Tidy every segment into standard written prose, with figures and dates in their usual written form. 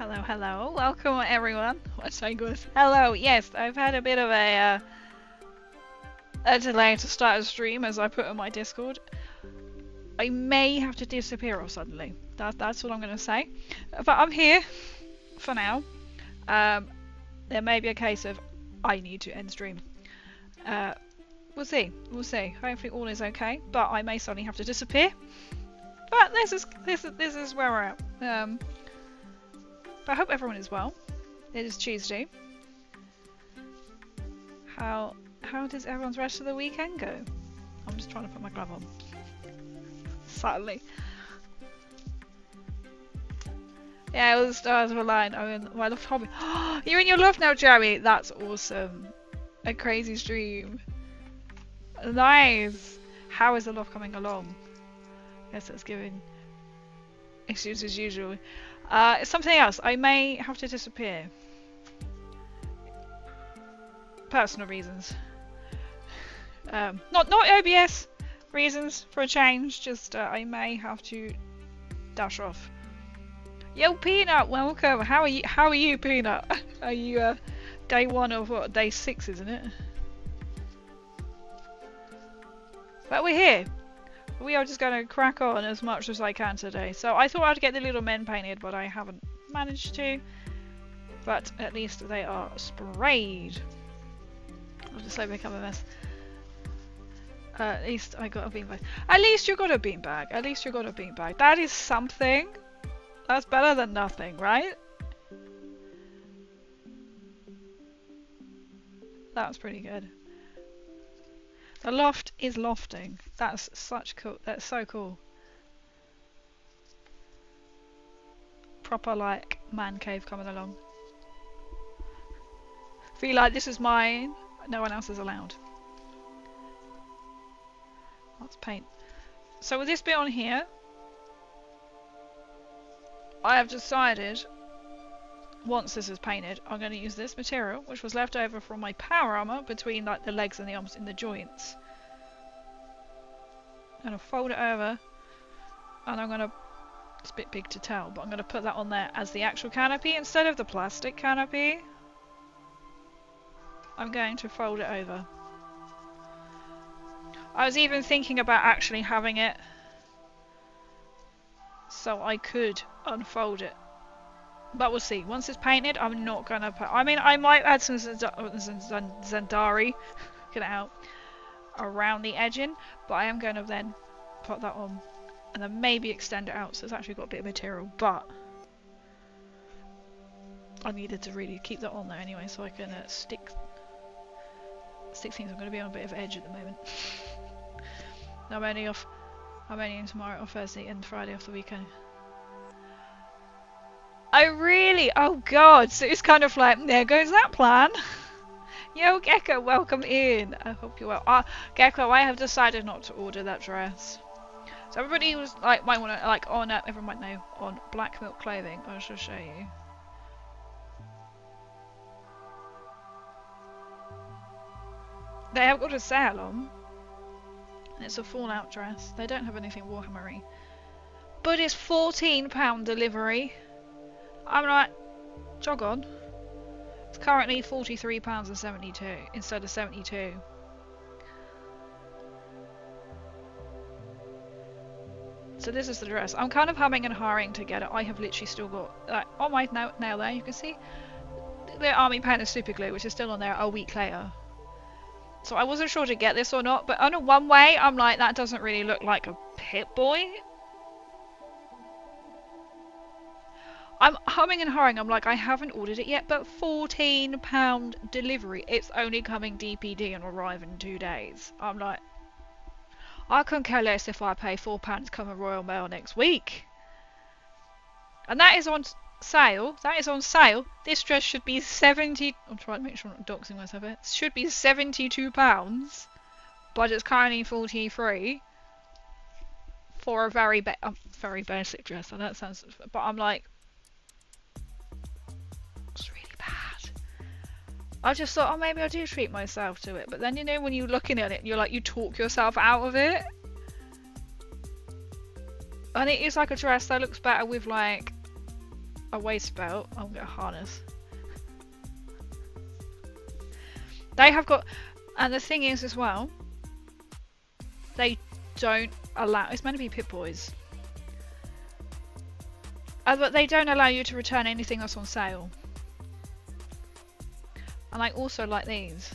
Hello, hello. Welcome, everyone. What's my good? Hello. Yes, I've had a bit of a delay to start a stream, as I put on my Discord. I may have to disappear off suddenly. That's what I'm going to say. But I'm here for now. There may be a case of I need to end stream. We'll see. We'll see. Hopefully all is okay. But I may suddenly have to disappear. But this is where we're at. But I hope everyone is well. It is Tuesday. How does everyone's rest of the weekend go? I'm just trying to put my glove on. Subtly. Yeah, all the stars were aligned. I mean, my love hobby. You're in your love now, Joey. That's awesome. A crazy stream. Nice. How is the love coming along? Guess that's giving issues as usual. It's something else. I may have to disappear. Personal reasons. Not OBS reasons for a change. Just I may have to dash off. Yo, Peanut, welcome. How are you? How are you, Peanut? Are you day 1 of what? Day 6, isn't it? But we're here. We are just going to crack on as much as I can today. So I thought I'd get the little men painted, but I haven't managed to. But at least they are sprayed. I'll just so become a mess. At least I got a beanbag. At least you got a beanbag. At least you got a beanbag. That is something. That's better than nothing, right? That was pretty good. The loft is lofting. That's such cool. That's so cool. Proper like man cave coming along. Feel like this is mine. No one else is allowed. Let's paint. So with this bit on here, I have decided, once this is painted, I'm going to use this material, which was left over from my power armor between like the legs and the arms in the joints. I'm going to fold it over, and I'm going to, it's a bit big to tell, but I'm going to put that on there as the actual canopy instead of the plastic canopy. I'm going to fold it over. I was even thinking about actually having it so I could unfold it. But we'll see. Once it's painted, I'm not going to put... I mean, I might add some Zendari, get it out, around the edging, but I am going to then put that on and then maybe extend it out so it's actually got a bit of material, but I needed to really keep that on there anyway so I can stick things. I'm going to be on a bit of edge at the moment. I'm only in tomorrow or Thursday and Friday off the weekend. Oh god, so it's kind of like, there goes that plan. Yo Gecko, welcome in. I hope you're well. Gecko, I have decided not to order that dress. So everybody was like, might want to like on everyone might know on Black Milk Clothing. I shall show you. They have got a sale on. It's a Fallout dress. They don't have anything Warhammery, but it's £14 delivery. I'm like, jog on. It's currently £43.72 instead of 72. So this is the dress. I'm kind of humming and hawing to get it. I have literally still got on my nail there. You can see the army painted super glue, which is still on there a week later. So I wasn't sure to get this or not, but on a one way, I'm like, that doesn't really look like a Pip-Boy. I'm humming and hawing. I'm like, I haven't ordered it yet, but £14 delivery. It's only coming DPD and arrive in 2 days. I'm like, I couldn't care less if I pay £4 to come a Royal Mail next week. And that is on sale. That is on sale. This dress should be 70. I'm trying to make sure I'm not doxing myself here. It should be £72, but it's currently 43 for a very basic dress. And that sounds, but I'm like, it's really bad. I just thought, oh, maybe I do treat myself to it. But then, you know, when you're looking at it, you're like, you talk yourself out of it. And it is like a dress that looks better with like a waist belt. I'll get a harness. They have got, and the thing is as well, they don't allow, it's meant to be Pit Boys, but they don't allow you to return anything that's on sale. And I also like these,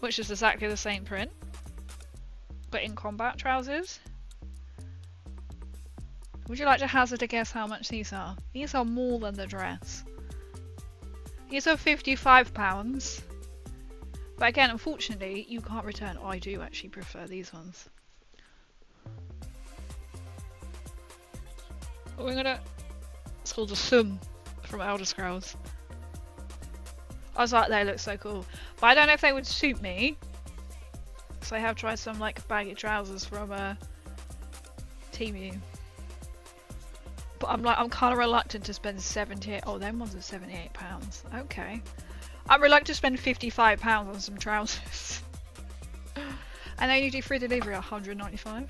which is exactly the same print, but in combat trousers. Would you like to hazard a guess how much these are? These are more than the dress. These are £55. But again, unfortunately, you can't return. I do actually prefer these ones. We're gonna... It's called a Sum from Elder Scrolls. I was like, they look so cool. But I don't know if they would suit me. So I have tried some like baggy trousers from Temu. But I'm kind of reluctant to spend 78. Oh, them ones are £78. Okay. I'm reluctant to spend £55 on some trousers. And they only do free delivery at £195.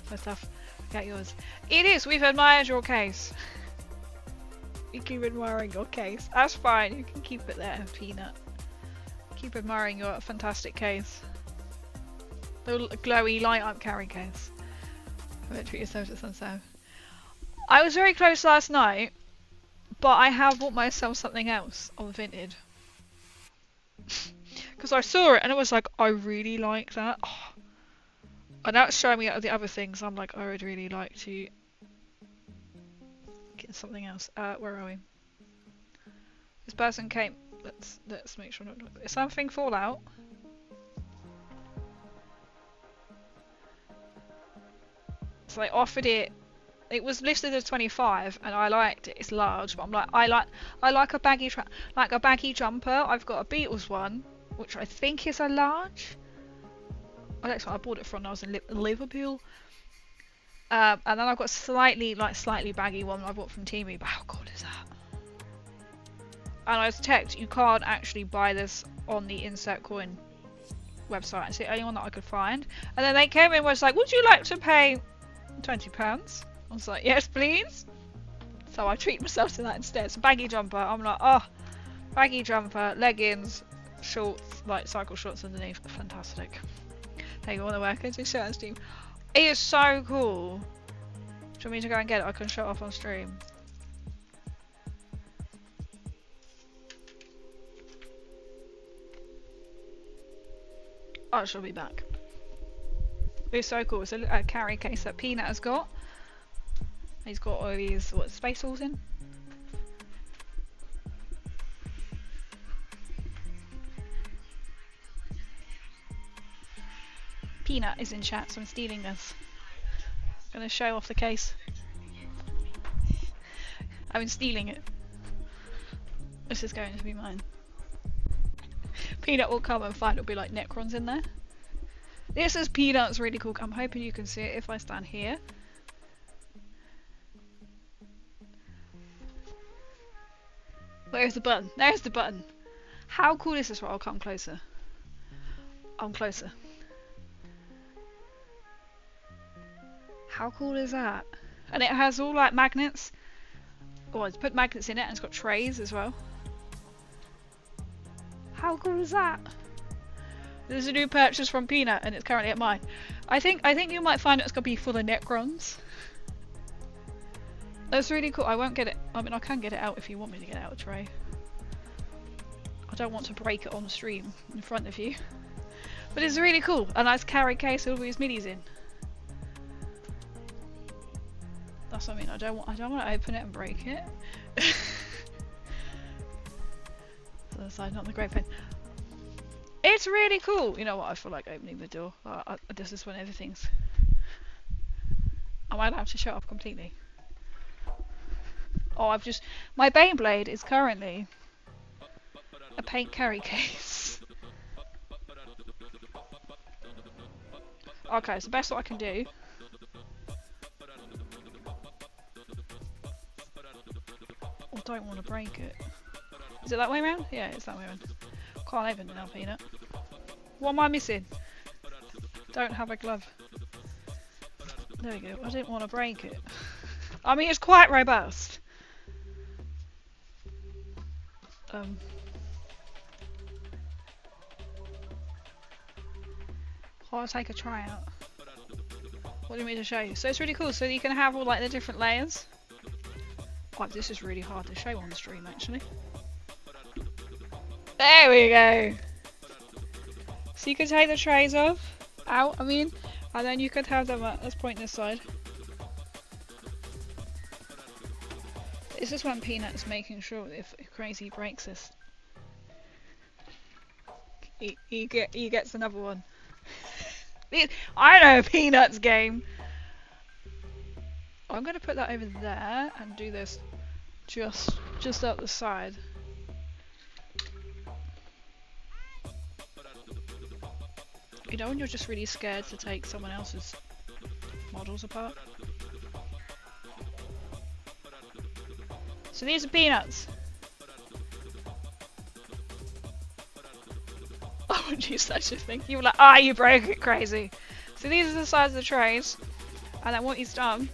First off, get yours. It is. We've admired your case. You keep admiring your case. That's fine. You can keep it there, Peanut. Keep admiring your fantastic case. The glowy light up carry case. Treat yourself to sunset. I was very close last night, but I have bought myself something else on Vinted. Because I saw it and it was like, I really like that. Oh. And now it's showing me the other things. I'm like, I would really like to get something else. Where are we? This person came. Let's make sure. Is something Fallout? So they offered it. It was listed as 25, and I liked it. It's large, but I'm like, I like a baggy jumper. I've got a Beatles one, which I think is a large. Oh, that's what I bought it from. I was in Liverpool. And then I've got slightly baggy one I bought from Temu. But how cool is that? And I was checked. You can't actually buy this on the Insert Coin website. It's the only one that I could find. And then they came in and was like, would you like to pay £20? I was like, yes, please. So I treat myself to that instead. It's a baggy jumper. I'm like, oh, baggy jumper, leggings, shorts, like cycle shorts underneath. Fantastic. There you want to work into shirt and stream. It is so cool. Do you want me to go and get it? I can show it off on stream. I shall be back. It's so cool. It's a carry case that Peanut has got. He's got all these, what, space balls in? Peanut is in chat, so I'm stealing this. I'm gonna show off the case. I've been stealing it. This is going to be mine. Peanut will come and find it'll be like Necrons in there. This is Peanut's really cool. I'm hoping you can see it if I stand here. Where's the button? There's the button. How cool is this? Right, I'll come closer. I'm closer. How cool is that? And it has all like magnets. Oh, it's put magnets in it and it's got trays as well. How cool is that? This is a new purchase from Peanut and it's currently at mine. I think you might find it's gonna be full of Necrons. That's really cool. I won't get it. I mean, I can get it out if you want me to get out a tray. I don't want to break it on stream in front of you. But it's really cool. A nice carry case with all these minis in. That's what I mean. I don't want to open it and break it. So the side, not the great pen. It's really cool. You know what? I feel like opening the door. This is when everything's. I might have to shut up completely. Oh, my Beyblade is currently a paint carry case. Okay, so the best what I can do. I don't want to break it. Is it that way around? Yeah, it's that way around. Can't open it now, Peanut. What am I missing? Don't have a glove. There we go. I didn't want to break it. I mean, it's quite robust. I'll take a try out. What do you want me to show you? So it's really cool. So you can have all like the different layers. Oh, this is really hard to show on the stream, actually. There we go. So you can take the trays out, I mean, and then you could have them at, let's point this side. This is when Peanut's making sure if Crazy breaks this. He gets another one. I know Peanut's game. I'm gonna put that over there and do this just up the side. You know when you're just really scared to take someone else's models apart? So these are Peanuts. I wouldn't use such a thing. You were like, ah, you broke it, Crazy. So these are the size of the trays. And then what he's done...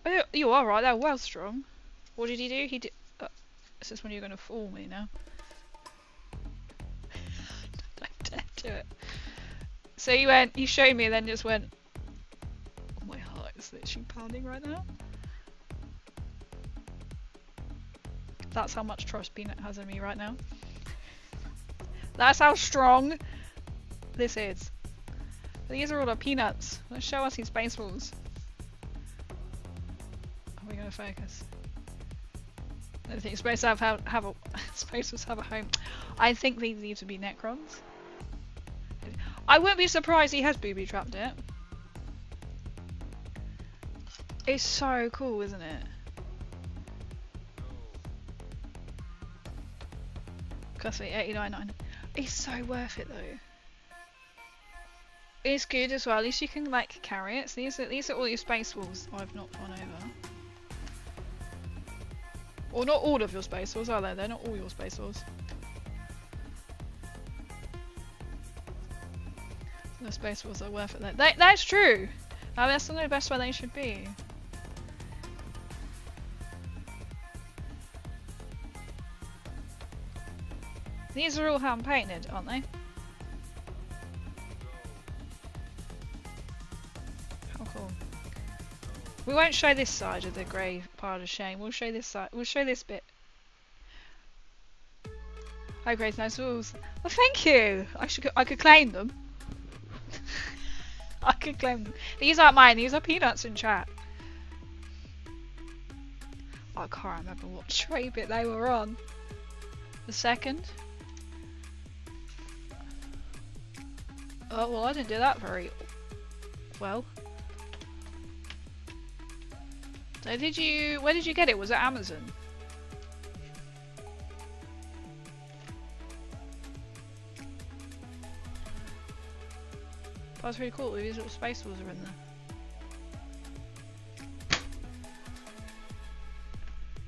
Oh, you are right, they're well strong. What did he do? He did... this is when you're going to fool me now. Don't dare do it. So he showed me and then just went... Oh, my heart is literally pounding right now. That's how much trust Peanut has in me right now. That's how strong this is. These are all the Peanuts. Let's show us his baseballs. Are we going to focus? I don't think it's supposed to have a supposed to have a home. I think these need to be Necrons. I wouldn't be surprised he has booby trapped it. It's so cool, isn't it? Cost me $89.99. It's so worth it though. It's good as well. At least you can like carry it. So these are all your Spaceballs. I've not gone over. Or not all of your Spaceballs, are they? They're not all your Spaceballs. The Spaceballs are worth it. That's true. That's the best way they should be. These are all hand painted, aren't they? How cool. We won't show this side of the grey pile of shame. We'll show this side. We'll show this bit. Hi, Grace. Nice walls. Well, thank you. I could claim them. I could claim them. These aren't mine. These are Peanuts in chat. I can't remember what tray bit they were on. The second. Oh well, I didn't do that very well. So where did you get it? Was it Amazon? That's really cool. These little Spaceballs are in there.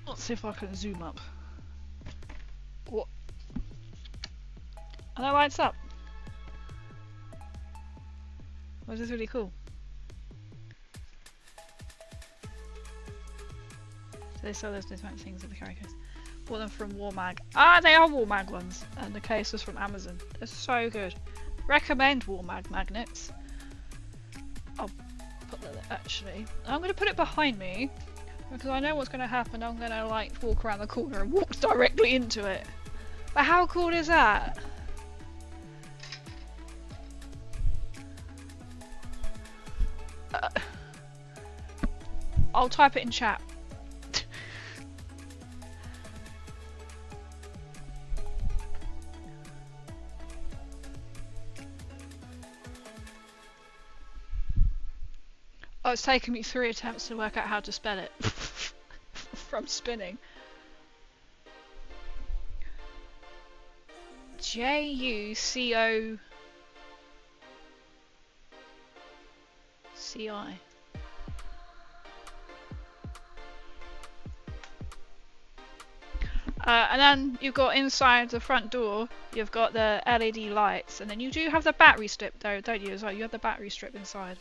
Let's see if I can zoom up. What? And that lights up. Well, this is really cool. So they sell those different things at the characters. Bought them from Warmag. Ah, they are Warmag ones. And the case was from Amazon. They're so good. Recommend Warmag magnets. I'll put that there, actually. I'm going to put it behind me. Because I know what's going to happen. I'm going to like walk around the corner and walk directly into it. But how cool is that? I'll type it in chat. Oh, it's taken me 3 attempts to work out how to spell it from spinning. Jucoci. And then you've got inside the front door, you've got the LED lights, and then you do have the battery strip though, don't you? As well, you have the battery strip inside.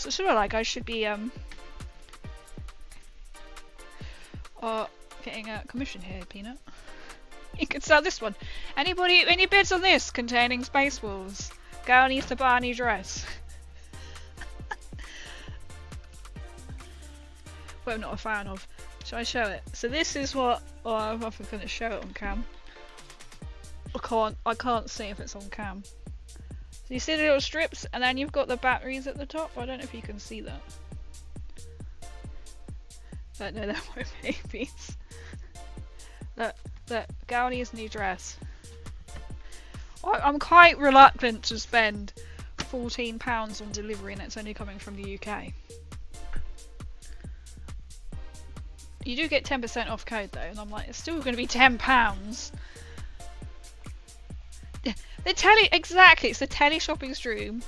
So sort of like I should be getting a commission here, Peanut. You can sell this one. Anybody, any bids on this containing Space Wolves? Girl needs to buy a new dress. Well, I'm not a fan of. Shall I show it? So this is what. Oh, I'm going to show it on cam. I can't see if it's on cam. So you see the little strips, and then you've got the batteries at the top. I don't know if you can see that. But no, that won't be babies. Look, Gownie's new dress. I'm quite reluctant to spend £14 on delivery, and it's only coming from the UK. You do get 10% off code though, and I'm like, it's still going to be £10. The telly, exactly, it's the telly shopping stream,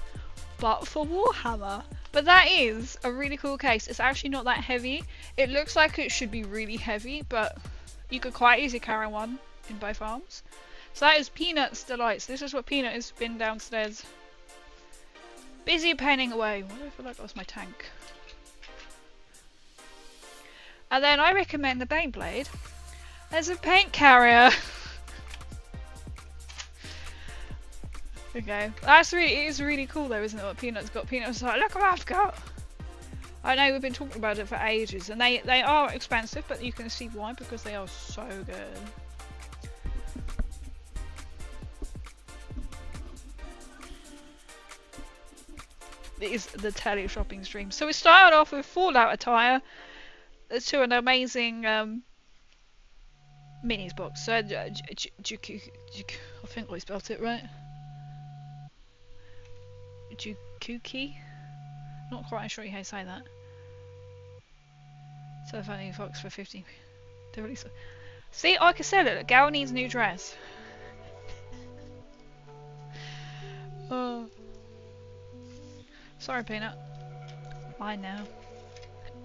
but for Warhammer. But that is a really cool case. It's actually not that heavy. It looks like it should be really heavy, but you could quite easily carry one in both arms. So that is Peanut's Delights. This is what Peanut has been downstairs. Busy painting away. Why do I feel like that was my tank? And then I recommend the Beyblade as a paint carrier. Okay, it is really cool though, isn't it? What Peanut's got. Peanut's like, look what I've got. I know we've been talking about it for ages, and they are expensive, but you can see why, because they are so good. It is the telly shopping stream. So we started off with Fallout attire to an amazing minis box. So I think I spelled it right. Jukuki? Not quite sure how you say that. So funny Fox for 50. See, like I said, look, Gal needs a new dress. Oh. Sorry, Peanut. Mine now.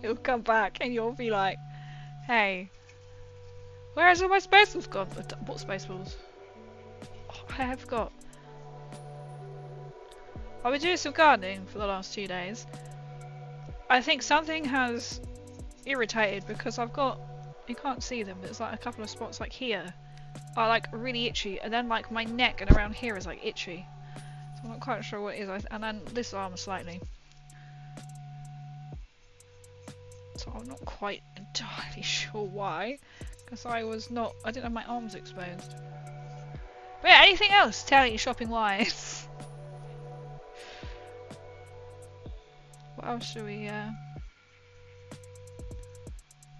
It'll come back and you'll be like, hey, where has all my Space Wolves gone? What Space Wolves? Oh, I have got. I've been doing some gardening for the last 2 days. I think something has irritated because I've got, you can't see them, but there's like a couple of spots like here are like really itchy, and then like my neck and around here is like itchy. So I'm not quite sure what it is, and then this arm slightly. So I'm not quite entirely sure why, because I didn't have my arms exposed. But yeah, anything else telly shopping wise? What else should we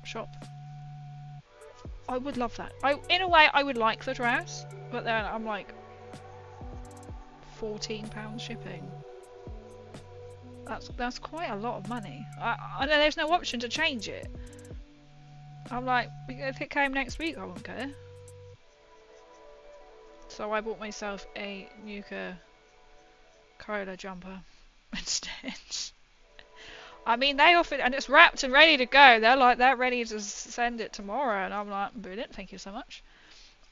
shop? I would love that. In a way, I would like the dress, but then I'm like, £14 shipping. That's quite a lot of money. I know there's no option to change it. I'm like, if it came next week, I wouldn't care. So I bought myself a Nuka Cola jumper instead. I mean, they offered, and it's wrapped and ready to go. They're ready to send it tomorrow, and I'm like, brilliant, thank you so much.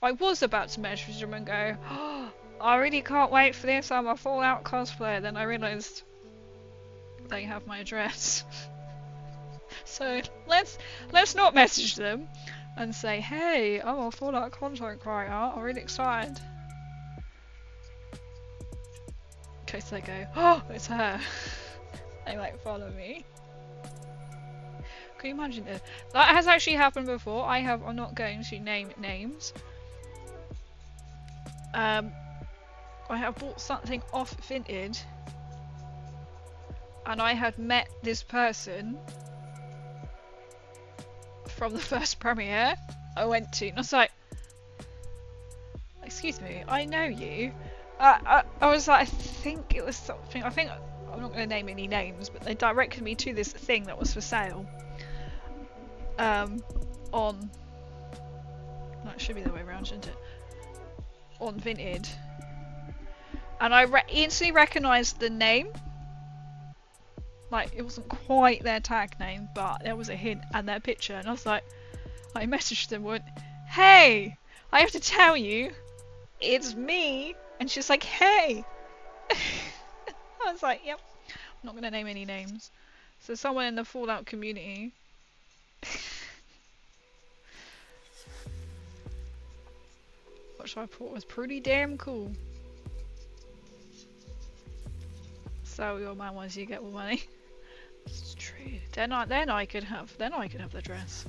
I was about to message them and go, oh, I really can't wait for this. I'm a Fallout cosplayer. Then I realised they have my address. So let's not message them and say, hey, I'm a Fallout content creator. I'm really excited. In case they go, oh, it's her. They might follow me. Can you imagine this? That has actually happened before. I'm not going to name names. I have bought something off Vinted, and I had met this person from the first premiere I went to, and I was like, excuse me, I know you. I was like, I think it was something, I'm not going to name any names, but they directed me to this thing that was for sale. On... No, it should be the way around, shouldn't it? On Vinted. And I instantly recognised the name. Like, it wasn't quite their tag name, but there was a hint and their picture. And I was like, I messaged them, went, hey, I have to tell you, it's me. And she's like, hey. I was like, yep, Not gonna name any names. So someone in the Fallout community. Which I thought was pretty damn cool. Sell your man once you get more money. It's true. Then I could have the dress.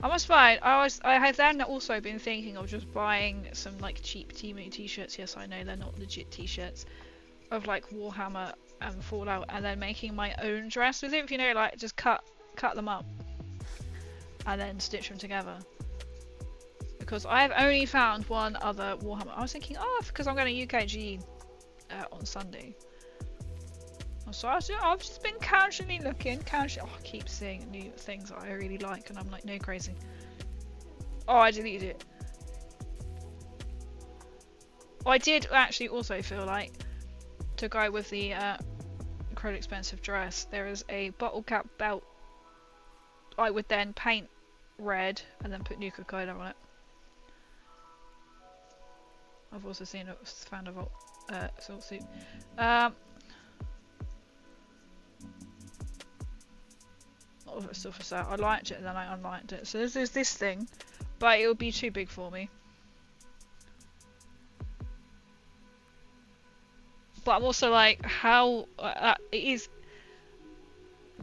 I must find. I have then also been thinking of just buying some like cheap Temu t-shirts. Yes, I know they're not legit t-shirts of like Warhammer and Fallout, and then making my own dress with it. You know, like just cut them up and then stitch them together. Because I have only found one other Warhammer. I was thinking, oh, because I'm going to UKG on Sunday. So I've just been casually looking. Oh, I keep seeing new things that I really like, and I'm like, no, crazy. Oh, I deleted it. I did actually also feel like, to go with the incredibly expensive dress, there is a bottle cap belt I would then paint red and then put Nuka Cola on it. I've also found a salt suit. Not all of it's still for sale. I liked it and then I unliked it. So there's this thing, but it would be too big for me. But I'm also like, how it is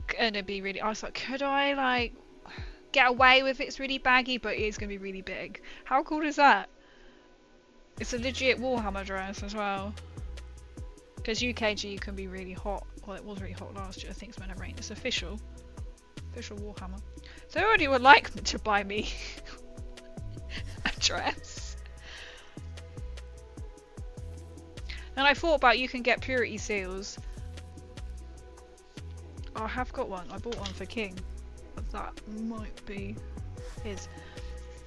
gonna be really. I was like, could I like get away with it's really baggy, but it is gonna be really big. How cool is that? It's a legit Warhammer dress as well. Because UKG can be really hot. Well, it was really hot last year. I think it's meant to rain. It's official Warhammer. So everybody would like to buy me a dress. And I thought about you can get purity seals. I have got one. I bought one for King. But that might be his.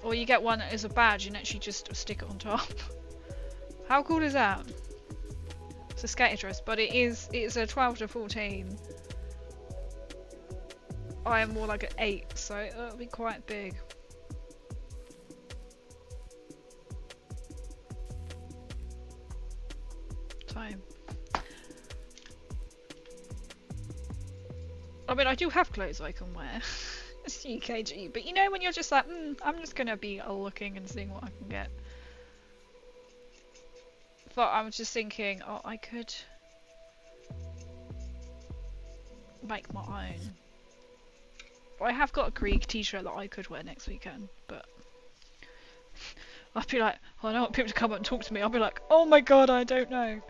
Or you get one as a badge and actually just stick it on top. How cool is that? It's a skater dress, but it's a 12 to 14. I am more like an 8, so it'll be quite big. Time. I mean, I do have clothes I can wear. It's UKG, but you know when you're just like, I'm just gonna be looking and seeing what I can get. But I'm just thinking, oh, I could make my own. I have got a Greek t-shirt that I could wear next weekend, but I'd be like, oh, I don't want people to come up and talk to me. I'll be like, oh my god, I don't know.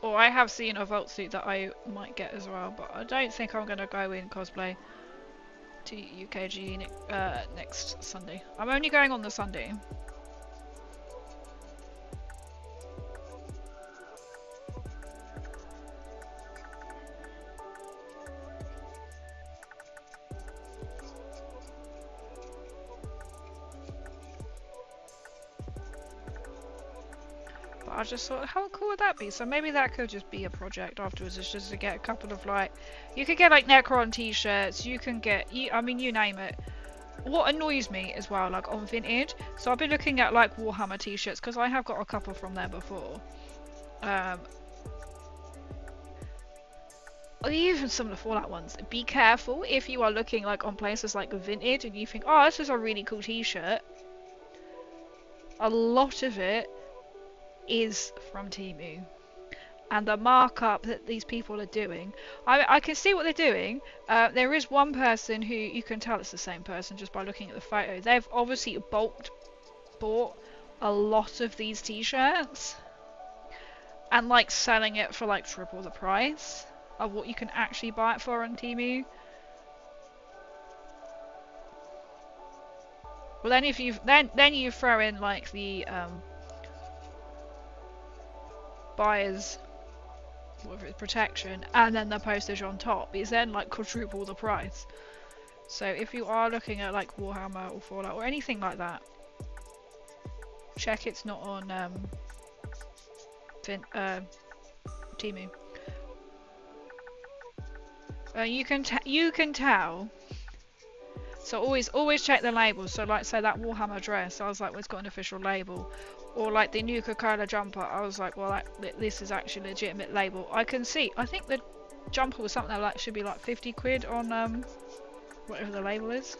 Or I have seen a Vault suit that I might get as well, but I don't think I'm going to go in cosplay to UKG next Sunday. I'm only going on the Sunday. I just thought, how cool would that be? So maybe that could just be a project afterwards. It's just to get a couple of like, you could get like Necron t-shirts. You can get, I mean, you name it. What annoys me as well, like on Vinted. So I've been looking at like Warhammer t-shirts because I have got a couple from there before. Even some of the Fallout ones. Be careful if you are looking like on places like Vinted and you think, oh, this is a really cool t-shirt. A lot of it is from Temu, and the markup that these people are doing, I can see what they're doing. There is one person who you can tell it's the same person just by looking at the photo. They've obviously bulk bought a lot of these t-shirts and like selling it for like triple the price of what you can actually buy it for on Temu. Well, then if you then you throw in like the buyer's protection and then the postage on top, it's then like quadruple the price. So if you are looking at like Warhammer or Fallout or anything like that, check it's not on Temu. You can tell So always check the labels. So like say that Warhammer dress, I was like, well, it's got an official label. Or like the new Coca-Cola jumper, I was like, well, this is actually a legitimate label. I can see. I think the jumper was something like should be like 50 quid on whatever the label is.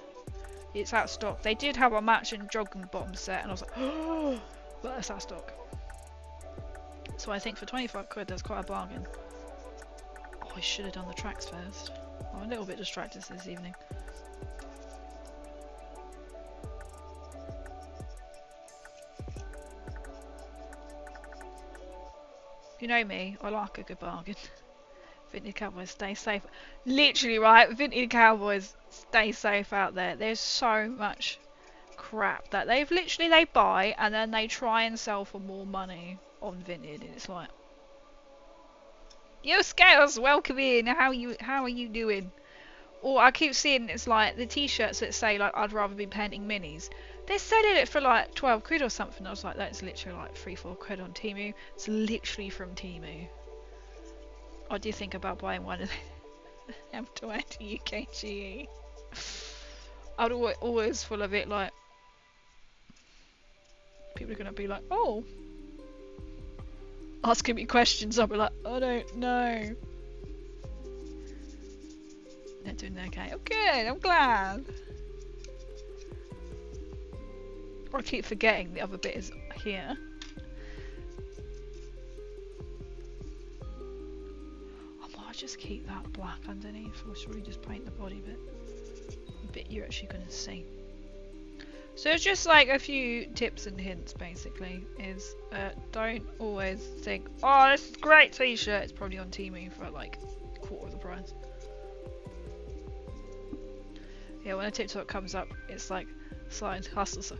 It's out of stock. They did have a matching jogging bottom set, and I was like, oh, but that's out of stock. So I think for 25 quid, that's quite a bargain. Oh, I should have done the tracks first. I'm a little bit distracted this evening. You know me, I like a good bargain. Vintage Cowboys, stay safe. Literally, right? Vintage Cowboys, stay safe out there. There's so much crap that they buy and then they try and sell for more money on Vintage, and it's like, yo Scales, welcome in. How are you doing? Or I keep seeing it's like the t-shirts that say like I'd rather be painting minis. They're selling it for like 12 quid or something. I was like, that's literally like 3-4 quid on Temu. It's literally from Temu. I do think about buying one of them to add to UKGE. I'd always full of it like, people are going to be like, oh, asking me questions. I'll be like, I don't know. They're doing okay. Oh good, I'm glad. I keep forgetting the other bit is here. I might just keep that black underneath, or should we just paint the body bit? The bit you're actually going to see. So it's just like a few tips and hints basically, is don't always think, oh this is a great t-shirt, it's probably on Temu for like a quarter of the price. Yeah, when a TikTok comes up, it's like side hustle. So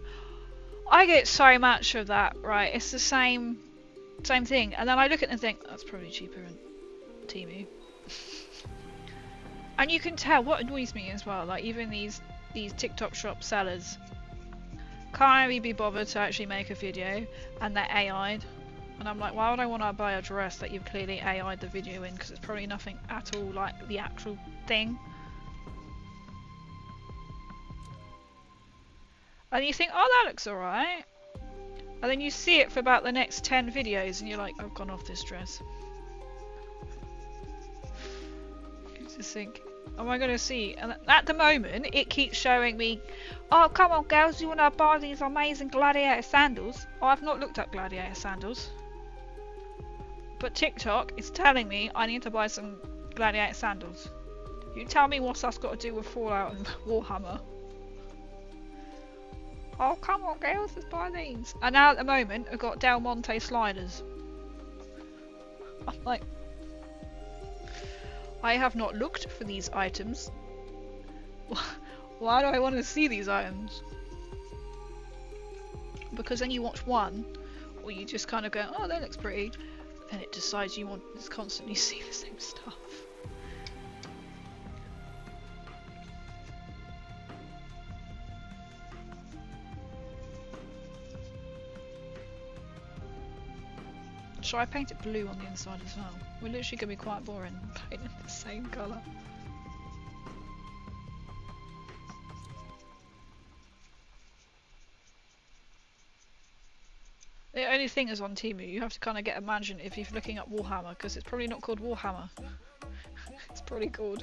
I get so much of that, right? It's the same thing, and then I look at it and think that's probably cheaper on Temu. And you can tell what annoys me as well. Like even these TikTok shop sellers can't really be bothered to actually make a video, and they're AI'd. And I'm like, why would I want to buy a dress that you've clearly AI'd the video in? Because it's probably nothing at all like the actual thing. And you think, oh, that looks alright. And then you see it for about the next 10 videos and you're like, I've gone off this dress. You just think, am I going to see? And at the moment, it keeps showing me, oh, come on, girls, you want to buy these amazing gladiator sandals? Oh, I've not looked at gladiator sandals. But TikTok is telling me I need to buy some gladiator sandals. You tell me what's that's got to do with Fallout and Warhammer. Oh, come on, girls, let's buy these. And now at the moment, I've got Del Monte sliders. I'm like, I have not looked for these items. Why do I want to see these items? Because then you watch one, or you just kind of go, oh, that looks pretty, and it decides you want to constantly see the same stuff. Should I paint it blue on the inside as well? We're literally going to be quite boring painting the same colour. The only thing is on Temu, you have to kind of get imagine if you're looking up Warhammer, because it's probably not called Warhammer. It's probably called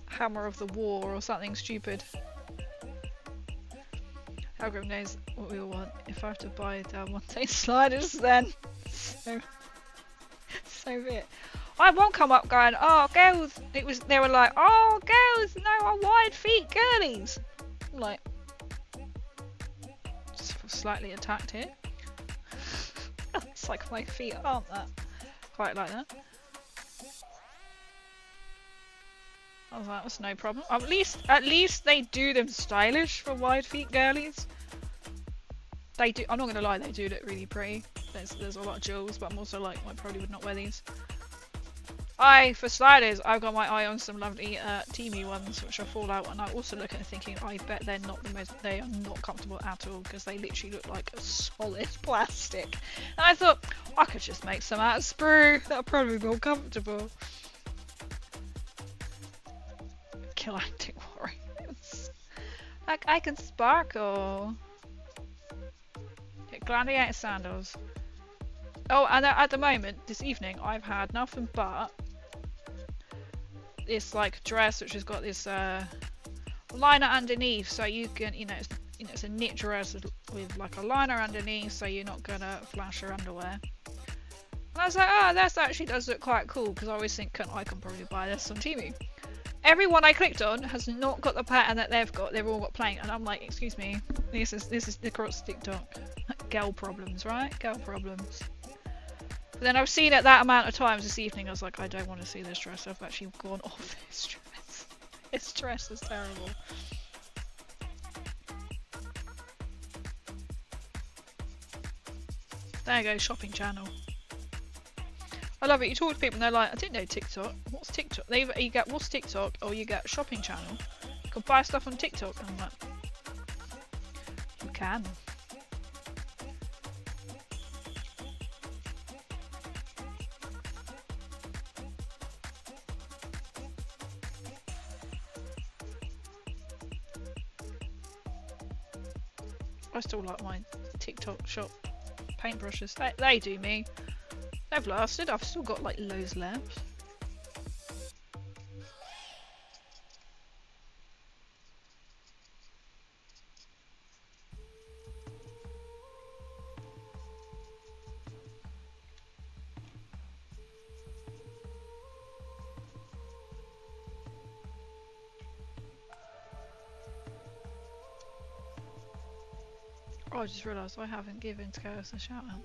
Hammer of the War or something stupid. Algorithm knows what we all want. If I have to buy Del Monte sliders, then so be it. I won't come up going, oh girls, they were like, oh girls, no, are wide feet girlies. I'm like, just feel slightly attacked here. It's like my feet aren't that quite like that. I was like, that's no problem. At least they do them stylish for wide feet girlies. They do. I'm not gonna lie, they do look really pretty. There's a lot of jewels, but I'm also like, I probably would not wear these. For sliders, I've got my eye on some lovely Temu ones, which are Fallout, and I also look at it thinking, I bet they are not comfortable at all, because they literally look like a solid plastic. And I thought, I could just make some out of sprue, that'll probably be more comfortable. Galactic Warriors. I can sparkle. Get gladiator sandals. Oh, and at the moment, this evening, I've had nothing but this like dress which has got this liner underneath, so you can, it's a knit dress with like a liner underneath, so you're not gonna flash your underwear. And I was like, oh, that actually does look quite cool, because I always think I can probably buy this on TV. Everyone I clicked on has not got the pattern that they've got. They've all got plain, and I'm like, excuse me, this is across TikTok. Girl problems, right? Girl problems. But then I've seen it that amount of times this evening. I was like, I don't want to see this dress. I've actually gone off this dress. This dress is terrible. There you go, shopping channel. I love it. You talk to people and they're like, I didn't know TikTok. What's TikTok? You get what's TikTok, or you get shopping channel. You can buy stuff on TikTok. And I'm like, you can. I still like my TikTok shop paintbrushes. They do me. They've lasted. I've still got like loads left. Oh, I just realised I haven't given Scarus a shout out.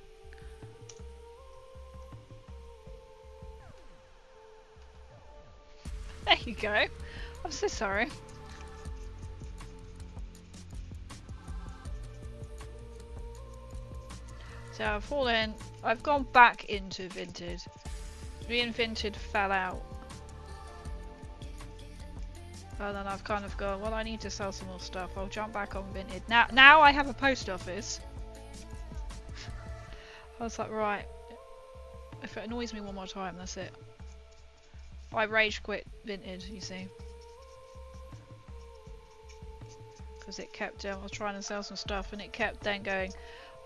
There you go. I'm so sorry. So I've gone back into Vinted. Me and Vinted fell out. And then I've kind of gone, well, I need to sell some more stuff. I'll jump back on Vinted. Now I have a post office. I was like, right. If it annoys me one more time, that's it. I rage quit Vinted, you see. Because it kept, I was trying to sell some stuff and it kept then going,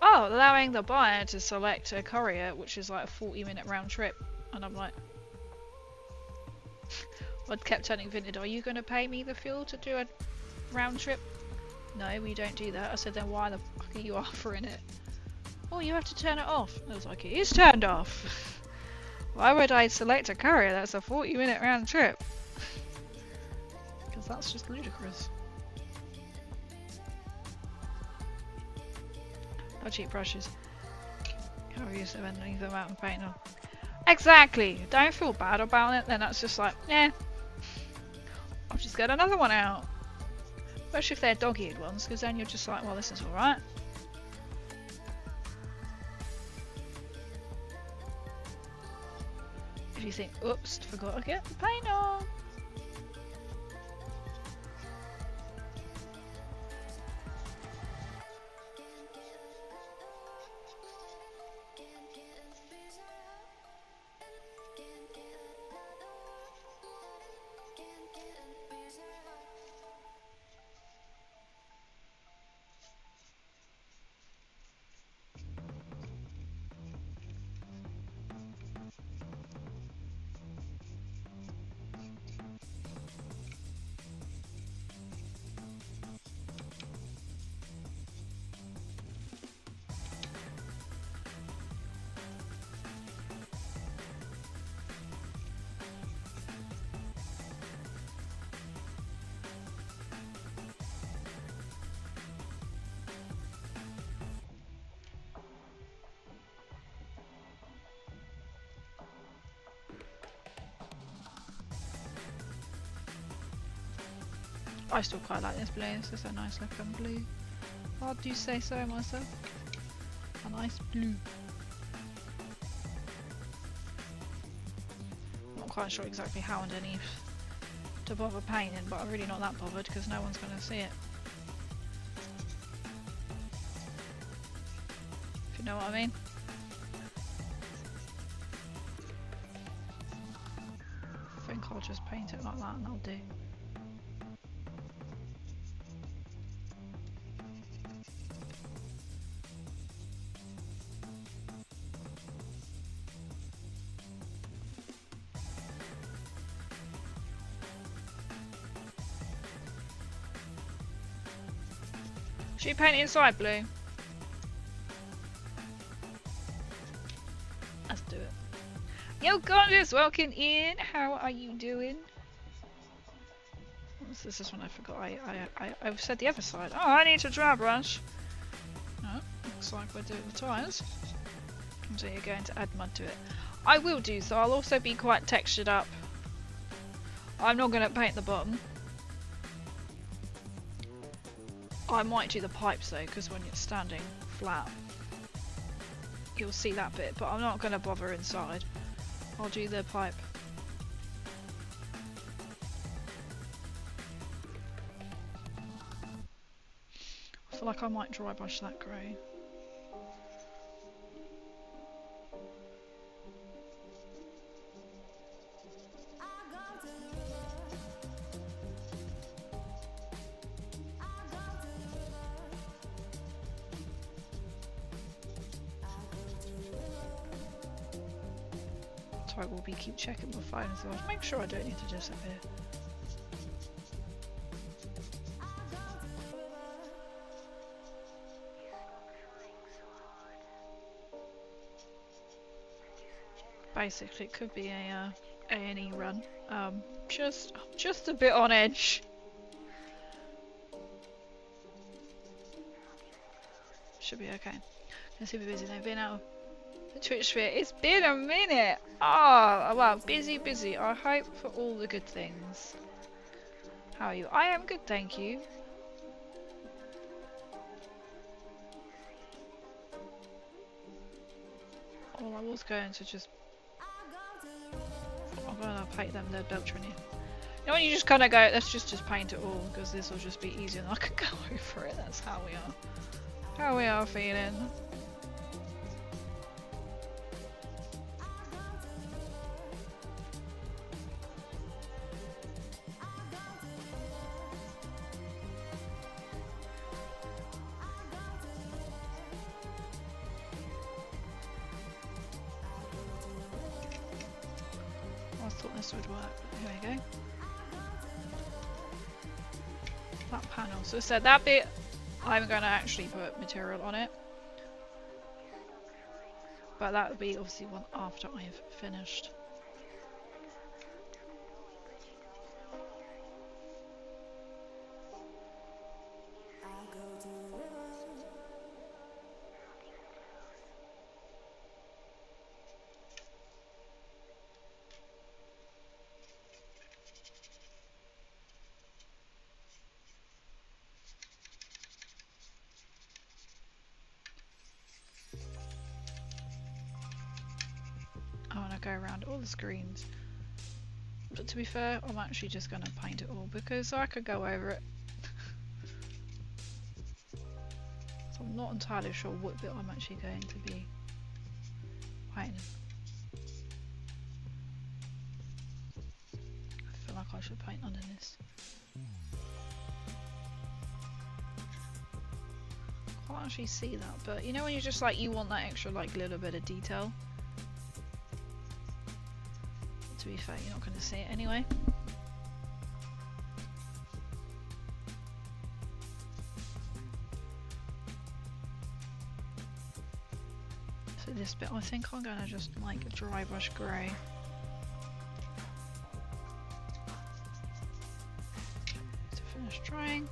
oh, allowing the buyer to select a courier, which is like a 40-minute round trip. And I'm like, I kept telling Vinted, are you going to pay me the fuel to do a round trip? No, we don't do that. I said, then why the fuck are you offering it? Oh, you have to turn it off. I was like, it is turned off. Why would I select a courier that's a 40-minute round trip? Because that's just ludicrous. No cheap brushes. Can't use them and leave them out and paint them. Exactly! Don't feel bad about it, then that's just like, eh. I'll just get another one out. Especially if they're dog-eared ones, because then you're just like, well, this is alright. If you think, oops, forgot to get the paint on. I still quite like this blue. This is a nice looking blue. I do say so myself. A nice blue. Not quite sure exactly how underneath to bother painting, but I'm really not that bothered because no one's going to see it. If you know what I mean. I think I'll just paint it like that and I'll do. Should we paint it inside blue? Let's do it. Yo, gorgeous, welcome in. How are you doing? What's this one? I forgot. I said the other side. Oh, I need to dry brush. Oh, looks like we're doing the tyres. So you're going to add mud to it. I will do so. I'll also be quite textured up. I'm not going to paint the bottom. I might do the pipes though, because when you're standing flat, you'll see that bit. But I'm not going to bother inside. I'll do the pipe. I feel like I might dry brush that grey. I will be keep checking my phone as well. Make sure I don't need to disappear. Basically, it could be a A&E run. Just a bit on edge. Should be okay. I'm super busy. They've been out. The Twitch sphere. It's been a minute. Oh, wow, busy. I hope for all the good things. How are you? I am good, thank you. Well, I was going to just. I'm gonna paint them the Beltran. You know when you just kind of go, let's just paint it all because this will just be easier and I can go over it. That's how we are. How we are feeling. Would work. Here we go. That panel. So that bit I'm going to actually put material on it. But that would be obviously one after I've finished. Go around all the screens, but to be fair, I'm actually just going to paint it all because I could go over it. So I'm not entirely sure what bit I'm actually going to be painting. I feel like I should paint under this. I can't actually see that, but you know when you're just like, you want that extra like little bit of detail. To be fair, you're not going to see it anyway. So this bit, I think I'm going to just like dry brush grey. To finish drying.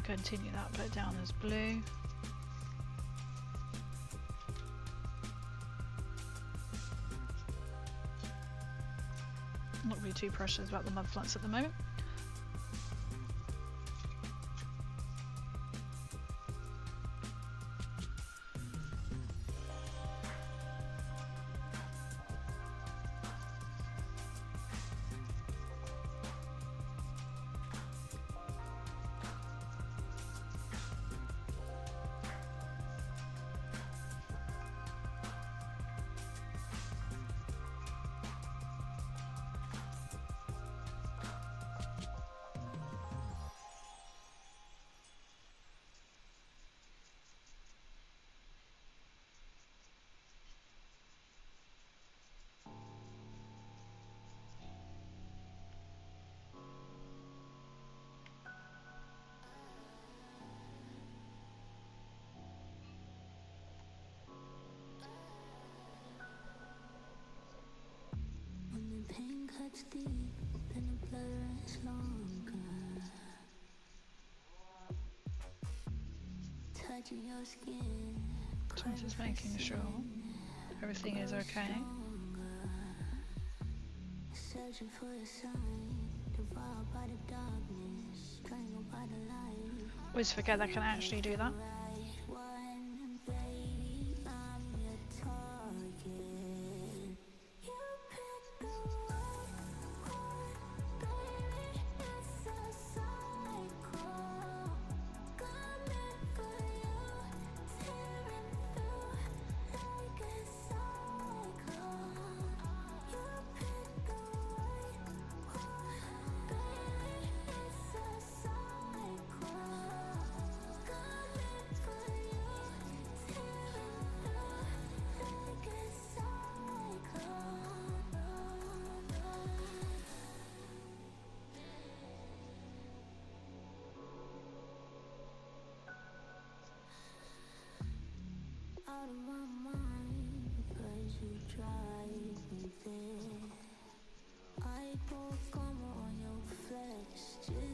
Continue that, put it down as blue. Not really too precious about the mud flats at the moment. So I'm just making sure everything is okay. Always forget I can actually do that.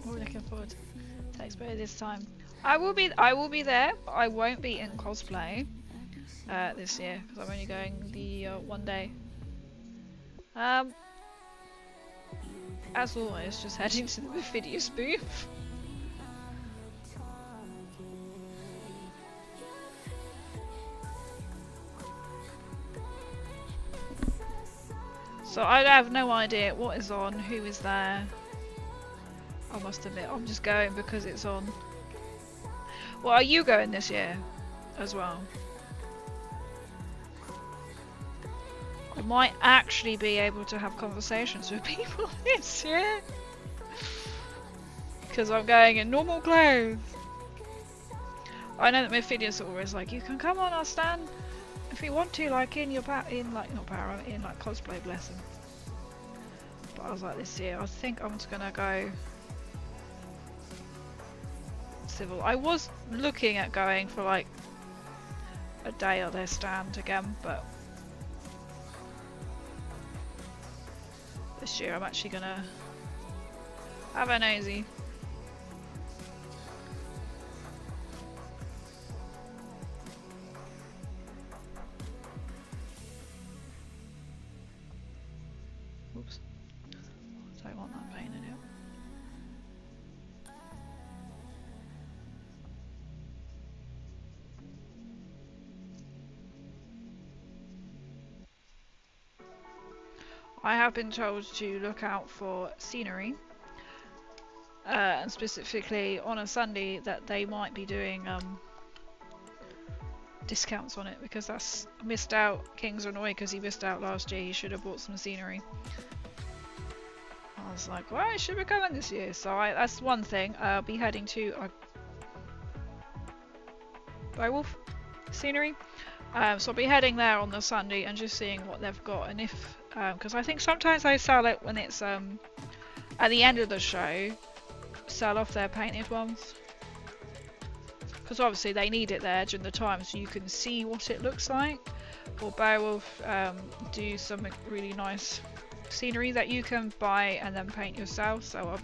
We're looking forward to Expo this time. I will be there, but I won't be in cosplay this year because I'm only going the one day. As always, just heading to the Perfidious booth. So I have no idea what is on, who is there. I must admit, I'm just going because it's on. Well, are you going this year as well? I might actually be able to have conversations with people this year. Because I'm going in normal clothes. I know that my videos are always like, you can come on our stand if you want to, like in your in cosplay, bless them. But I was like, this year I think I'm just gonna go civil. I was looking at going for like a day at their stand again, but this year I'm actually gonna have a nosy. Oops. Don't want that pain in it. I have been told to look out for scenery, and specifically on a Sunday that they might be doing discounts on it, because that's missed out. Kings are annoyed because he missed out last year. He should have bought some scenery. I was like, well, it should be coming this year. So that's one thing. I'll be heading to Beowulf scenery. So I'll be heading there on the Sunday and just seeing what they've got, and if because I think sometimes they sell it when it's at the end of the show, sell off their painted ones, because obviously they need it there during the time so you can see what it looks like. Or Beowulf do some really nice scenery that you can buy and then paint yourself. So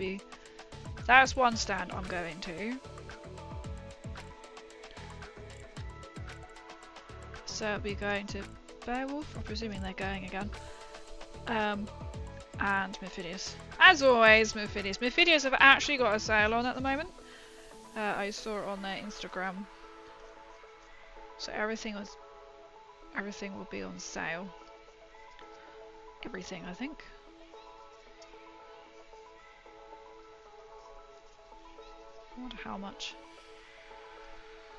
that's one stand I'm going to. So I'll be going to Beowulf. I'm presuming they're going again. And Perfidious. As always, Perfidious. Perfidious have actually got a sale on at the moment. I saw it on their Instagram. So everything will be on sale. Everything, I think. I wonder how much.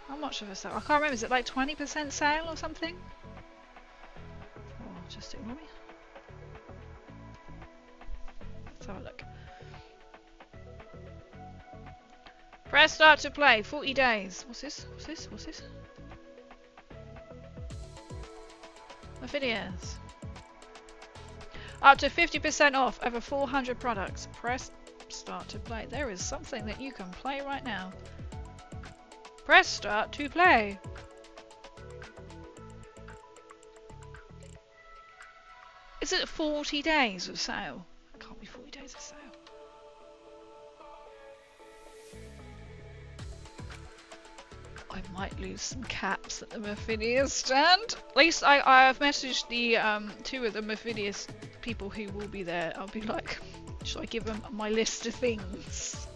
How much of a sale? I can't remember. Is it like 20% sale or something? Oh, just ignore me. Let's have a look. Press start to play. 40 days. What's this? What's this? What's this? My videos. Up to 50% off over 400 products. Press start to play. There is something that you can play right now. Press start to play. Is it 40 days of sale? It can't be might lose some caps at the Mephidius stand. At least I've messaged the two of the Mephidius people who will be there. I'll be like, should I give them my list of things?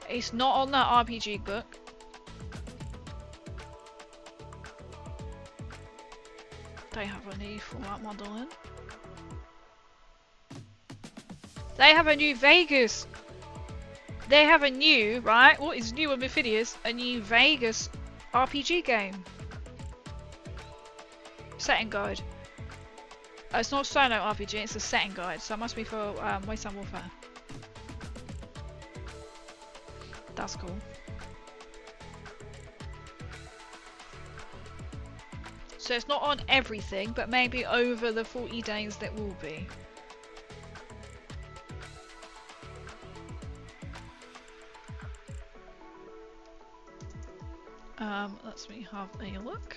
It's not on that RPG book. They have a new format model in. They have a new Vegas. They have a new, right? What is new on Mephidius? A new Vegas RPG game. Setting guide. It's not solo RPG, it's a setting guide. So it must be for Wasteland Warfare. That's cool. So it's not on everything, but maybe over the 40 days that will be. Let me have a look.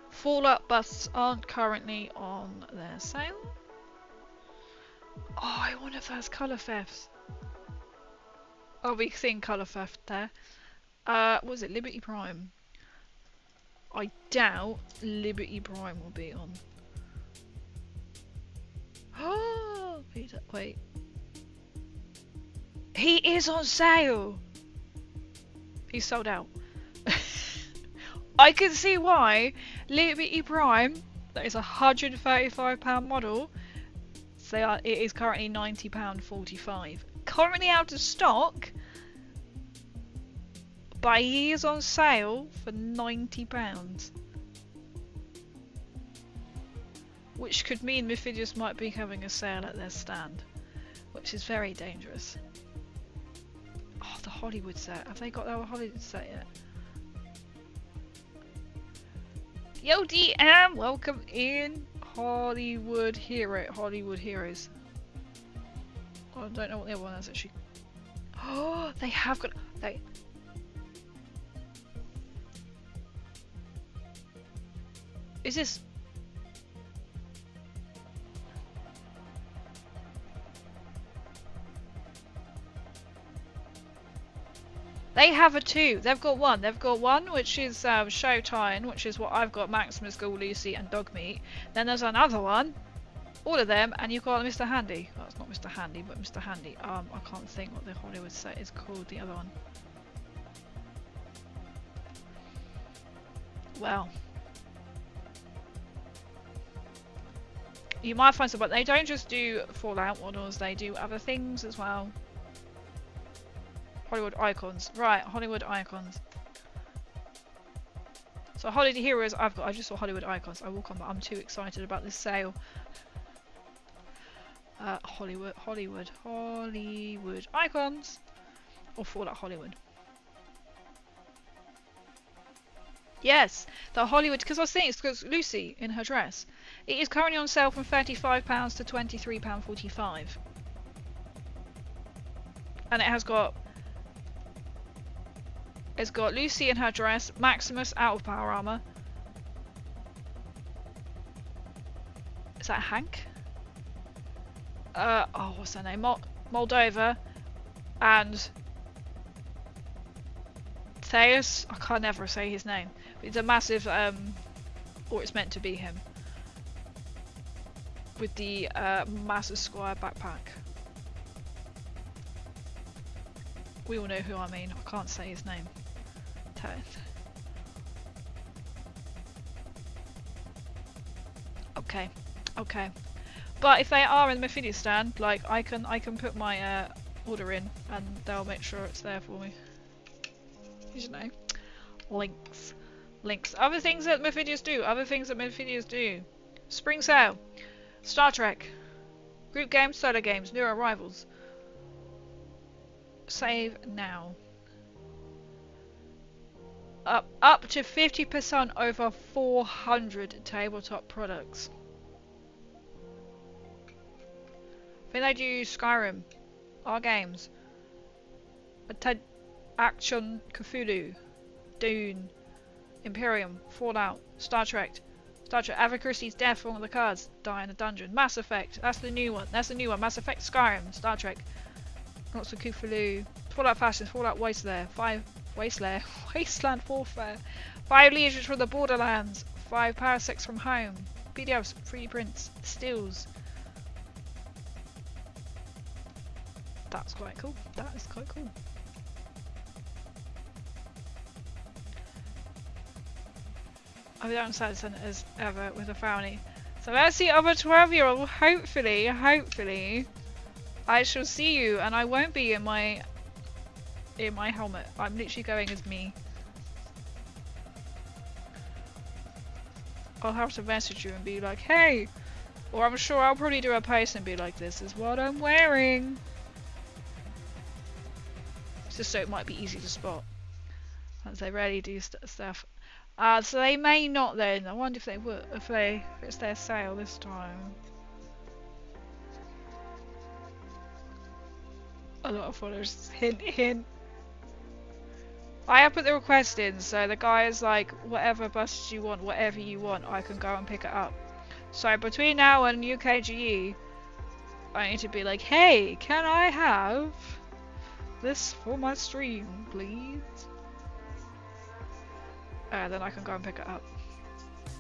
Fallout busts aren't currently on their sale. Oh, I wonder if that's colour thefts. Oh, we've seen colour theft there. Was it Liberty Prime? I doubt Liberty Prime will be on. Oh, Peter, wait. He is on sale! He's sold out. I can see why Liberty Prime, that is a £135 model, it is currently £90.45. Currently out of stock, but he is on sale for £90. Which could mean Mephidius might be having a sale at their stand, which is very dangerous. Oh, the Hollywood set. Have they got their Hollywood set yet? Yo, DM! Welcome in! Hollywood Heroes. Oh, I don't know what the other one is actually. Oh, they have got... Is this... They have a two. They've got one. They've got one which is Showtime, which is what I've got, Maximus, Ghoul, Lucy and Dogmeat. Then there's another one. All of them, and you've got Mr. Handy. Well, it's not Mr. Handy, but Mr. Handy. I can't think what the Hollywood set is called, the other one. Well. You might find some, but they don't just do Fallout models, they do other things as well. Hollywood icons. Right, Hollywood icons. So Hollywood Heroes I've got. I just saw Hollywood icons. I will come, but I'm too excited about this sale. Hollywood icons. Or Fallout Hollywood. Yes, the Hollywood, because I was thinking it's because Lucy in her dress. It is currently on sale from £35 to £23.45. And it has got... It's got Lucy in her dress, Maximus out of power armor. Is that Hank? Oh, what's her name? Moldova and Theus. I can't never say his name. But it's a massive, or it's meant to be him, with the massive square backpack. We all know who I mean. I can't say his name. Okay, okay. But if they are in the Mephidius stand, like I can put my order in, and they'll make sure it's there for me. You know, links. Other things that Mephidius do. Spring sale. Star Trek. Group games, solo games, new arrivals. Save now. Up to 50% over 400 tabletop products. I think they do Skyrim, our games, Action Cthulhu, Dune, Imperium, Fallout, Star Trek, Star Trek, Ava Christie's death for one of the cards. Die in a dungeon. Mass Effect, that's the new one. That's the new one. Mass Effect Skyrim. Star Trek. Lots of Cthulhu. Fallout Fashions, Fallout Wasteland. 5 Wasteland. Wasteland Warfare. 5 Legions from the Borderlands. 5 Parasects from Home. PDFs, 3D prints, stills. That's quite cool. That is quite cool. I'll be downside centers ever with a frowny. So there's the other 12-year-old. Hopefully, I shall see you, and I won't be in my helmet. I'm literally going as me. I'll have to message you and be like, hey, or I'm sure I'll probably do a post and be like, this is what I'm wearing. Just so it might be easy to spot as they rarely do stuff. So they may not then. I wonder if they would, if it's their sale this time. A lot of followers. Hint, hint. I have put the request in, so the guy is like, whatever buses you want, whatever you want, I can go and pick it up. So between now and UKGE, I need to be like, hey, can I have this for my stream, please? Then I can go and pick it up.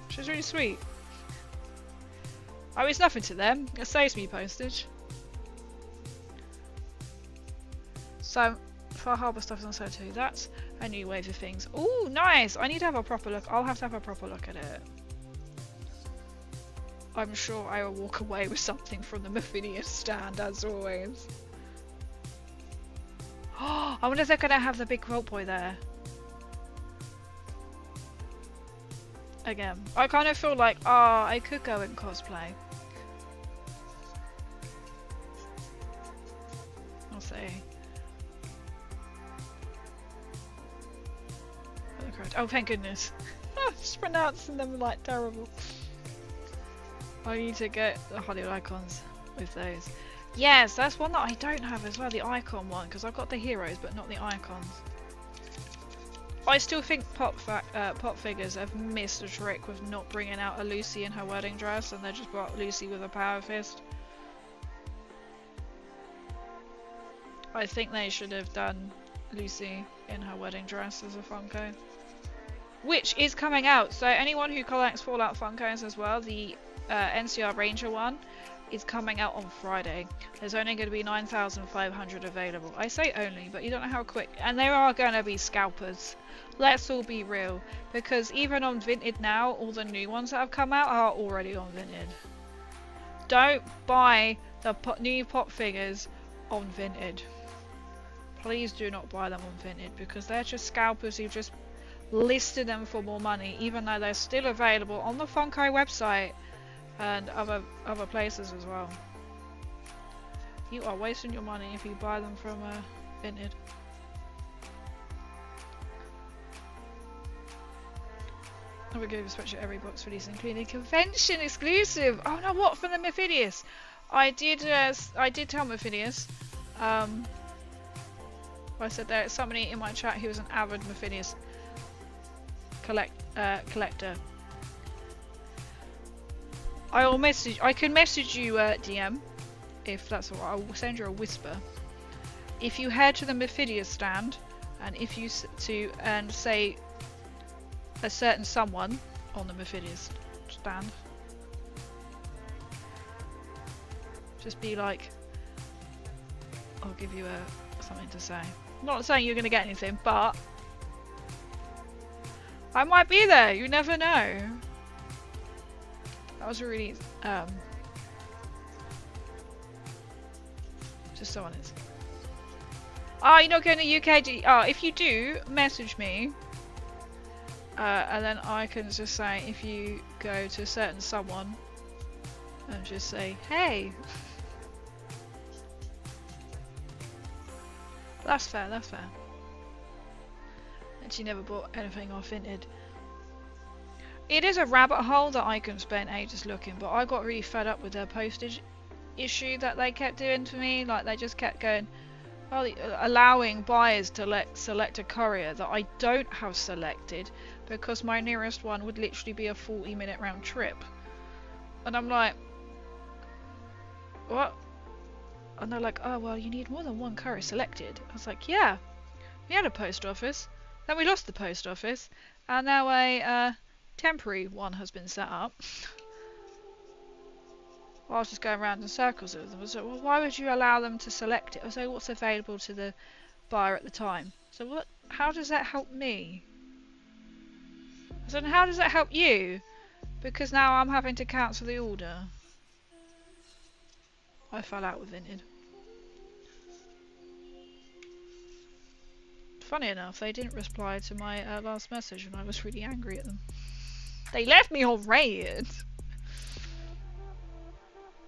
Which is really sweet. I mean, it's nothing to them. It saves me postage. So, for Harbour stuff on Centaur too. That's a new wave of things. Ooh, nice! I need to have a proper look. I'll have to have a proper look at it. I'm sure I will walk away with something from the Mephidius stand, as always. Oh, I wonder if they're going to have the big quilt boy there. Again, I kind of feel like, I could go in cosplay. I'll see. Oh, thank goodness. I'm just pronouncing them like terrible. I need to get the Hollywood icons with those. Yes, that's one that I don't have as well, the icon one, because I've got the heroes but not the icons. I still think pop figures have missed a trick with not bringing out a Lucy in her wedding dress, and they just brought Lucy with a power fist. I think they should have done Lucy in her wedding dress as a Funko. Which is coming out, so anyone who collects Fallout Funkos as well, the NCR Ranger one is coming out on Friday. There's only going to be 9,500 available. I say only, but you don't know how quick. And there are going to be scalpers. Let's all be real, because even on Vinted now, all the new ones that have come out are already on Vinted. Don't buy the new pop figures on Vinted. Please do not buy them on Vinted, because they're just scalpers who just listed them for more money, even though they're still available on the Funko website and other places as well. You are wasting your money if you buy them from Vinted. I would give a sweatshirt every box release, including convention exclusive. Oh no, what, from the Mephidius? I did tell Mephidius. I said there's somebody in my chat who was an avid Mephidius collector. I can message you DM if that's alright. I will send you a whisper. If you head to the Mephidius stand and if you and say a certain someone on the Mephidius stand, just be like, I'll give you something to say. I'm not saying you're going to get anything, but I might be there, you never know. That was really just so honest. You're not going to UKG. If you do, message me. And then I can just say, if you go to a certain someone and just say, hey. That's fair, that's fair. And she never bought anything off Vinted. It is a rabbit hole that I can spend ages looking, but I got really fed up with their postage issue that they kept doing to me. Like, they just kept going, Well, allowing buyers to select a courier that I don't have selected because my nearest one would literally be a 40-minute round trip. And I'm like, what? And they're like, oh, well, you need more than one courier selected. I was like, yeah, we had a post office, then we lost the post office, and now a temporary one has been set up. Well, I was just going around in circles with them. I was like, well, why would you allow them to select it? I was like, what's available to the buyer at the time? So what? How does that help me? I said, how does that help you? Because now I'm having to cancel the order. I fell out with Vinted. Funny enough, they didn't reply to my last message and I was really angry at them. They left me on red.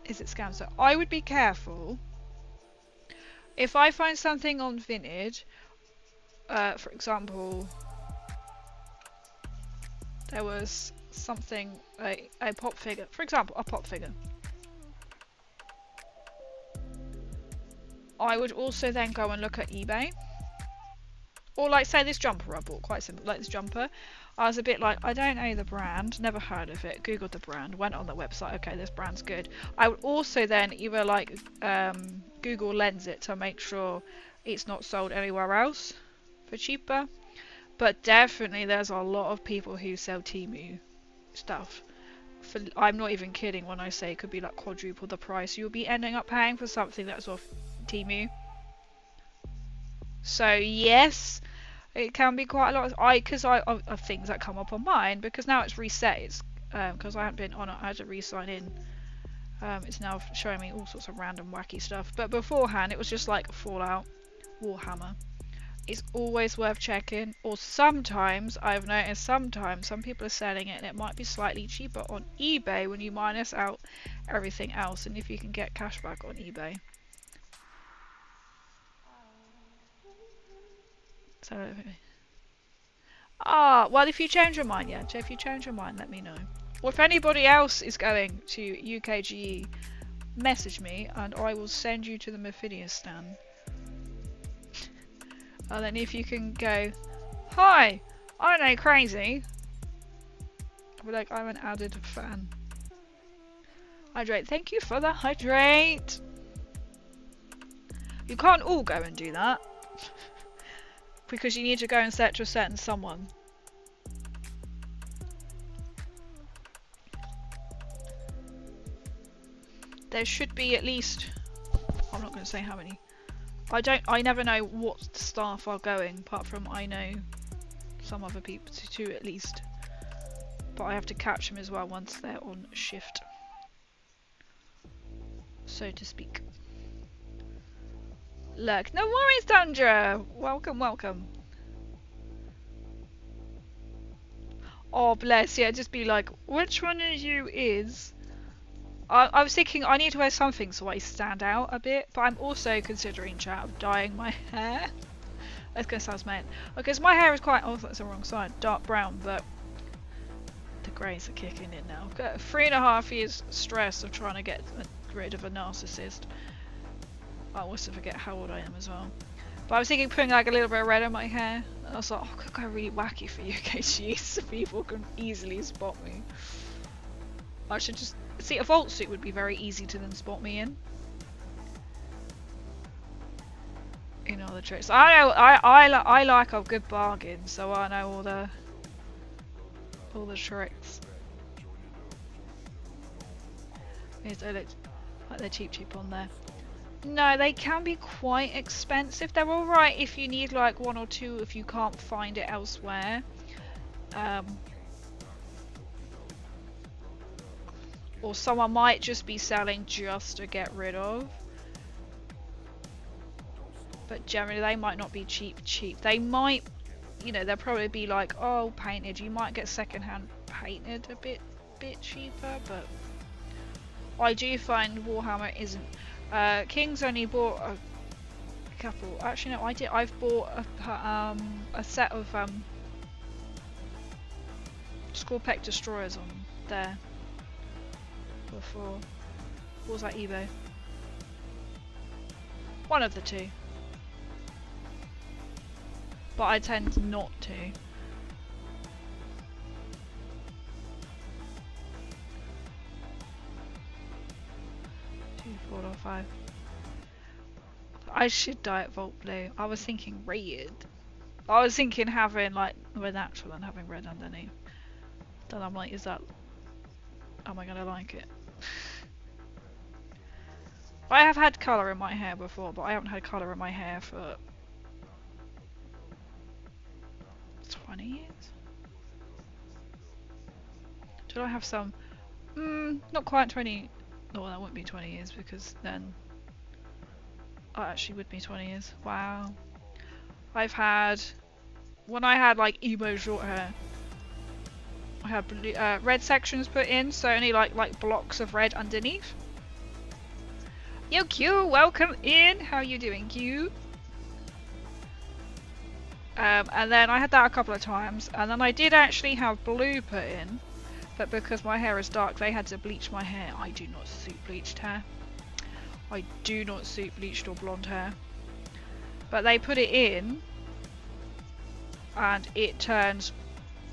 Is it scam? So I would be careful. If I find something on Vinted, for example, there was something, a pop figure. For example, a pop figure. I would also then go and look at eBay. Or like say this jumper I bought, quite simple, like this jumper. I was a bit like, I don't know the brand, never heard of it, googled the brand, went on the website, okay, this brand's good. I would also then either like Google Lens it to make sure it's not sold anywhere else for cheaper. But definitely there's a lot of people who sell Temu stuff. I'm not even kidding when I say it could be like quadruple the price you'll be ending up paying for something that's off Temu. So yes, it can be quite a lot. Because of things that come up on mine, because now it's reset. It's because I haven't been on it. I had to re-sign in. It's now showing me all sorts of random wacky stuff. But beforehand, it was just like Fallout, Warhammer. It's always worth checking. Or sometimes I've noticed sometimes some people are selling it, and it might be slightly cheaper on eBay when you minus out everything else, and if you can get cash back on eBay. So, well, if you change your mind, yeah, if you change your mind, let me know. Or if anybody else is going to UKGE, message me and I will send you to the Mephidius stand. And then if you can go, hi, I know crazy. I'll be like, I'm an added fan. Hydrate, thank you for the hydrate. You can't all go and do that. Because you need to go and search a certain someone. There should be at least, I'm not going to say how many. I never know what staff are going, apart from I know some other people, two at least. But I have to catch them as well once they're on shift, so to speak. Look, no worries, Dundra! Welcome, welcome. Oh, bless, yeah, just be like, which one of you is... I was thinking I need to wear something so I stand out a bit, but I'm also considering, chat, of dyeing my hair. That's gonna sound mad. Because my hair is quite... oh, that's the wrong side. Dark brown, but... the greys are kicking in now. I've got 3.5 years stress of trying to get rid of a narcissist. I also forget how old I am as well. But I was thinking putting like a little bit of red on my hair. And I was like, oh, I could go really wacky for UKG so people can easily spot me. I should just... see, a vault suit would be very easy to then spot me in. You know the tricks. I know, I like a good bargain, so I know all the tricks. Yes, I like they're cheap on there. No, they can be quite expensive. They're alright if you need like one or two if you can't find it elsewhere. Or someone might just be selling just to get rid of. But generally they might not be cheap. They might, you know, they'll probably be like, oh, painted. You might get secondhand painted a bit cheaper, but I do find Warhammer isn't. King's only bought a couple. Actually, no, I've bought a set of Scorpec destroyers on there before. What was that, eBay? One of the two. but I tend not to. 2, 4, or 5. I should dye it Volt Blue. I was thinking red. I was thinking having like red natural and having red underneath. Then I'm like, am I gonna like it? I have had colour in my hair before, but I haven't had colour in my hair for 20 years? Did I have some? Not quite 20. No, that wouldn't be 20 years because then I actually would be 20 years. Wow. I've had, when I had like emo short hair, I had blue, red sections put in, so only like blocks of red underneath. Yo Q, welcome in. How are you doing, Q? And then I had that a couple of times, and then I did actually have blue put in, but because my hair is dark, they had to bleach my hair. I do not suit bleached hair. I do not suit bleached or blonde hair. But they put it in, and it turns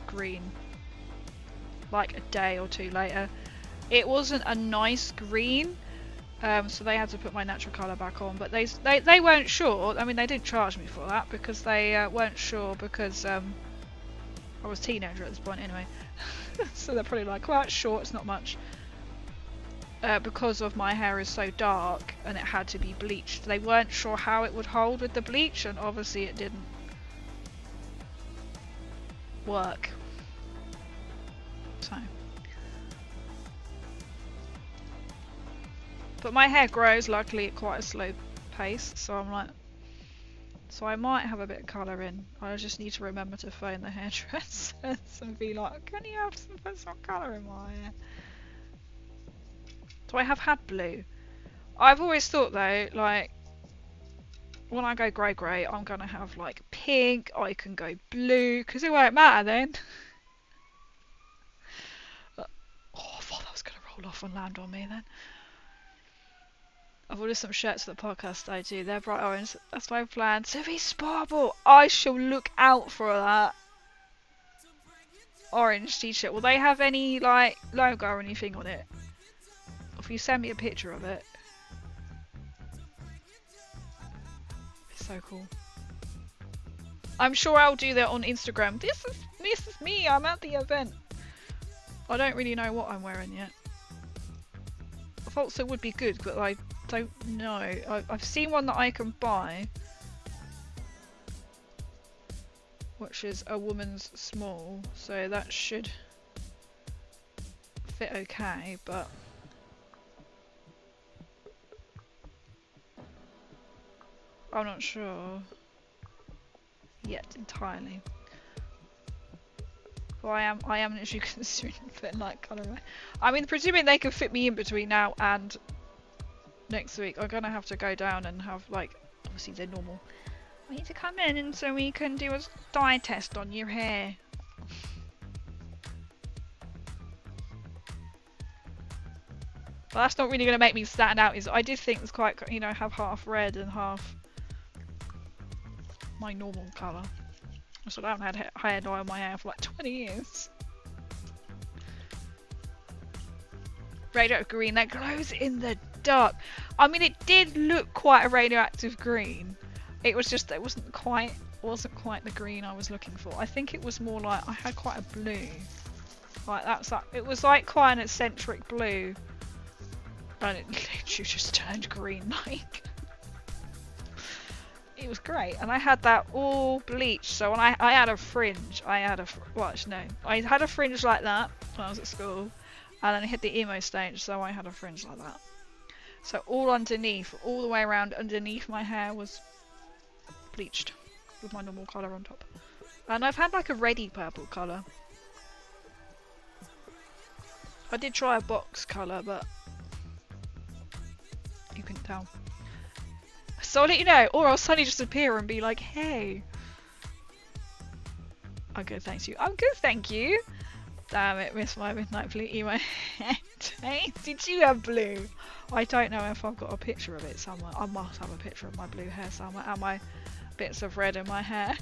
green. Like a day or two later. It wasn't a nice green, so they had to put my natural colour back on. But they weren't sure. I mean, they didn't charge me for that because they weren't sure because I was a teenager at this point anyway. So they're probably like, well, it's short, it's not much. Because of my hair is so dark and it had to be bleached. They weren't sure how it would hold with the bleach, and obviously it didn't work. So. But my hair grows luckily at quite a slow pace, so I'm like, so I might have a bit of colour in. I just need to remember to phone the hairdressers and be like, can you have put some colour in my hair? So I have had blue. I've always thought though, like, when I go grey, I'm gonna have like pink, I can go blue, because it won't matter then. Oh, I thought that was gonna roll off and land on me then. I've ordered some shirts for the podcast I do. They're bright orange. That's my plan. To be Sparble. I shall look out for that orange t-shirt. Will they have any like logo or anything on it? If you send me a picture of it. It's so cool. I'm sure I'll do that on Instagram. This is me. I'm at the event. I don't really know what I'm wearing yet. I thought so would be good, but I don't know. I've seen one that I can buy, which is a woman's small, so that should fit okay, but I'm not sure yet entirely. Well, I am literally considering fitting like colour. I mean, presuming they can fit me in between now and next week, I'm gonna have to go down and have like, obviously they're normal. We need to come in and so we can do a dye test on your hair. Well, that's not really gonna make me stand out. Is I did think it's quite, you know, have half red and half my normal colour. So I haven't had hair dye on my hair for like 20 years. Radioactive green that glows in the dark. I mean, it did look quite a radioactive green. It was just, it wasn't quite the green I was looking for. I think it was more like I had quite a blue. Like that's that. It was like quite an eccentric blue, and it literally just turned green like. It was great, and I had that all bleached. So when I had a fringe, I had a I had a fringe like that when I was at school, and then I hit the emo stage, so I had a fringe like that. So all underneath, all the way around underneath my hair was bleached with my normal colour on top. And I've had like a reddy purple colour. I did try a box colour, but you couldn't tell. So I'll let you know, or I'll suddenly just appear and be like, hey. I'm good, thanks you. I'm good, thank you. Damn it, missed my midnight blue emo. Hey, did you have blue? I don't know if I've got a picture of it somewhere. I must have a picture of my blue hair somewhere and my bits of red in my hair.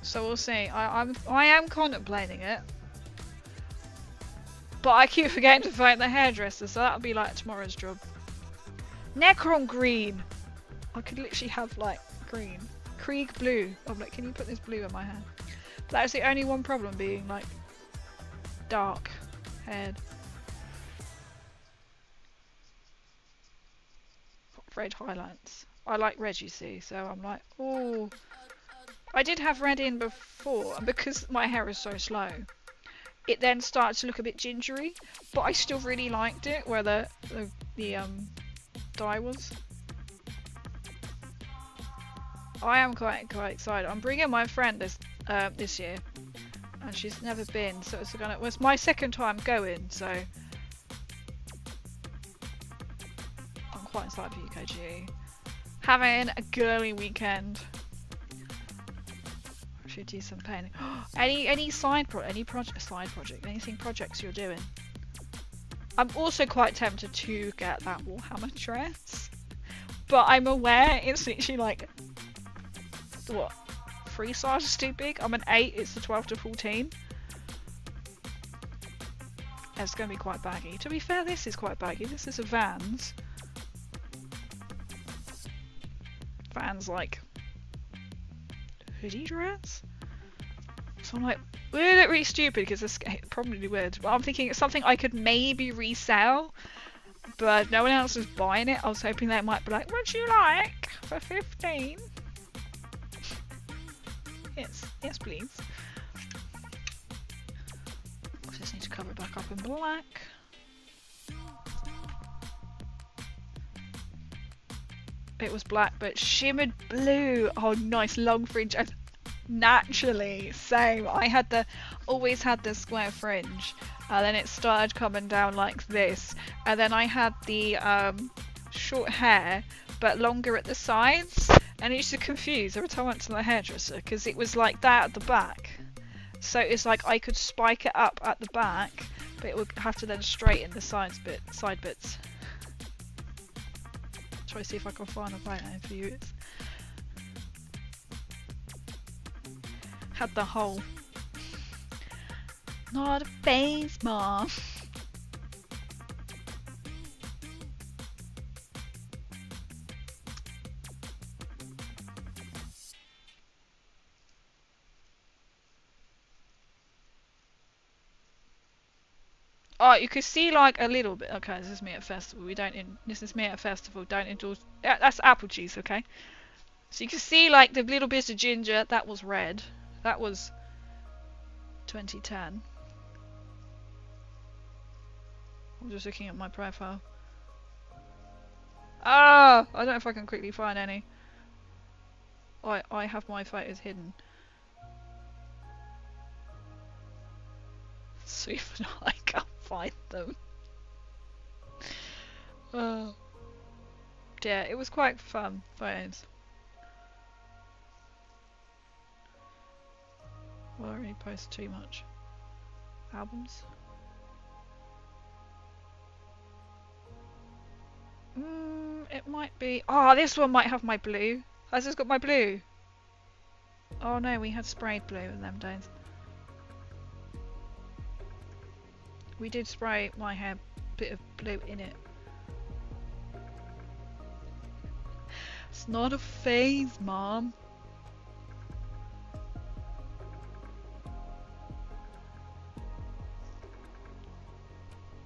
So we'll see. I am contemplating it. But I keep forgetting to find the hairdresser, so that'll be like tomorrow's job. Necron green! I could literally have like green. Krieg blue. I'm like, can you put this blue in my hair? But that is the only one problem, being like dark haired. Red highlights. I like red, you see, so I'm like, oh. I did have red in before, and because my hair is so slow, it then started to look a bit gingery, but I still really liked it where the dye was. I am quite excited. I'm bringing my friend this year, and she's never been, so it's my second time going, so I'm quite excited for UKG. Having a girly weekend. I should do some painting. Any side project, anything projects you're doing. I'm also quite tempted to get that Warhammer dress, but I'm aware it's literally like what, 3 sizes too big. I'm an 8. It's the 12 to 14. It's going to be quite baggy. To be fair, this is quite baggy. This is a Vans. Vans like hoodie dress. So I'm like, would it look really stupid because it's probably would. But I'm thinking it's something I could maybe resell, but no one else is buying it. I was hoping they might be like, "Would you like for 15?" Yes, please. I just need to cover it back up in black. It was black, but shimmered blue. Oh, nice long fringe. Naturally, same. I always had the square fringe, and then it started coming down like this, and then I had the short hair, but longer at the sides, and it used to confuse every time I went to the hairdresser because it was like that at the back. So it's like I could spike it up at the back, but it would have to then straighten the side bits. Try to see if I can find a photo for you. It's had the whole not a face, mom. Oh, you could see like a little bit. Okay, this is me at festival. This is me at festival. Don't endorse. That's apple juice, okay? So you can see like the little bit of ginger. That was red. That was 2010. I'm just looking at my profile. Ah, I don't know if I can quickly find any. I have my photos hidden. Sweet, I can't find them. Oh. Yeah, it was quite fun photos. Well, I don't really post too much. Albums. It might be. Oh, this one might have my blue. Has this got my blue? Oh no, we had sprayed blue in them days. We did spray my hair a bit of blue in it. It's not a phase, Mom.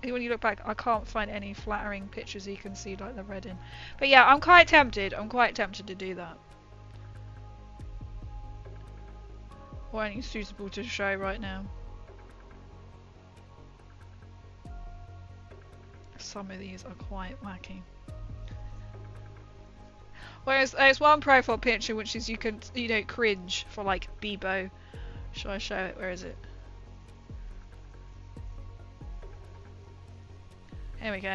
When you look back, I can't find any flattering pictures you can see like the red in. But yeah, I'm quite tempted. I'm quite tempted to do that. Or anything suitable to show right now. Some of these are quite wacky. Whereas there's one profile picture which is you don't cringe for like Bebo. Shall I show it? Where is it? Here we go.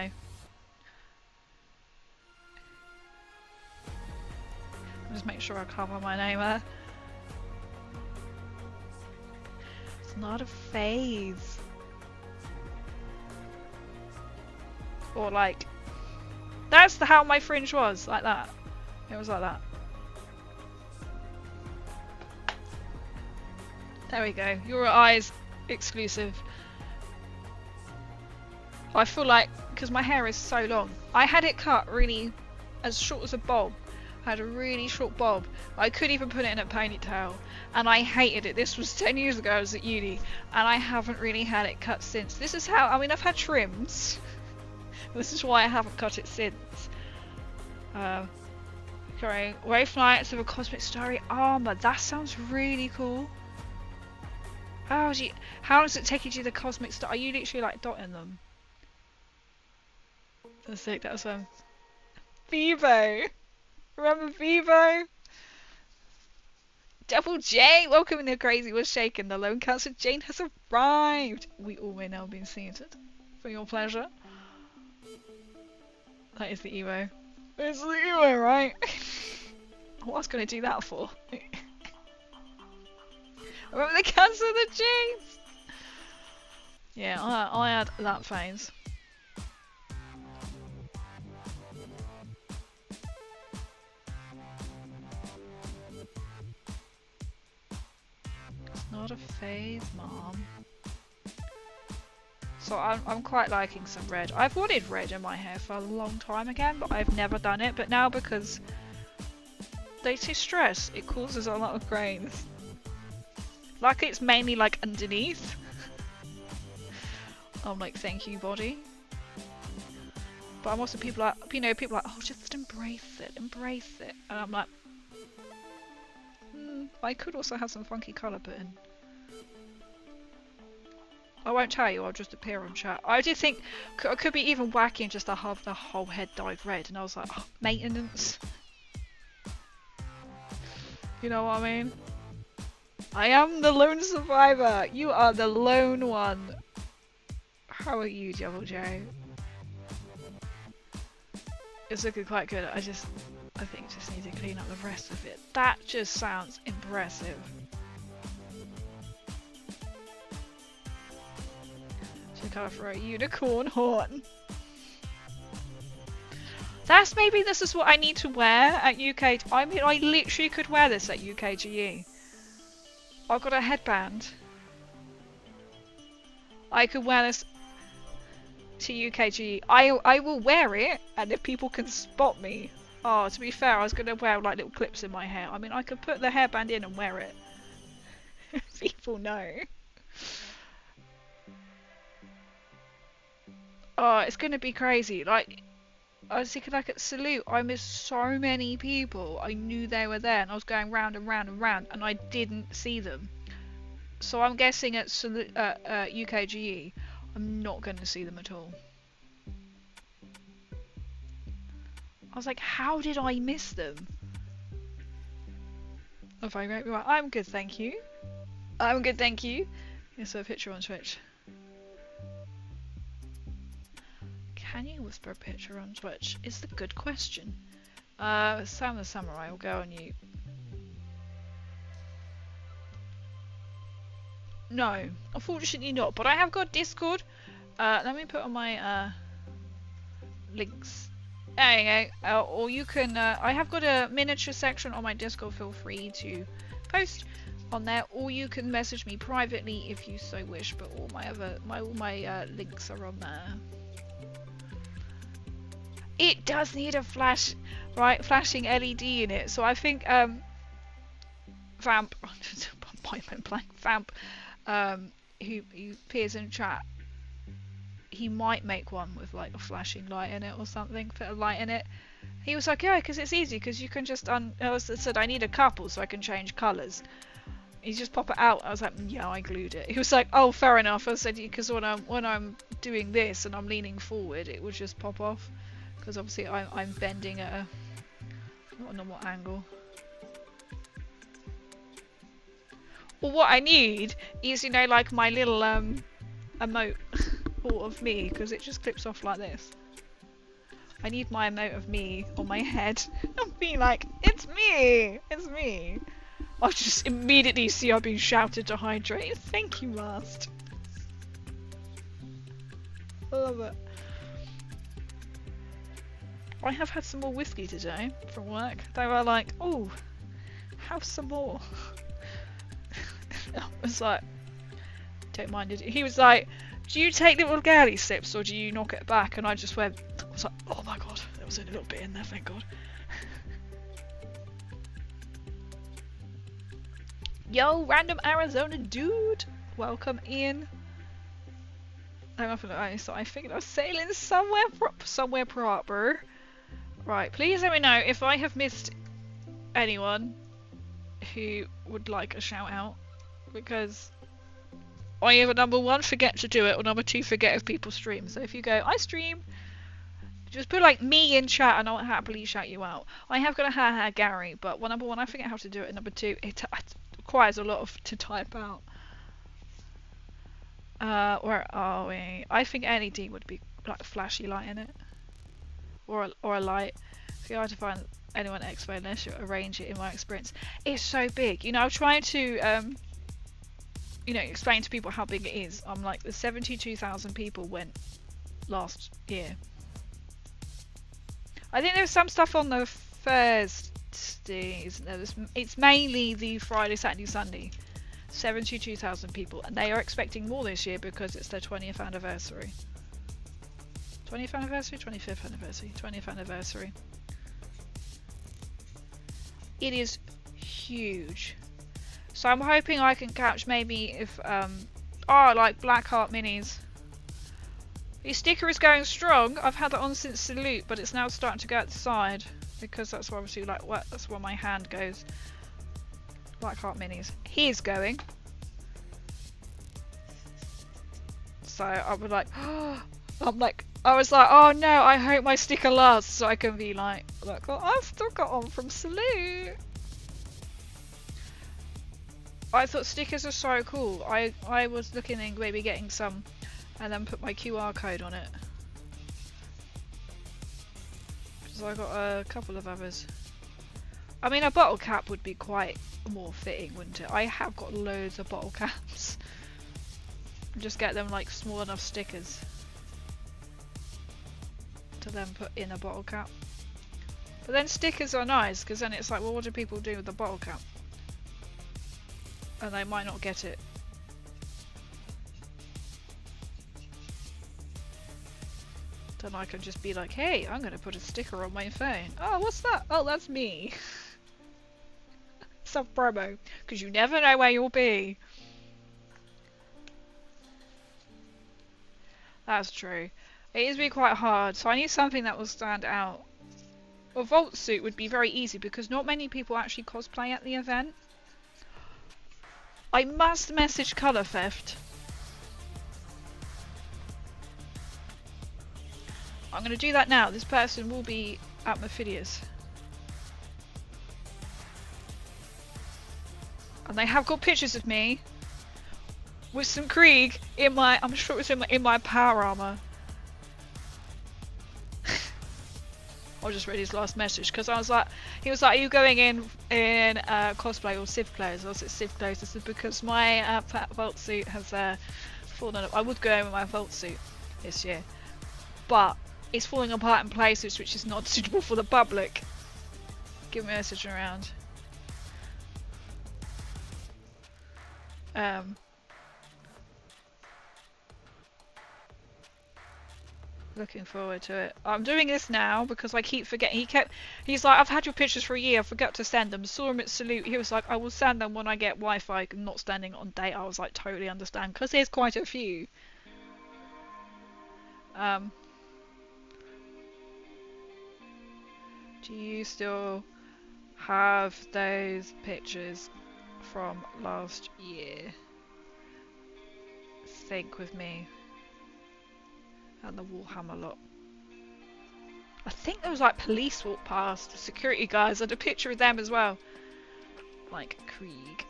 I'll just make sure I cover my name there. It's not a phase. Or like, that's how my fringe was, like that. It was like that. There we go. Your eyes exclusive. I feel like, because my hair is so long, I had it cut really as short as a bob. I had a really short bob. I could even put it in a ponytail, and I hated it. This was 10 years ago. I was at uni, and I haven't really had it cut since. This is how, I mean, I've had trims. This is why I haven't cut it since. Okay, Wraith Knights of a Cosmic Starry Armor. That sounds really cool. How does it take you to the Cosmic Star? Are you literally like dotting them? That's sick. That was Vivo. Remember Vivo? Double J, welcome in the crazy was shaken. The lone cancer Jane has arrived. We all may now be seated. For your pleasure. That is the emo. It's the emo, right? What was going to do that for? Remember the cancer the jeans? Yeah, I had that phase. Not a phase, Mom. So I'm quite liking some red. I've wanted red in my hair for a long time again, but I've never done it. But now, because they say stress, it causes a lot of grains. Like it's mainly like underneath. I'm like, thank you, body. But I'm also people like, you know, people like, oh, just embrace it, embrace it. And I'm like, I could also have some funky colour put in. I won't tell you, I'll just appear on chat. I did think I could be even wacky and just have the whole head dyed red, and I was like, oh, maintenance. You know what I mean? I am the lone survivor. You are the lone one. How are you, Double J? It's looking quite good. I think just need to clean up the rest of it. That just sounds impressive. Check out for a unicorn horn. Maybe this is what I need to wear at UK. I mean, I literally could wear this at UKGE. I've got a headband. I could wear this to UKGE. I will wear it, and if people can spot me. Oh, to be fair, I was going to wear like little clips in my hair. I mean, I could put the hairband in and wear it. People know. Oh, it's going to be crazy. Like, I was thinking like at Salute, I missed so many people. I knew they were there, and I was going round and round and round, and I didn't see them. So I'm guessing at Salute, UKGE, I'm not going to see them at all. I was like, how did I miss them? If I make me right, I'm good, thank you. I'm good, thank you. Here's a picture on Twitch. Can you whisper a picture on Twitch? Is the good question. Sam the Samurai will go on you. No, unfortunately not. But I have got Discord. Let me put on my links. There you go. Or you can. I have got a miniature section on my Discord. Feel free to post on there, or you can message me privately if you so wish. But all my links are on there. It does need a flashing LED in it. So I think Vamp, Vamp, who appears in chat, he might make one with like a flashing light in it or something, put a light in it. He was like, yeah, because it's easy, because you can just I said I need a couple so I can change colours. You just pop it out. I was like, yeah, I glued it. He was like, oh, fair enough. I said, because when I'm doing this and I'm leaning forward, it would just pop off, because obviously I'm bending at a not a normal angle. Well, what I need is, you know, like my little emote of me, because it just clips off like this. I need my emote of me on my head and be like, it's me! It's me! I'll just immediately see I've been shouted to hydrate. Thank you, Mast. I love it. I have had some more whiskey today from work. They were like, oh, have some more. I was like, don't mind it. He was like, do you take little galley sips or do you knock it back? And I just went, I was like, oh my god, there was a little bit in there, thank god. Yo, random Arizona dude, welcome in. So I figured I was sailing somewhere proper. Right, please let me know if I have missed anyone who would like a shout out, because I either number one forget to do it or number two forget if people stream. So if you go I stream, just put like me in chat and I'll happily shout you out. I have got a haha Gary, but number one I forget how to do it, and number two it requires a lot of to type out. Where are we? I think LED would be like a flashy light in it, or a light. If you are to find anyone expo unless you arrange it. In my experience, it's so big. You know, I'm trying to explain to people how big it is. I'm like, the 72,000 people went last year. I think there's some stuff on the Thursday, isn't there? It's mainly the Friday, Saturday, Sunday. 72,000 people, and they are expecting more this year because it's their 20th anniversary. 20th anniversary? 25th anniversary? 20th anniversary. It is huge. So I'm hoping I can catch maybe if, like Blackheart minis. The sticker is going strong. I've had that on since Salute, but it's now starting to go out the side because that's where obviously that's where my hand goes. Blackheart minis. He's going. So I was like, I was like, oh no, I hope my sticker lasts so I can be like, look, well, I've still got on from Salute. I thought stickers are so cool. I was looking in maybe getting some and then put my QR code on it. So I got a couple of others. I mean, a bottle cap would be quite more fitting, wouldn't it? I have got loads of bottle caps. Just get them like small enough stickers to then put in a bottle cap. But then stickers are nice because then it's like, well, what do people do with the bottle cap? And they might not get it. Then I can just be like, hey, I'm going to put a sticker on my phone. Oh, what's that? Oh, that's me. Self promo, because you never know where you'll be. That's true. It is really quite hard, so I need something that will stand out. A vault suit would be very easy because not many people actually cosplay at the event. I must message Colour Theft. I'm going to do that now. This person will be at Mephidius. And they have got pictures of me with some Krieg in my, I'm sure it was in my power armor. I just read his last message because I was like, he was like, are you going in cosplay or Civ clothes? I was at Civ clothes. This is because my vault suit has fallen up. I would go in with my vault suit this year, but it's falling apart in places which is not suitable for the public. Give me a message around. Looking forward to it. I'm doing this now because I keep forgetting. He's like, I've had your pictures for a year, I forgot to send them. Saw him at Salute. He was like, I will send them when I get Wi-Fi. I'm not standing on date. I was like, totally understand because there's quite a few. Do you still have those pictures from last year? Think with me. And the Warhammer lot. I think there was like police walk past, security guys, and a picture of them as well. Like Krieg.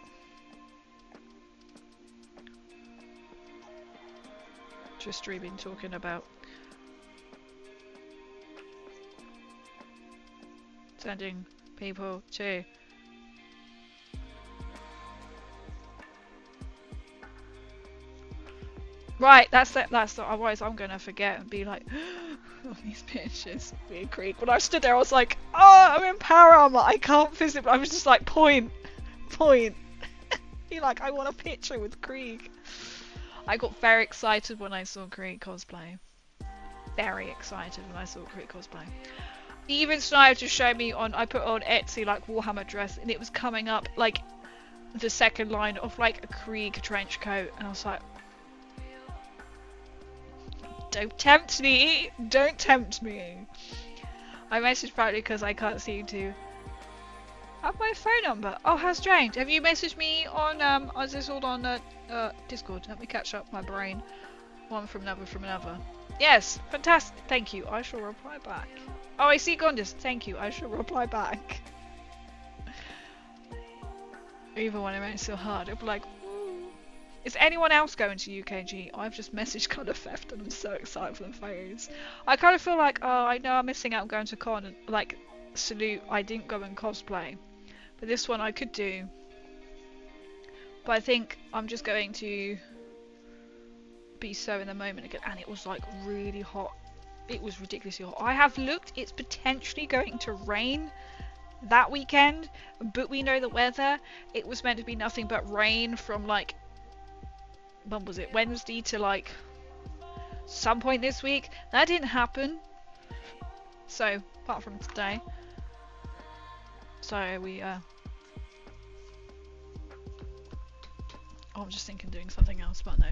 Just streaming, talking about sending people to. Right, that's it. Otherwise, I'm gonna forget and be like, oh, these pictures. Being Krieg. When I stood there, I was like, oh, I'm in power armor. I can't physically. I was just like, point. Be like, I want a picture with Krieg. I got very excited when I saw Krieg cosplay. Very excited when I saw Krieg cosplay. Even started to show me on, I put on Etsy like Warhammer dress, and it was coming up like the second line of like a Krieg trench coat, and I was like, don't tempt me, don't tempt me. I messaged partly because I can't seem to have my phone number. Oh, how strange. Have you messaged me on, is this all on Discord? Let me catch up my brain. One from another. Yes, fantastic. Thank you. I shall reply back. Oh, I see Gondis. Thank you. I shall reply back. Even when it makes it so hard, it'll be like, ooh. Is anyone else going to UKG? I've just messaged Colour Theft and I'm so excited for the photos. I kind of feel like, oh, I know I'm missing out on going to con and like, salute, I didn't go and cosplay. But this one I could do. But I think I'm just going to be so in the moment again. And it was like really hot. It was ridiculously hot. I have looked, it's potentially going to rain that weekend, but we know the weather. It was meant to be nothing but rain from like, when was it? Wednesday to like some point this week. That didn't happen. So, apart from today. So we oh, I'm just thinking doing something else, but no.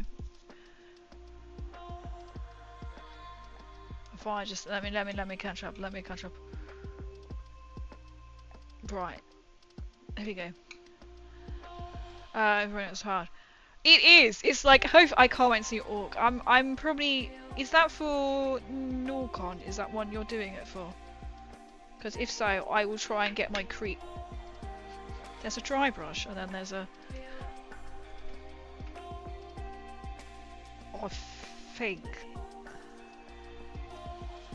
If I just let me catch up. Right. There we go. Everyone, it's hard. It is. It's like, I can't wait to see Orc. I'm probably. Is that for Norcon? Is that one you're doing it for? Because if so, I will try and get my creep. There's a dry brush, and then there's a. I think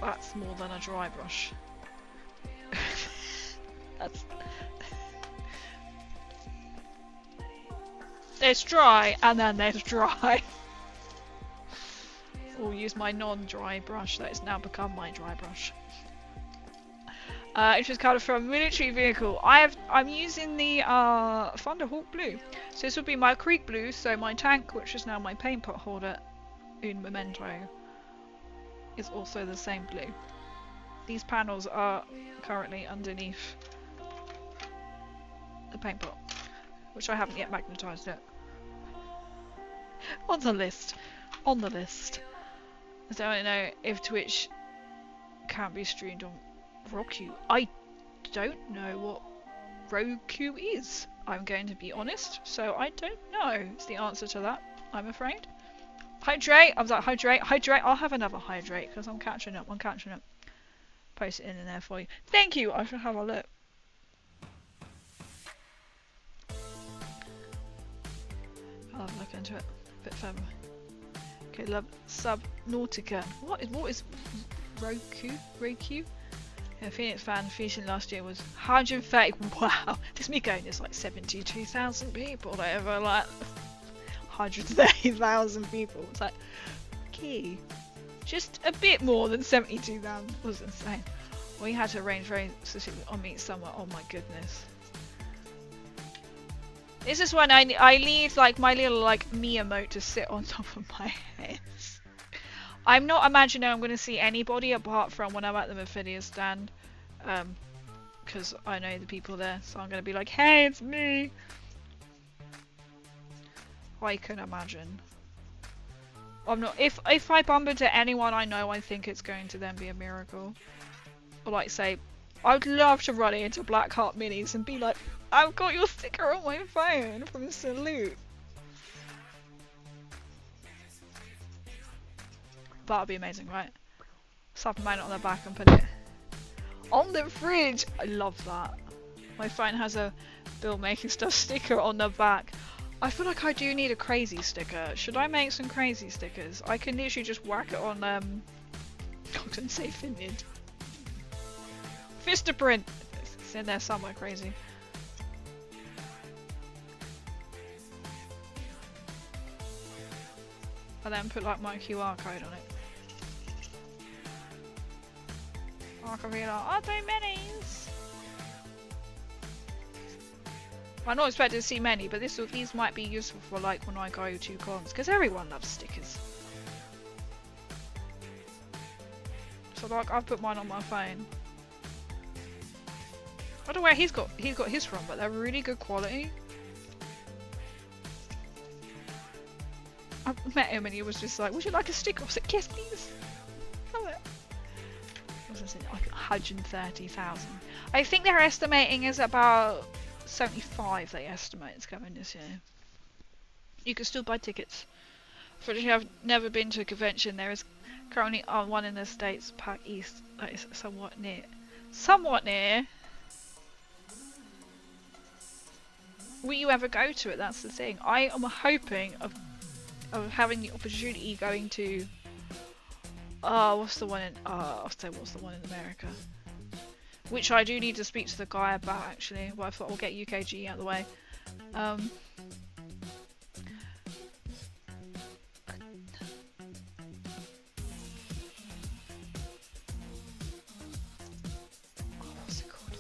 that's more than a dry brush. That's. There's dry, and then there's dry. I'll use my non-dry brush that has now become my dry brush. It was kind of from military vehicle. I'm using the Thunderhawk blue. So this would be my Krieg blue. So my tank, which is now my paint pot holder, in Memento, is also the same blue. These panels are currently underneath the paint pot, which I haven't yet magnetised yet. On the list. On the list. I don't know if Twitch can be streamed on Roku. I don't know what Roku is. I'm going to be honest. So I don't know is the answer to that, I'm afraid. Hydrate! I was like, hydrate. I'll have another hydrate because I'm catching up. Post it in there for you. Thank you! I should have a look. I'll have a look into it a bit further. Okay, love Subnautica. What is Roku? Yeah, Phoenix fan featuring last year was 130. Wow, this is me going. There's like 72,000 people. Over like 130,000 people. It's like, okay, just a bit more than 72,000. Was insane. We had to arrange very specifically on Meet Summer. Oh my goodness. This is when I need like my little like Miyamote to sit on top of my head. I'm not imagining I'm going to see anybody apart from when I'm at the Mephidia stand, because I know the people there, so I'm going to be like, hey, it's me. I can imagine. I'm not. If I bump into anyone I know, I think it's going to then be a miracle. Or like say, I'd love to run into Blackheart Minis and be like, I've got your sticker on my phone from Salute. That'd be amazing, right? Slap a magnet on the back and put it on the fridge. I love that. My phone has a Bill Making Stuff sticker on the back. I feel like I do need a crazy sticker. Should I make some crazy stickers? I can literally just whack it on I couldn't say Finland. Vistaprint! It's in there somewhere crazy. And then put like my QR code on it. I can be like, are they minis? I'm not expecting to see many, but these might be useful for like when I go to cons, because everyone loves stickers. So like I've put mine on my phone. I don't know where he's got his from, but they're really good quality. I met him and he was just like, "Would you like a sticker?" I was like, "Yes, please." Love it. What was it? Like 130,000. I think they're estimating is about 75. They estimate it's coming this year. You can still buy tickets. For those who have never been to a convention, there is currently one in the States, Park East, that is somewhat near. Somewhat near. Will you ever go to it? That's the thing. I am hoping of having the opportunity going to. What's the one in? I'll say what's the one in America? Which I do need to speak to the guy about actually. Well, I thought I'll get UKG out of the way. What's it called?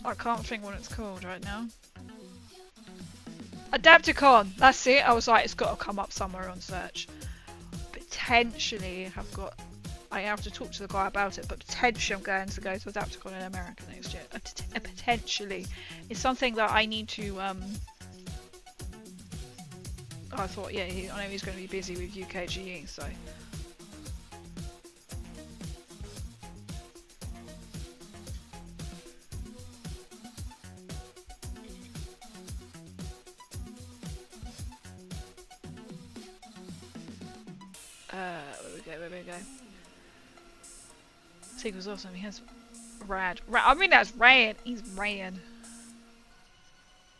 I can't think what it's called right now. Adapticon! That's it! I was like, it's got to come up somewhere on search. Potentially I have to talk to the guy about it, but potentially I'm going to go to Adapticon in America next year. Potentially. It's something that I need to, I thought, yeah, I know he's going to be busy with UKGE, so. Where we go. Sequel's awesome. He has rad. I mean, that's rad. He's rad.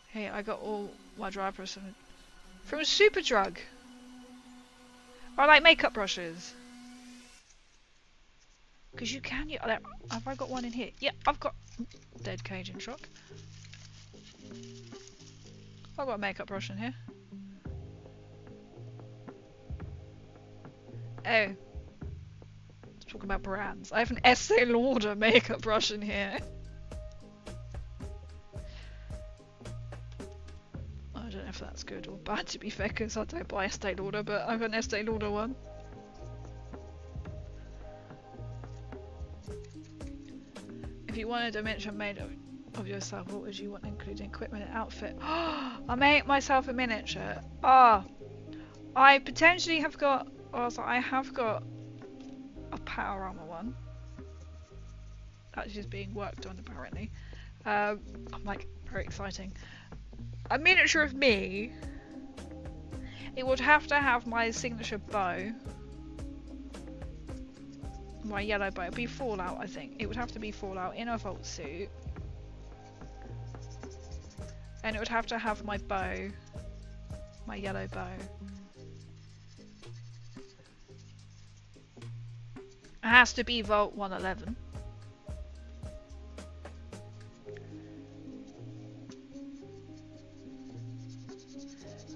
Hey, I got all my dry brush from Superdrug. I like makeup brushes. Because you can. Have I got one in here? Yeah, I've got. Dead cage in shock. I've got a makeup brush in here. Oh. Talking about brands. I have an Estee Lauder makeup brush in here. I don't know if that's good or bad to be fair, because I don't buy Estee Lauder, but I've got an Estee Lauder one. If you wanted a miniature made of yourself, what would you want, including equipment and outfit? I made myself a miniature. I potentially have got. I have got a power armor one. That's just being worked on apparently. I'm like, very exciting. A miniature of me. It would have to have my signature bow. My yellow bow. It'd be Fallout, I think. It would have to be Fallout in a vault suit. And it would have to have my bow. My yellow bow. It has to be Vault 111.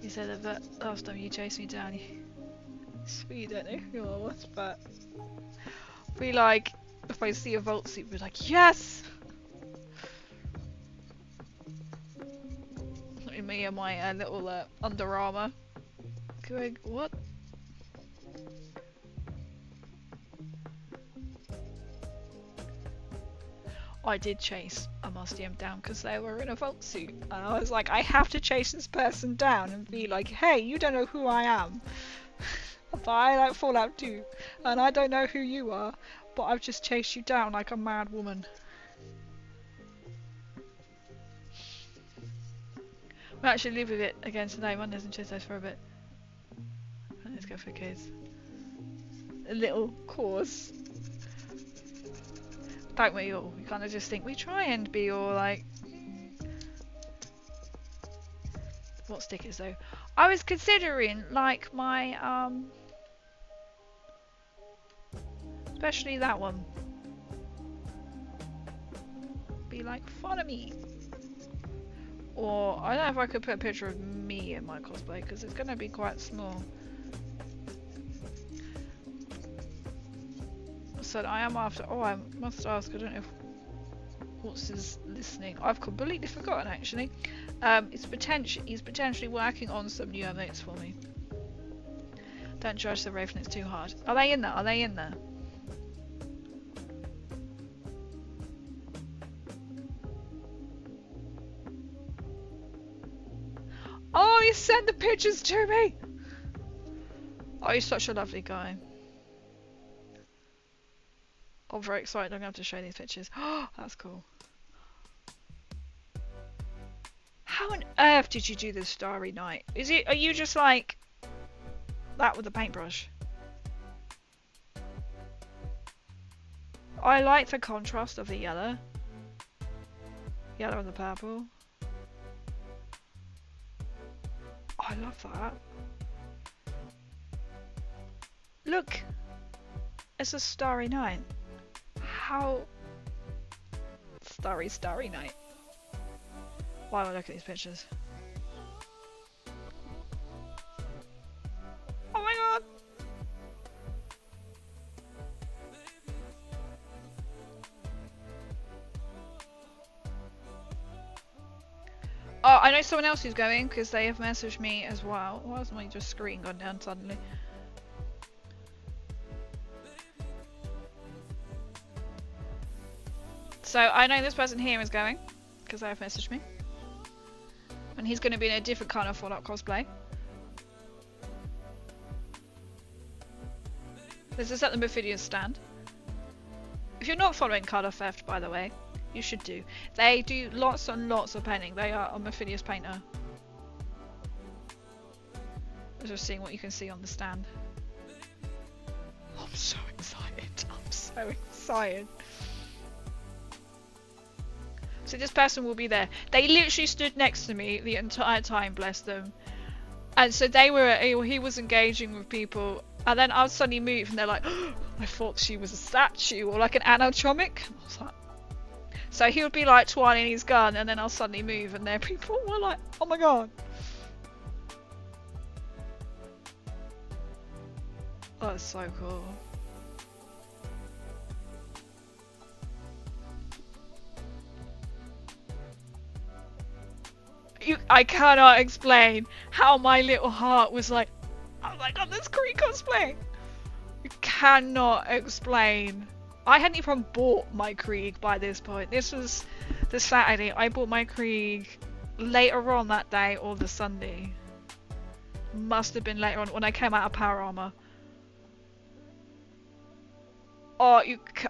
You said that last time you chased me down, you don't know who I was, but be like, if I see a Vault suit, be like, yes! Me and my little Under Armour. Going, what? I did chase a Mustium down because they were in a Vault suit. And I was like, I have to chase this person down and be like, hey, you don't know who I am. But I like Fallout 2. And I don't know who you are. But I've just chased you down like a mad woman. We'll actually live with it again today. Mondays and Tuesdays for a bit. Let's go for kids. A little course. Don't we all? We kind of just think we try and be all like. What stickers though? I was considering like my especially that one. Be like, follow me. Or I don't know if I could put a picture of me in my cosplay because it's going to be quite small. So I am after. Oh, I must ask. I don't know if What's is listening. I've completely forgotten actually. He's potentially working on some new emotes for me. Don't judge the Raven, it's too hard. Are they in there? Are they in there? Oh, he sent the pictures to me! Oh, he's such a lovely guy. I'm very excited. I'm going to have to show these pictures. Oh, that's cool. How on earth did you do this Starry Night? Are you just like that with a paintbrush? I like the contrast of the yellow. Yellow and the purple. I love that. Look! It's a starry night. How... Starry night. Why do I look at these pictures? Oh my god! Oh, I know someone else who's going because they have messaged me as well. Why has my just screen gone down suddenly? So I know this person here is going because they have messaged me. And he's going to be in a different kind of Fallout cosplay. This is at the Mephidius stand. If you're not following Colour Theft, by the way, you should do. They do lots and lots of painting. They are a Mephidius painter. I'm just seeing what you can see on the stand. I'm so excited. I'm so excited. So this person will be there. They literally stood next to me the entire time, bless them. And so he was engaging with people, and then I'll suddenly move and they're like, oh, I thought she was a statue or like an animatronic. I was like, so he would be like twirling his gun and then I'll suddenly move and there people were like, oh my god. Oh, that's so cool. I cannot explain how my little heart was like, oh my god, this Kree cosplay! You cannot explain. I hadn't even bought my Krieg by this point. This was the Saturday. I bought my Krieg later on that day or the Sunday. Must have been later on when I came out of Power Armor. Oh,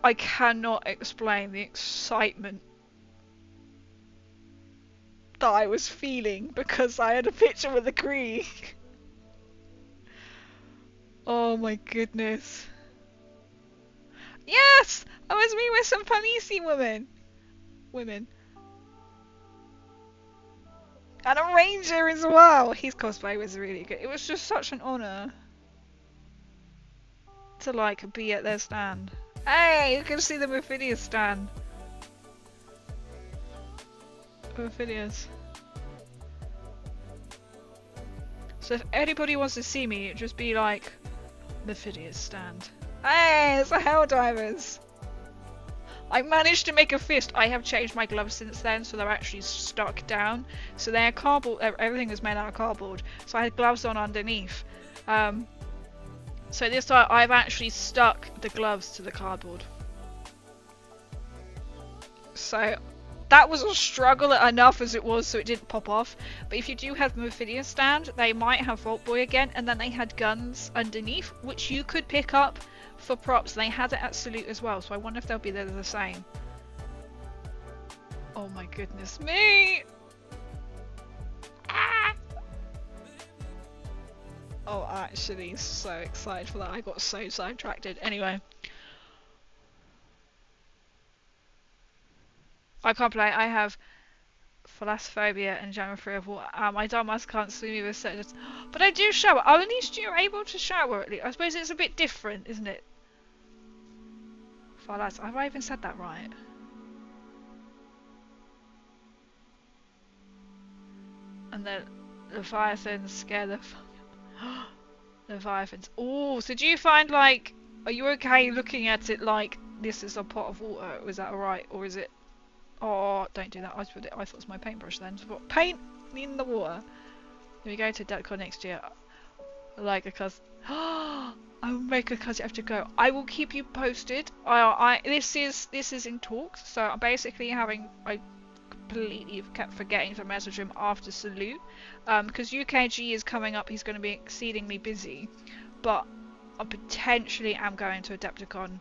I cannot explain the excitement that I was feeling because I had a picture with the Krieg. Oh my goodness. Yes! I was me with some Palisi women. And a ranger as well. His cosplay was really good. It was just such an honour to like be at their stand. Hey, you can see the Mephidius stand. Mephidius. So if anybody wants to see me, just be like Mephidius stand. Hey, it's the Helldivers! I managed to make a fist. I have changed my gloves since then, so they're actually stuck down. So they're cardboard. Everything is made out of cardboard. So I had gloves on underneath. So this time I've actually stuck the gloves to the cardboard. So that was a struggle enough as it was, so it didn't pop off. But if you do have Mephidius stand, they might have Vault Boy again, and then they had guns underneath, which you could pick up for props. They had it at Salute as well, so I wonder if they'll be there the same. Oh my goodness me! Ah! Oh, actually, so excited for that. I got so sidetracked. Anyway. I can't play. I have thalassophobia and germophobia. My dumbass can't swim either, so just... But I do shower. Oh, at least you're able to shower. At least. I suppose it's a bit different, isn't it? Have I even said that right? And the Leviathans scare the Leviathans. Oh, so do you find like Are you okay looking at it like this is a pot of water? Is that alright? Or is it... Oh, don't do that. I thought it was my paintbrush then. So what? Paint in the water. Here we go to Adepticon next year. Like a cuz. I will make a cuz you have to go. I will keep you posted. This is in talks. So I'm basically I completely kept forgetting to message him after Salute. Because UKG is coming up. He's going to be exceedingly busy. But I potentially am going to Adepticon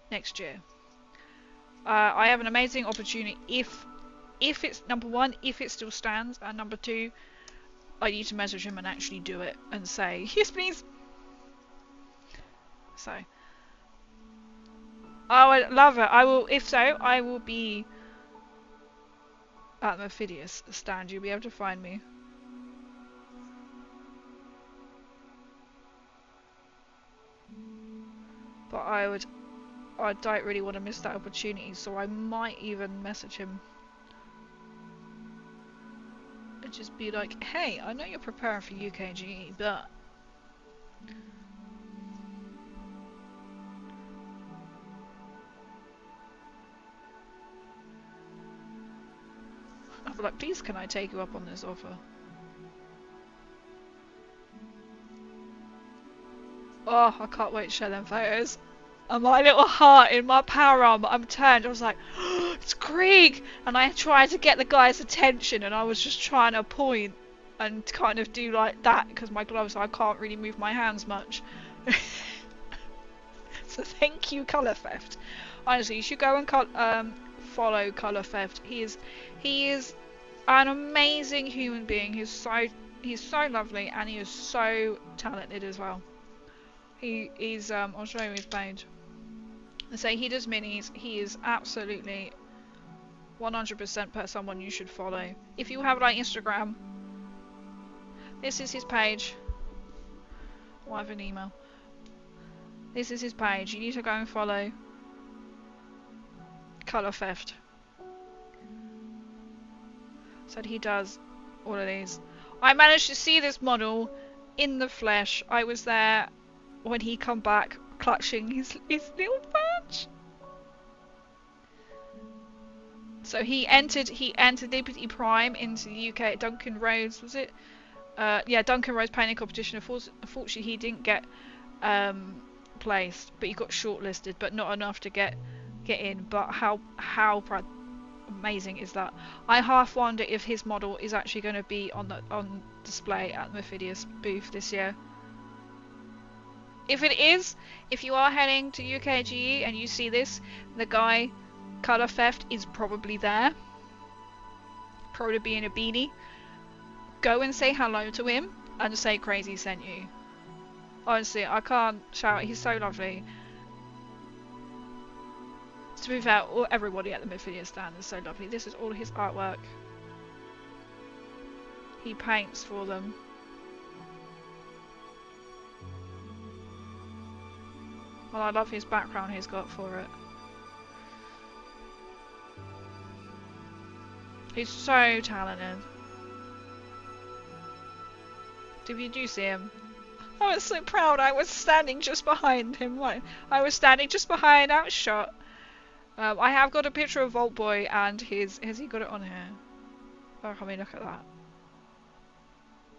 next year. I have an amazing opportunity if it's number one, if it still stands, and number two, I need to message him and actually do it and say yes please. So I would love it. I will, if so, I will be at the Mephidius stand. You'll be able to find me. But I don't really want to miss that opportunity, so I might even message him and just be like, hey, I know you're preparing for UKGE, but I'll be like, please can I take you up on this offer? Oh, I can't wait to share them photos. And my little heart in my power armor, I'm turned. I was like, oh, it's Krieg! And I tried to get the guy's attention, and I was just trying to point and kind of do like that because my gloves, I can't really move my hands much. So thank you, Colour Theft. Honestly, you should go and follow Colour Theft. He is an amazing human being. He's so lovely, and he is so talented as well. He's I'll show you his page. I say he does minis. He is absolutely 100% someone you should follow. If you have like Instagram, this is his page. I have an email. This is his page. You need to go and follow Colour Theft. So he does all of these. I managed to see this model in the flesh. I was there when he come back clutching his little badge. So he entered Liberty Prime into the UK at Duncan Rhodes, was it? Yeah, Duncan Rhodes painting competition. Unfortunately he didn't get placed, but he got shortlisted, but not enough to get in. But how amazing is that? I half wonder if his model is actually going to be on display at the Mephidius booth this year. If it is, if you are heading to UKGE and you see this, the guy, Colour Theft, is probably there. Probably be in a beanie. Go and say hello to him and say Crazy sent you. Honestly, I can't shout. He's so lovely. To be fair, everybody at the Mephidius stand is so lovely. This is all his artwork. He paints for them. Well, I love his background he's got for it. He's so talented. If you do see him, I was so proud. I was standing just behind him. I was standing just behind, out shot. I have got a picture of Vault Boy and has he got it on here? Oh, I mean, look at that.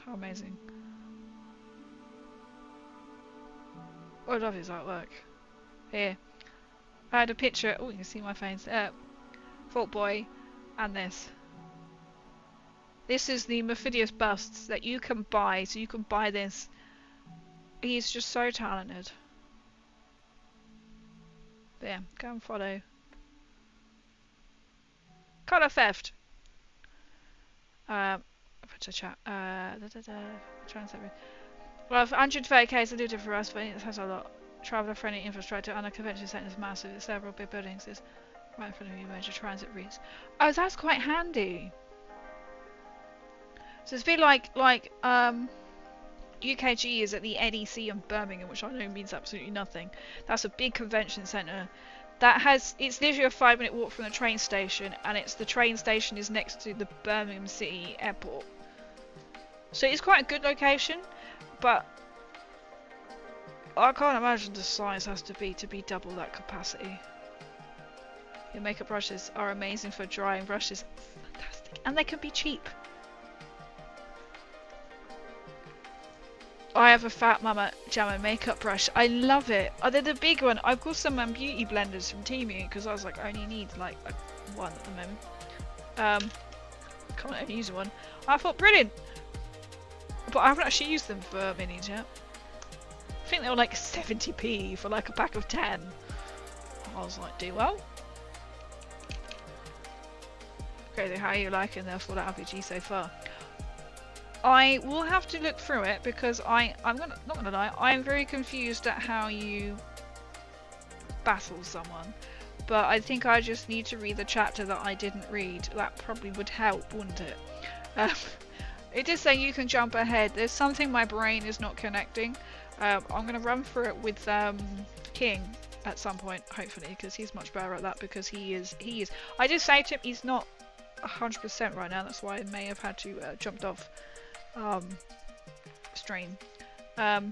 How amazing. Oh, I love his artwork. Here. I had a picture. Oh, you can see my face. Vault Boy and this. This is the Mephidius busts that you can buy. So you can buy this. He's just so talented. But yeah, go and follow Colour Theft. Put to chat. Well, 130k is a little for us, but it has a lot. Traveller-friendly infrastructure and a convention centre is massive. There's several big buildings. There's right in front of you, major transit routes. Oh, that's quite handy. So it's a bit like UKG is at the NEC in Birmingham, which I know means absolutely nothing. That's a big convention centre. It's literally a 5-minute walk from the train station, and the train station is next to the Birmingham City Airport. So it's quite a good location, but I can't imagine the size has to be double that capacity. Your makeup brushes are amazing for drying brushes. Fantastic. And they can be cheap. I have a Fat Mama Jammer makeup brush. I love it. Oh, they're the big one. I've got some beauty blenders from Temu because I was like, I only need like one at the moment. Can't only use one. I thought, brilliant. But I haven't actually used them for minis yet. I think they were like 70p for like a pack of 10. I was like, do well. Okay, how are you liking the Fallout RPG so far? I will have to look through it because not gonna lie, I am very confused at how you battle someone. But I think I just need to read the chapter that I didn't read. That probably would help, wouldn't it? It did say you can jump ahead. There's something my brain is not connecting. I'm gonna run through it with King at some point, hopefully, because he's much better at that. Because he is. I did say to him he's not 100% right now. That's why I may have had to jumped off stream. I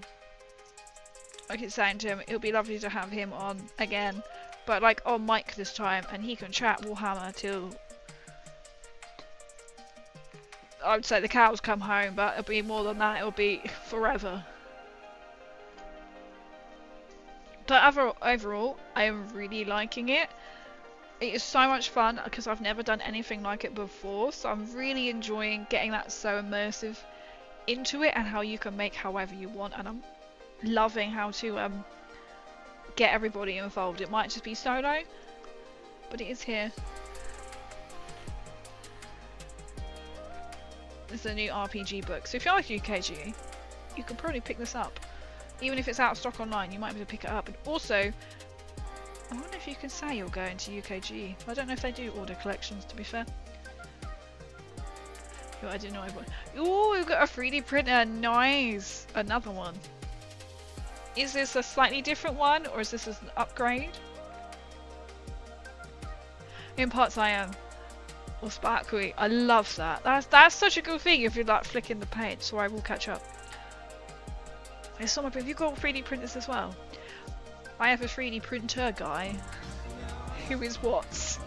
keep saying to him, it'll be lovely to have him on again, but like on mic this time, and he can chat Warhammer till I would say the cows come home, but it'll be more than that. It'll be forever. But overall, I am really liking it. It is so much fun because I've never done anything like it before, so I'm really enjoying getting that so immersive into it and how you can make however you want, and I'm loving how to get everybody involved. It might just be solo, but it is here. It's a new RPG book, so if you like UKG, you can probably pick this up. Even if it's out of stock online, you might be able to pick it up. And also, I wonder if you can say you're going to UKG. I don't know if they do order collections, to be fair. I didn't know I bought. Ooh, we've got a 3D printer. Nice. Another one. Is this a slightly different one, or is this an upgrade? In parts I am. Or sparkly. I love that. That's such a good thing if you're like flicking the paint, so I will catch up. I saw my. Have you got 3D printers as well? I have a 3D printer guy. Who is what?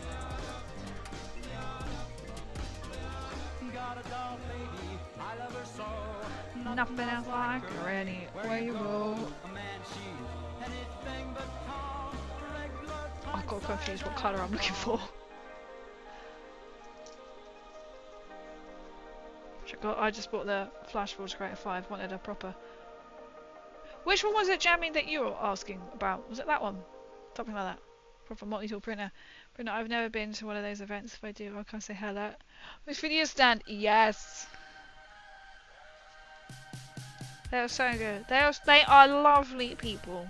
Nothing else like her anywhere you go. I got confused what colour I'm looking for. I just bought the Flash Forge Creator 5, wanted a proper. Which one was it, Jamie, that you were asking about? Was it that one? Something like that. Proper multi-tool printer. But no, I've never been to one of those events. If I do, I can't say hello. This video stand, yes. They're so good. They are lovely people.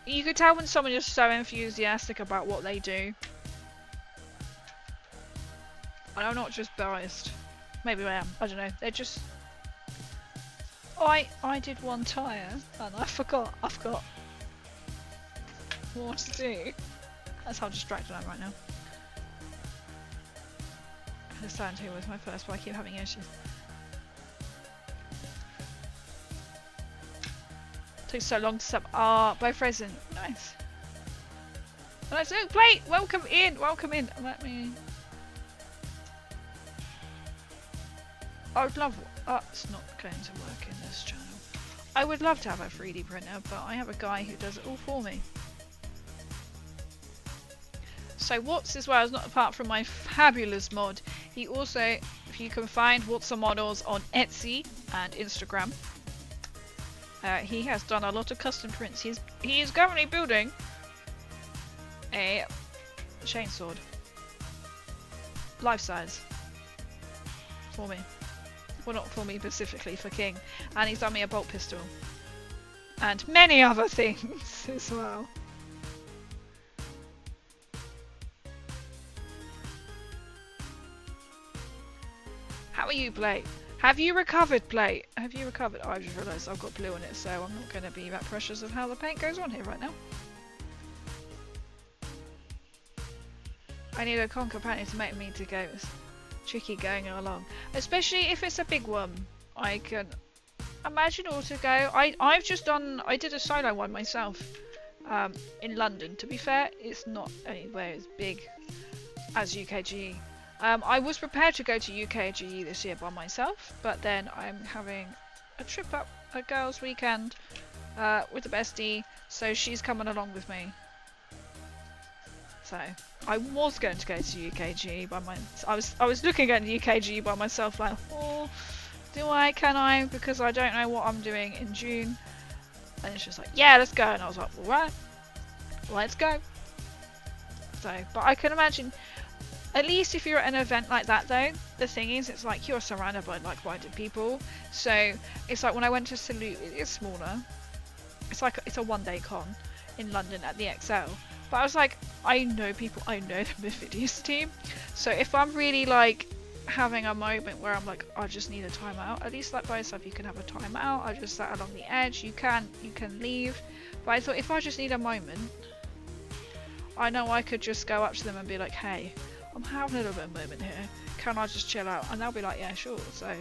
You could tell when someone is so enthusiastic about what they do. And I'm not just biased. Maybe I am. I don't know. They're just. I did one tyre and I forgot. What to do. That's how distracted I am right now. The Centaur was my first, but I keep having issues. Took so long to sub. Both frozen. Nice. Nice. Oh, Blake, welcome in. Let me. I would love. It's not going to work in this channel. I would love to have a 3D printer, but I have a guy who does it all for me. So Watts as well is not apart from my fabulous mod. He also, if you can find Watts models on Etsy and Instagram, he has done a lot of custom prints. He is currently building a chainsword, life size, for me. Well, not for me specifically, for King. And he's done me a bolt pistol. And many other things as well. How are you, Blake? Have you recovered, Blake? Have you recovered? Oh, I just realised I've got blue on it, so I'm not going to be that precious of how the paint goes on here right now. I need a conker panty to make me to go. Tricky going along, especially if it's a big one. I can imagine all to go. I did a solo one myself in London. To be fair, it's not anywhere as big as UKGE. I was prepared to go to UKGE this year by myself, but then I'm having a trip up a girls' weekend with the bestie, so she's coming along with me. So I was going to go to UKGE by I was looking at UKGE by myself, like, oh, do I? Can I? Because I don't know what I'm doing in June. And it's just like, yeah, let's go. And I was like, all right, let's go. So, but I can imagine, at least if you're at an event like that, though, the thing is, it's like you're surrounded by like-minded people. So it's like when I went to Salute, it's smaller. It's a one-day con in London at the XL. But I was like, I know people, I know the Mythidius team. So if I'm really like having a moment where I'm like, I just need a timeout, at least like by yourself you can have a timeout. I just sat along the edge, you can leave. But I thought if I just need a moment, I know I could just go up to them and be like, hey, I'm having a little bit of a moment here, can I just chill out? And they'll be like, yeah, sure. So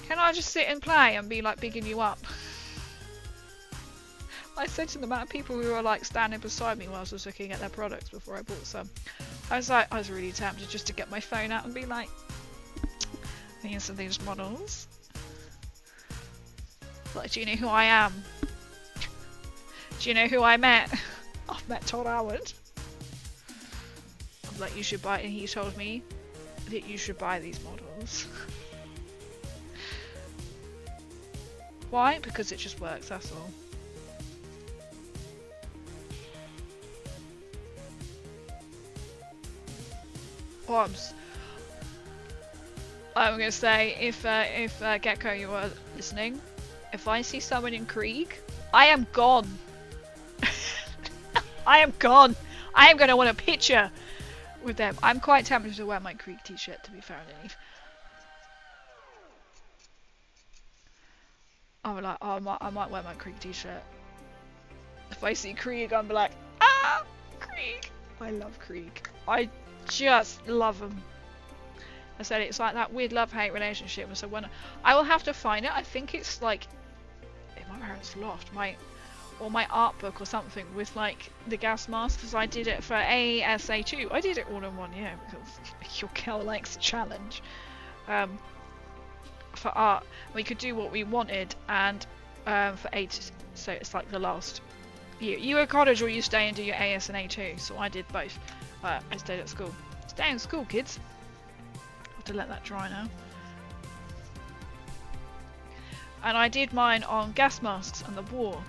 can I just sit and play and be like bigging you up? I said to the amount of people who were like standing beside me whilst I was looking at their products before I bought some, I was really tempted just to get my phone out and be like, here's some of these models. Like, do you know who I am? Do you know who I met? I've met Todd Howard. I'm like, you should buy, and he told me that you should buy these models. Why? Because it just works, that's all. I'm gonna say, if Gecko, you are listening, if I see someone in Krieg, I am gone. I am gone. I am gonna want a picture with them. I'm quite tempted to wear my Krieg t-shirt, to be fair, underneath. I'm like, oh, I might wear my Krieg t-shirt. If I see Krieg, I'm like, ah, Krieg. I love Krieg. I just love them. I said it's like that weird love-hate relationship. So when I will have to find it, I think it's like in my parents' loft, or my art book or something with like the gas mask, because I did it for ASA2. I did it all in 1 year because your girl likes a challenge. For art, we could do what we wanted, and for 8, so it's like the last year. You go to college or you stay and do your AS and A2. So I did both. I stayed at school. Stay in school, kids. Have to let that dry now. And I did mine on gas masks and the war,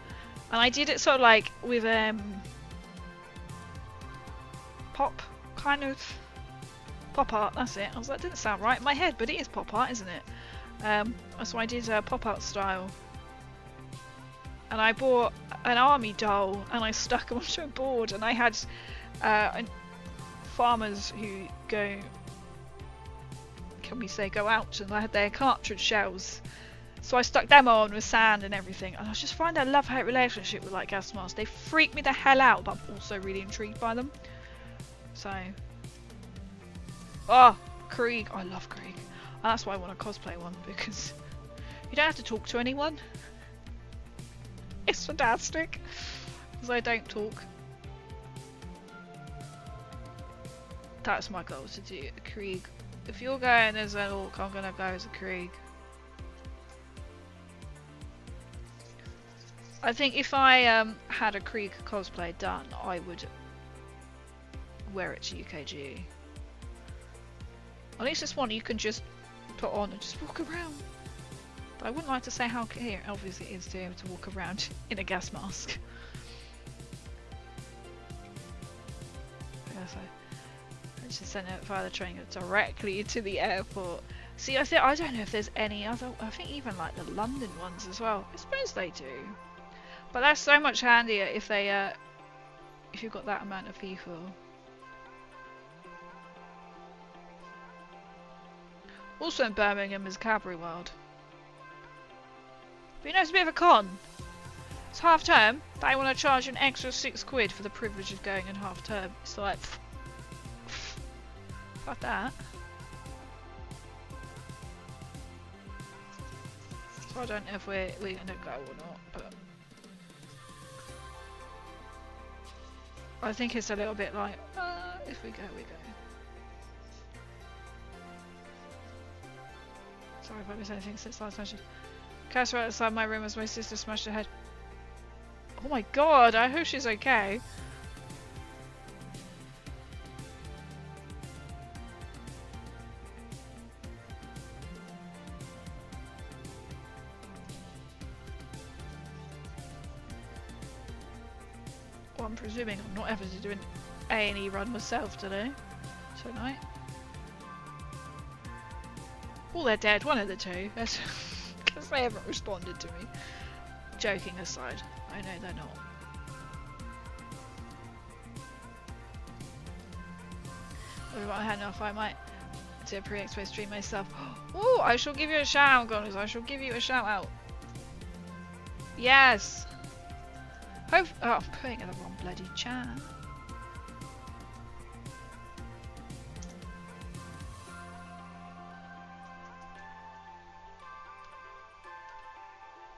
and I did it sort of like with pop kind of pop art. That's it. I was like, didn't sound right in my head, but it is pop art, isn't it? So I did pop art style, and I bought an army doll and I stuck them onto a board, and I had farmers who go, can we say, go out, and I had their cartridge shells, so I stuck them on with sand and everything, and I just find a love-hate relationship with like gas masks. They freak me the hell out, but I'm also really intrigued by them. So, oh, Krieg, I love Krieg, and that's why I want to cosplay one, because you don't have to talk to anyone. It's fantastic, because I don't talk. That's my goal, to do a Krieg. If you're going as an orc, I'm gonna go as a Krieg. I think if I had a Krieg cosplay done, I would wear it to UKG. At least it's one you can just put on and just walk around. But I wouldn't like to say how obvious it is to be able to walk around in a gas mask. Yeah, so I just sent it via the train directly to the airport. See, I don't know if there's any other. I think even like the London ones as well. I suppose they do. But that's so much handier if they if you've got that amount of people. Also in Birmingham is Cadbury World. But you know, it's a bit of a con. It's half term. They want to charge an extra £6 for the privilege of going in half term. It's like, fuck that. So I don't know if we're gonna go or not, but I think it's a little bit like, if we go, we go. Sorry if I missed anything since last time. Cash right outside my room as my sister smashed her head. Oh my god, I hope she's okay. Well, I'm presuming I'm not ever doing A&E run myself today. Tonight. Oh, they're dead. One of the two. That's because they haven't responded to me. Joking aside, I know they're not. With my hand off, I might do a pre-expo stream myself. Oh, I shall give you a shout out, guys. I shall give you a shout out. Yes. Hope. Oh, I'm putting in the wrong bloody chat.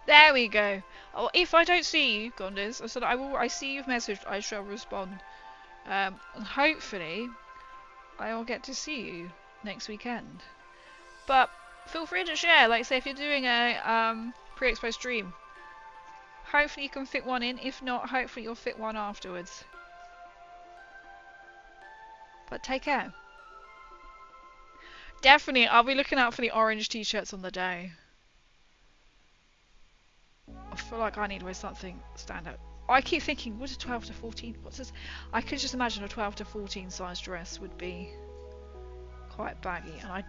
There we go. Oh, if I don't see you, Gondas, I said I see you've messaged, I shall respond. And hopefully, I will get to see you next weekend. But feel free to share. Like, say if you're doing a pre-expo stream, hopefully you can fit one in. If not, hopefully you'll fit one afterwards. But take care. Definitely, I'll be looking out for the orange t-shirts on the day. I feel like I need to wear something standout. I keep thinking, what is 12 to 14? What's this? I could just imagine a 12 to 14 size dress would be quite baggy, and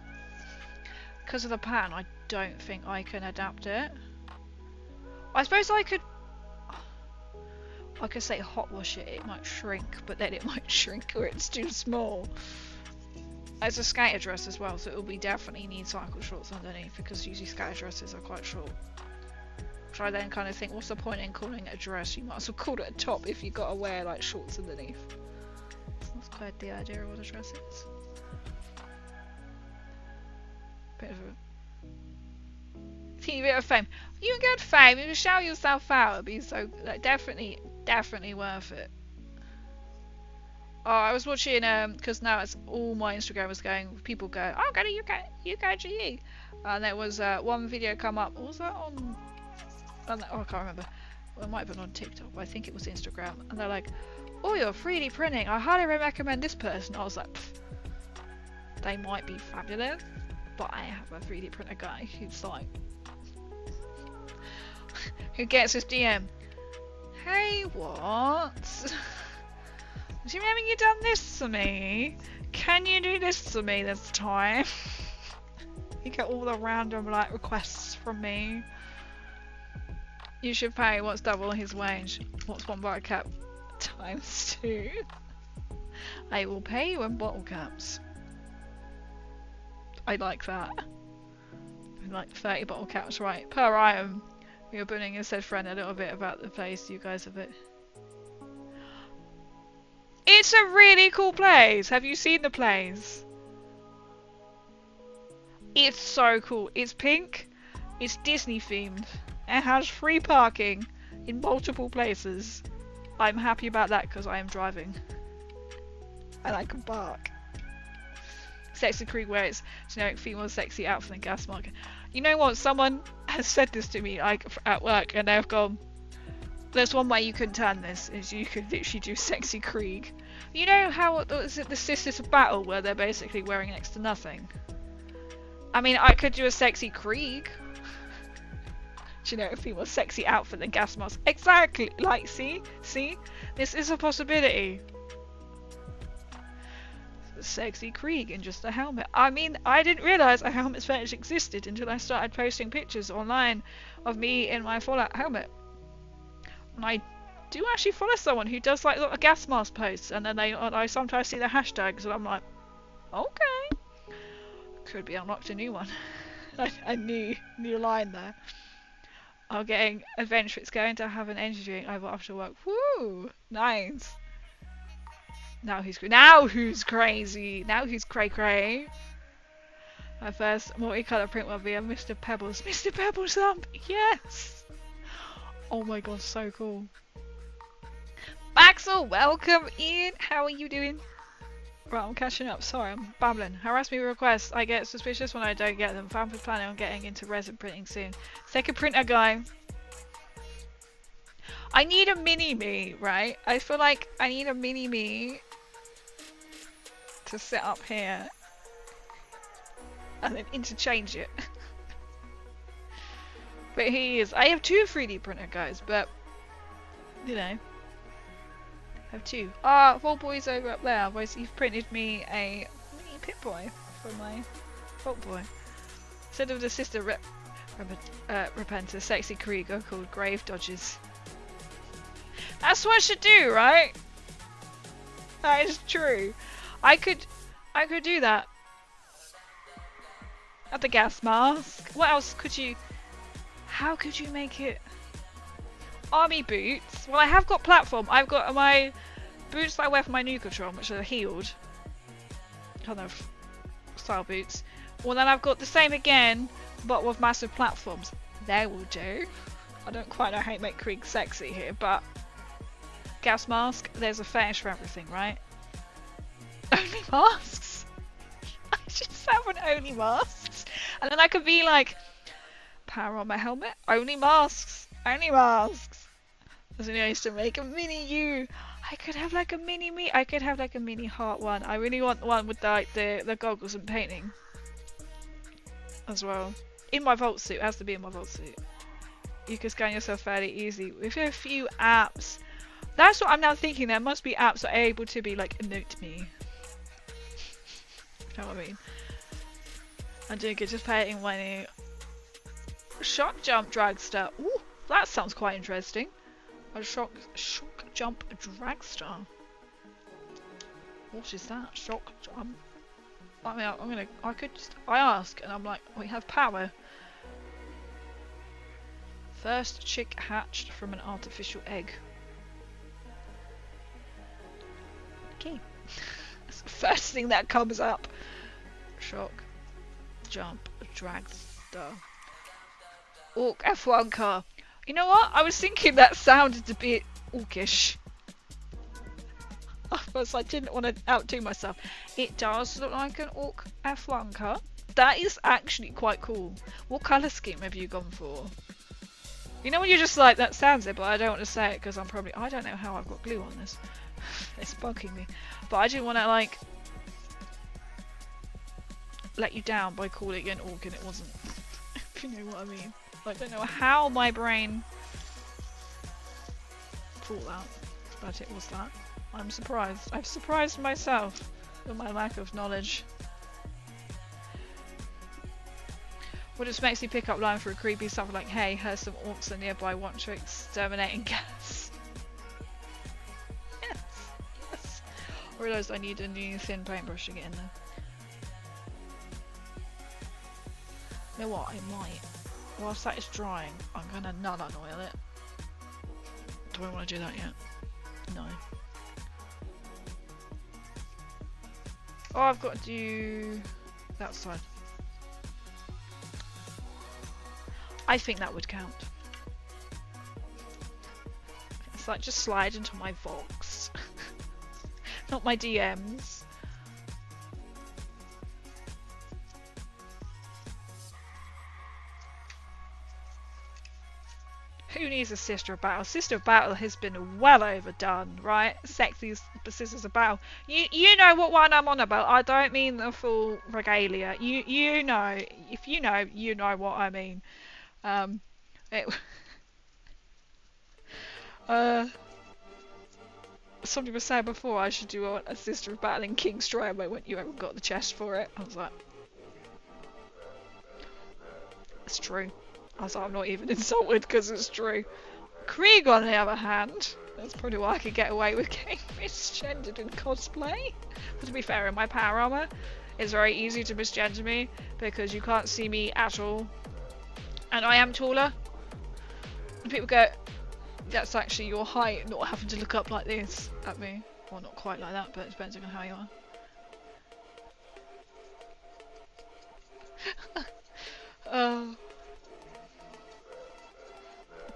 because of the pattern, I don't think I can adapt it. I suppose I could say hot wash it, it might shrink, but then it might shrink or it's too small. It's a skater dress as well, so it will be definitely need cycle shorts underneath, because usually skater dresses are quite short. Which I then kind of think, what's the point in calling it a dress? You might as well call it a top if you've got to wear like shorts underneath. That's quite the idea of what a dress is. Bit of a teeny bit of fame. You can get fame, you can shout yourself out, it'd be so like, definitely worth it. Oh, I was watching because now it's all my Instagram was going, people go, oh, go to UKGE, and there was one video come up. What was that on? Oh, I can't remember. Well, it might have been on TikTok, but I think it was Instagram. And they're like, oh, you're 3D printing. I highly recommend this person. I was like, pfft, they might be fabulous, but I have a 3D printer guy who's like, who gets his DM. Hey, what? Do you remember you done this to me? Can you do this to me this time? You get all the random like requests from me. You should pay what's double his wage. What's one bottle cap times 2? I will pay you in bottle caps. I like that. Like 30 bottle caps, right? Per item. We were bullying and said friend a little bit about the place. You guys a bit. It's a really cool place. Have you seen the place? It's so cool. It's pink. It's Disney themed. It has free parking in multiple places. I'm happy about that because I am driving. And I can park. Sexy Creek wears generic female sexy outfit and gas market. You know what? Someone has said this to me like at work, and they've gone, there's one way you can turn this, is you could literally do Sexy Krieg. You know how is it the Sisters of Battle where they're basically wearing next to nothing? I mean, I could do a Sexy Krieg. Generic female sexy outfit and gas mask. Exactly. Like, see? This is a possibility. Sexy Krieg in just a helmet. I mean, I didn't realise a helmet fetish existed until I started posting pictures online of me in my Fallout helmet. And I do actually follow someone who does like little gas mask posts, and then I sometimes see the hashtags, and I'm like, okay, could be unlocked a new one. A new line there. I'm getting adventure. It's going to have an energy drink over after work. Woo! Nice. Now who's crazy? Now who's cray cray? My first multicolour print will be a Mr. Pebbles. Mr. Pebbles lamp! Yes! Oh my god, so cool. Maxwell, welcome in! How are you doing? Right, I'm catching up. Sorry, I'm babbling. Harass me with requests. I get suspicious when I don't get them. Family planning on getting into resin printing soon. Second printer guy. I need a mini-me, right? I feel like I need a mini-me to sit up here and then interchange it. But he is. I have 2 3D printer guys, but you know, I have 2. Ah, Vault Boy's over up there. Otherwise, you've printed me a mini Pip-Boy for my Vault Boy. Instead of the sister Repenter, sexy Krieger called Grave Dodges. That's what I should do, right? That is true. I could do that. At the gas mask. What else could you? How could you make it? Army boots. Well, I have got platform. I've got my boots that I wear for my Nucatron, which are heeled kind of style boots. Well, then I've got the same again, but with massive platforms. They will do. I don't quite know how to make Krieg sexy here, but gas mask. There's a fetish for everything, right? Only masks. I just have an only masks, and then I could be like, power on my helmet. Only masks. Only masks. As I used to make a mini you. I could have like a mini me. I could have like a mini heart one. I really want one with like the goggles and painting as well. In my vault suit. It has to be in my vault suit. You can scan yourself fairly easy with a few apps. That's what I'm now thinking. There must be apps that are able to be like note me. You know what I mean? I'm doing good. Just painting my new shock jump dragster. Ooh, that sounds quite interesting. A shock jump dragster. What is that? Shock jump. I mean, I ask, and I'm like, we have power. First chick hatched from an artificial egg. Okay. That's the first thing that comes up. Shock jump dragster. Orc F1 car. You know what? I was thinking that sounded a bit orcish. I didn't want to outdo myself. It does look like an Orc F1 car. That is actually quite cool. What colour scheme have you gone for? You know when you're just like, that sounds it, but I don't want to say it because I don't know how I've got glue on this. It's bugging me. But I didn't want to like let you down by calling it an orc and it wasn't. If you know what I mean. I don't know how my brain thought that, but it was that. I'm surprised. I've surprised myself with my lack of knowledge. What just makes me pick up line for a creepy stuff like, hey, here's some orcs are nearby, want to exterminate and gas. Yes, yes. I realised I need a new thin paintbrush to get in there. You know what, I might. Whilst that is drying, I'm gonna nut oil it. Do I want to do that yet? No. Oh, I've got to do that side. I think that would count. It's like just slide into my Vox. Not my DMs. Who needs a Sister of Battle? Sister of Battle has been well overdone, right? Sexy Sisters of Battle. You know what one I'm on about. I don't mean the full regalia. You know. If you know, you know what I mean. Somebody was saying before I should do a Sister of Battle in King Strike when you haven't got the chest for it. I was like, it's true. I was like, I'm not even insulted because it's true. Krieg, on the other hand, that's probably why I could get away with getting misgendered in cosplay. But to be fair, in my power armor, it's very easy to misgender me because you can't see me at all. And I am taller. And people go, that's actually your height, not having to look up like this at me. Well, not quite like that, but it depends on how you are. Uh,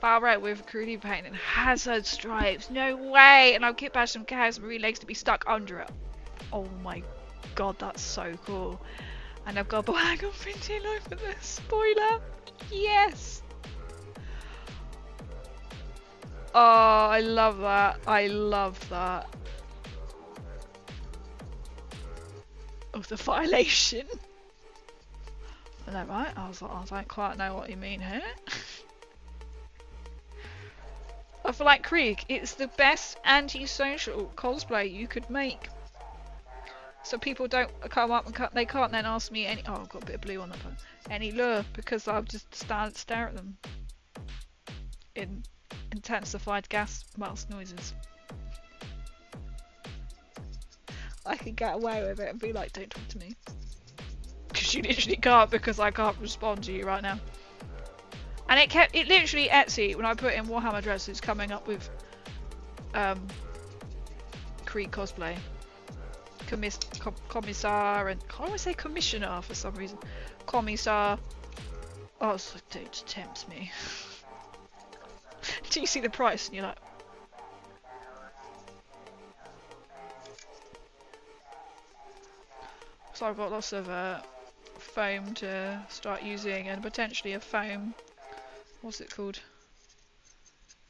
Barret with cruelty paint and hazard stripes. No way! And I'll get back some cows and legs to be stuck under it. Oh my god, that's so cool. And I've got a black on printing over the spoiler. Yes! Oh, I love that. I love that. Of the violation. Is that right? I was like, I don't quite know what you mean here. I feel like Krieg, it's the best antisocial cosplay you could make. So people don't come up and they can't then ask me any. Oh, I've got a bit of blue on that one. Any lure because I'll just stare at them in intensified gas mask noises. I could get away with it and be like, don't talk to me. Because you literally can't, because I can't respond to you right now. And it literally Etsy, when I put in Warhammer dresses, coming up with Krieg cosplay. Commissar and I always say commissioner for some reason. Commissar. Oh, it's like, dude, it tempts me. Do you see the price and you're like, so I've got lots of foam to start using and potentially a foam. What's it called?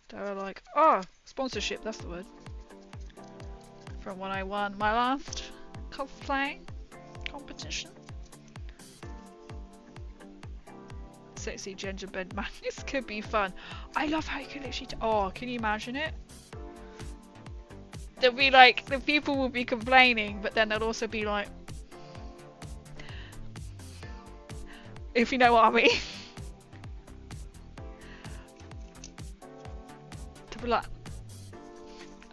They're like, oh, sponsorship, that's the word. From when I won my last cosplay competition. Sexy gingerbread man, this could be fun. I love how you can literally oh, can you imagine it? There'll be like, the people will be complaining, but then they'll also be like, if you know what I mean. To be like,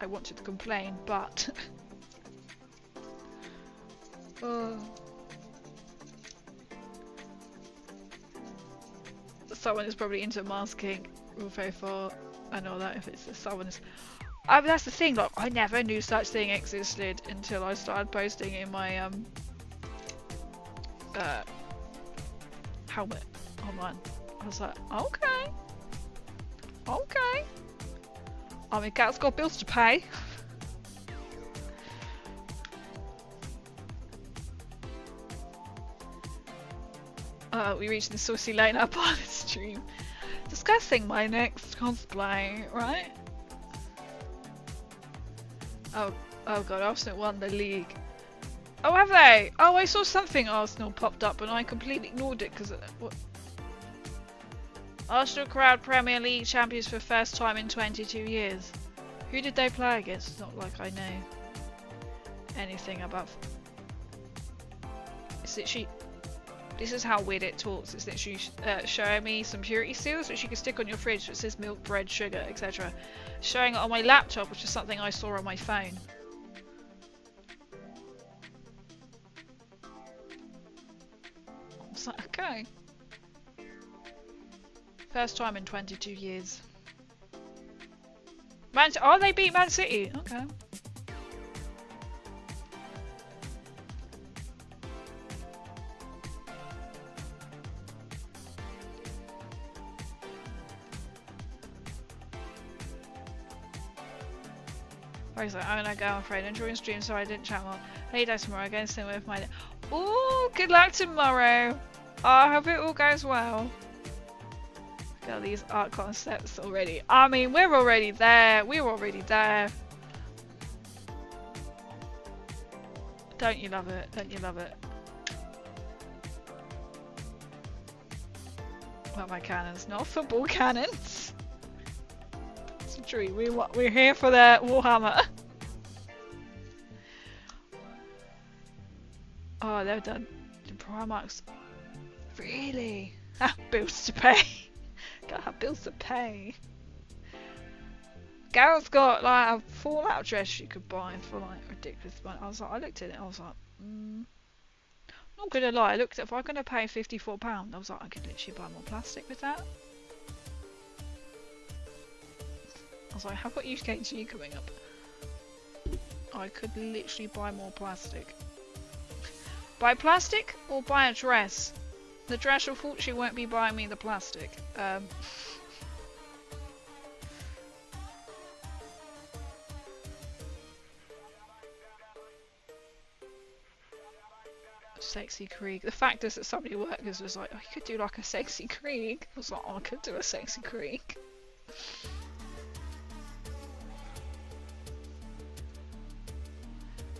I wanted to complain, but someone is probably into masking real very far and all that. If it's someone is, I mean, that's the thing. Like, I never knew such thing existed until I started posting in my helmet online. I was like, okay. I mean, Cat's got bills to pay. We reached the saucy lane up on the stream. Discussing my next cosplay, right? Oh god, Arsenal won the league. Oh, have they? Oh, I saw something Arsenal popped up and I completely ignored it because what? Arsenal crowned Premier League champions for first time in 22 years. Who did they play against? It's not like I know anything about. It's literally. This is how weird it talks. It's literally showing me some purity seals which you can stick on your fridge. It says milk, bread, sugar, etc. Showing it on my laptop, which is something I saw on my phone. I was like, okay. First time in 22 years. Oh, they beat Man City. Okay. I'm gonna go, I'm afraid. Enjoying stream, so I didn't chat more. Lay down tomorrow, I'm going to swim with my. Ooh, good luck tomorrow. I hope it all goes well. Got these art concepts already. I mean, we're already there. We're already there. Don't you love it? Don't you love it? What are my cannons? Not football cannons. It's true. We're here for the Warhammer. Oh, they've done the Primarchs. Really? Ah, bills to pay. Gotta have bills to pay. Gareth's got like a Fallout dress you could buy for like ridiculous money. I looked at it. I was like, not gonna lie. I looked at if I'm gonna pay £54. I was like, I could literally buy more plastic with that. I was like, I've got UKG coming up. I could literally buy more plastic. Buy plastic or buy a dress? The dreadful thought she won't be buying me the plastic. Sexy Krieg. The fact is that somebody workers was like, oh, you could do like a sexy Krieg. I was like, oh, I could do a sexy Krieg.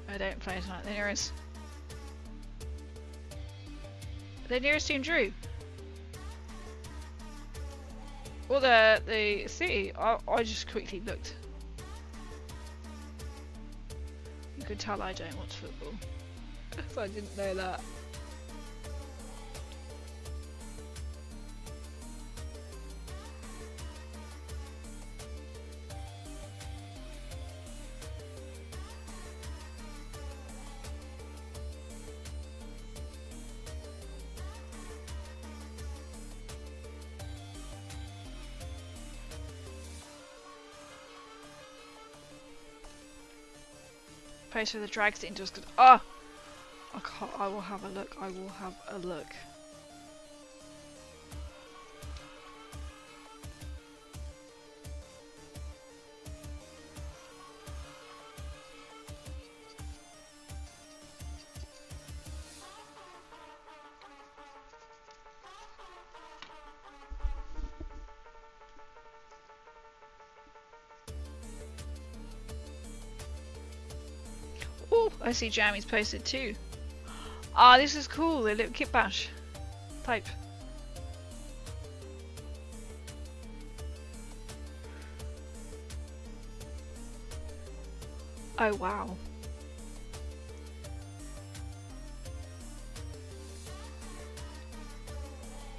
I don't play tonight. The nearest team drew. Well, the city. I just quickly looked. You could tell I don't watch football. So I didn't know that. Place for the drags into us. Ah! I will have a look. I will have a look. Oh, I see Jamie's posted too. Ah, this is cool. A little kit bash type. Oh wow.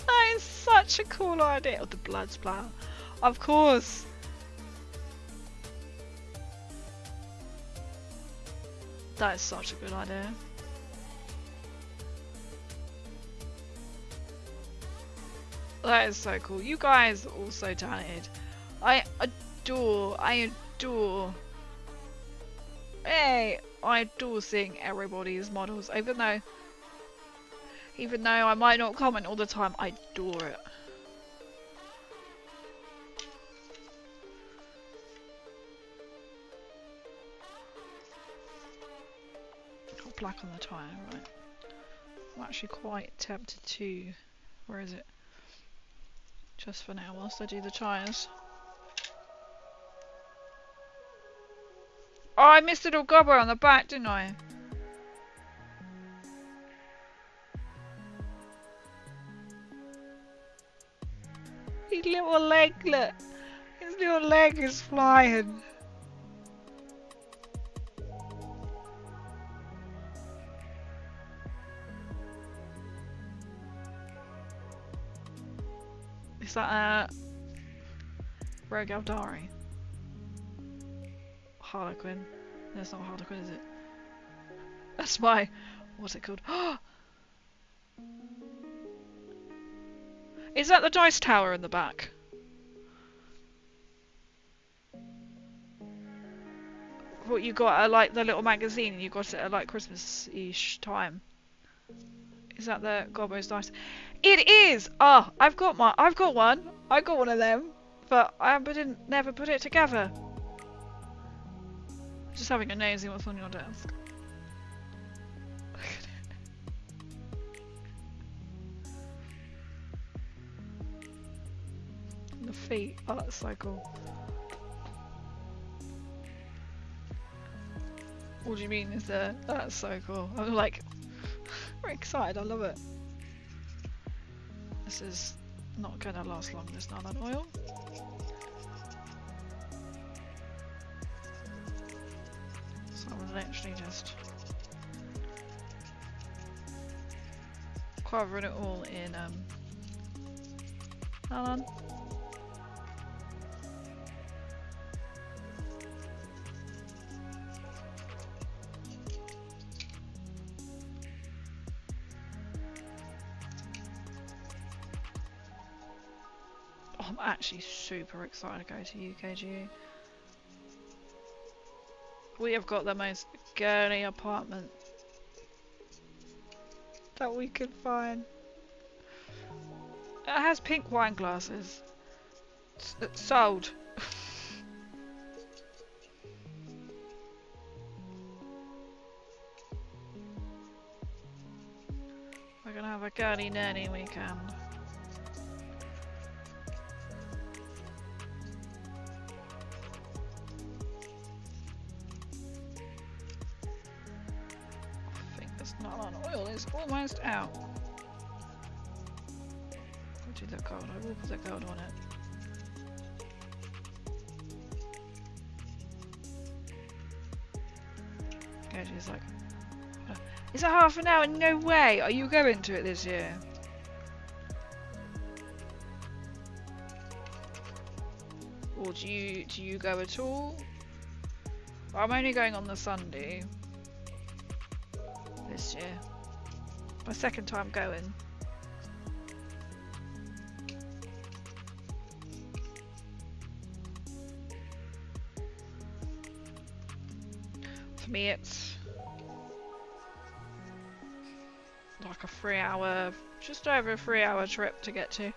That is such a cool idea. Oh, the blood splatter. Of course. That is such a good idea. That is so cool. You guys are all so talented. I adore. Hey, I adore seeing everybody's models, even though I might not comment all the time. I adore it. Got black on the tyre, right? I'm actually quite tempted to. Where is it? Just for now, whilst I do the tyres. Oh, I missed a little gobber on the back, didn't I? His little leg, look. His little leg is flying. Is that Rogue Eldari? Harlequin. That's not Harlequin, is it? That's my... What's it called? Is that the dice tower in the back? What you got at like the little magazine and you got it at like Christmas-ish time? Is that the Gobbo's dice? It is! Ah, I've got one. I got one of them, but I never put it together. Just having a nosy what's on your desk. Look at it. The feet. Oh, that's so cool. What do you mean is there? That's so cool. I'm like, very excited. I love it. This is not going to last long, this nylon oil. So I'm literally just covering it all in nylon. I'm actually super excited to go to UKGU. We have got the most girly apartment that we could find. has pink wine glasses. Sold. We're gonna have a girly nanny weekend. I think there's not on oil, it's almost out. I'll do the gold, I will put the gold on it. Yeah, she's like, is it half an hour? No way! Are you going to it this year? Or do you go at all? I'm only going on the Sunday this year. My second time going. For me it's like a 3-hour, just over a 3-hour trip to get to.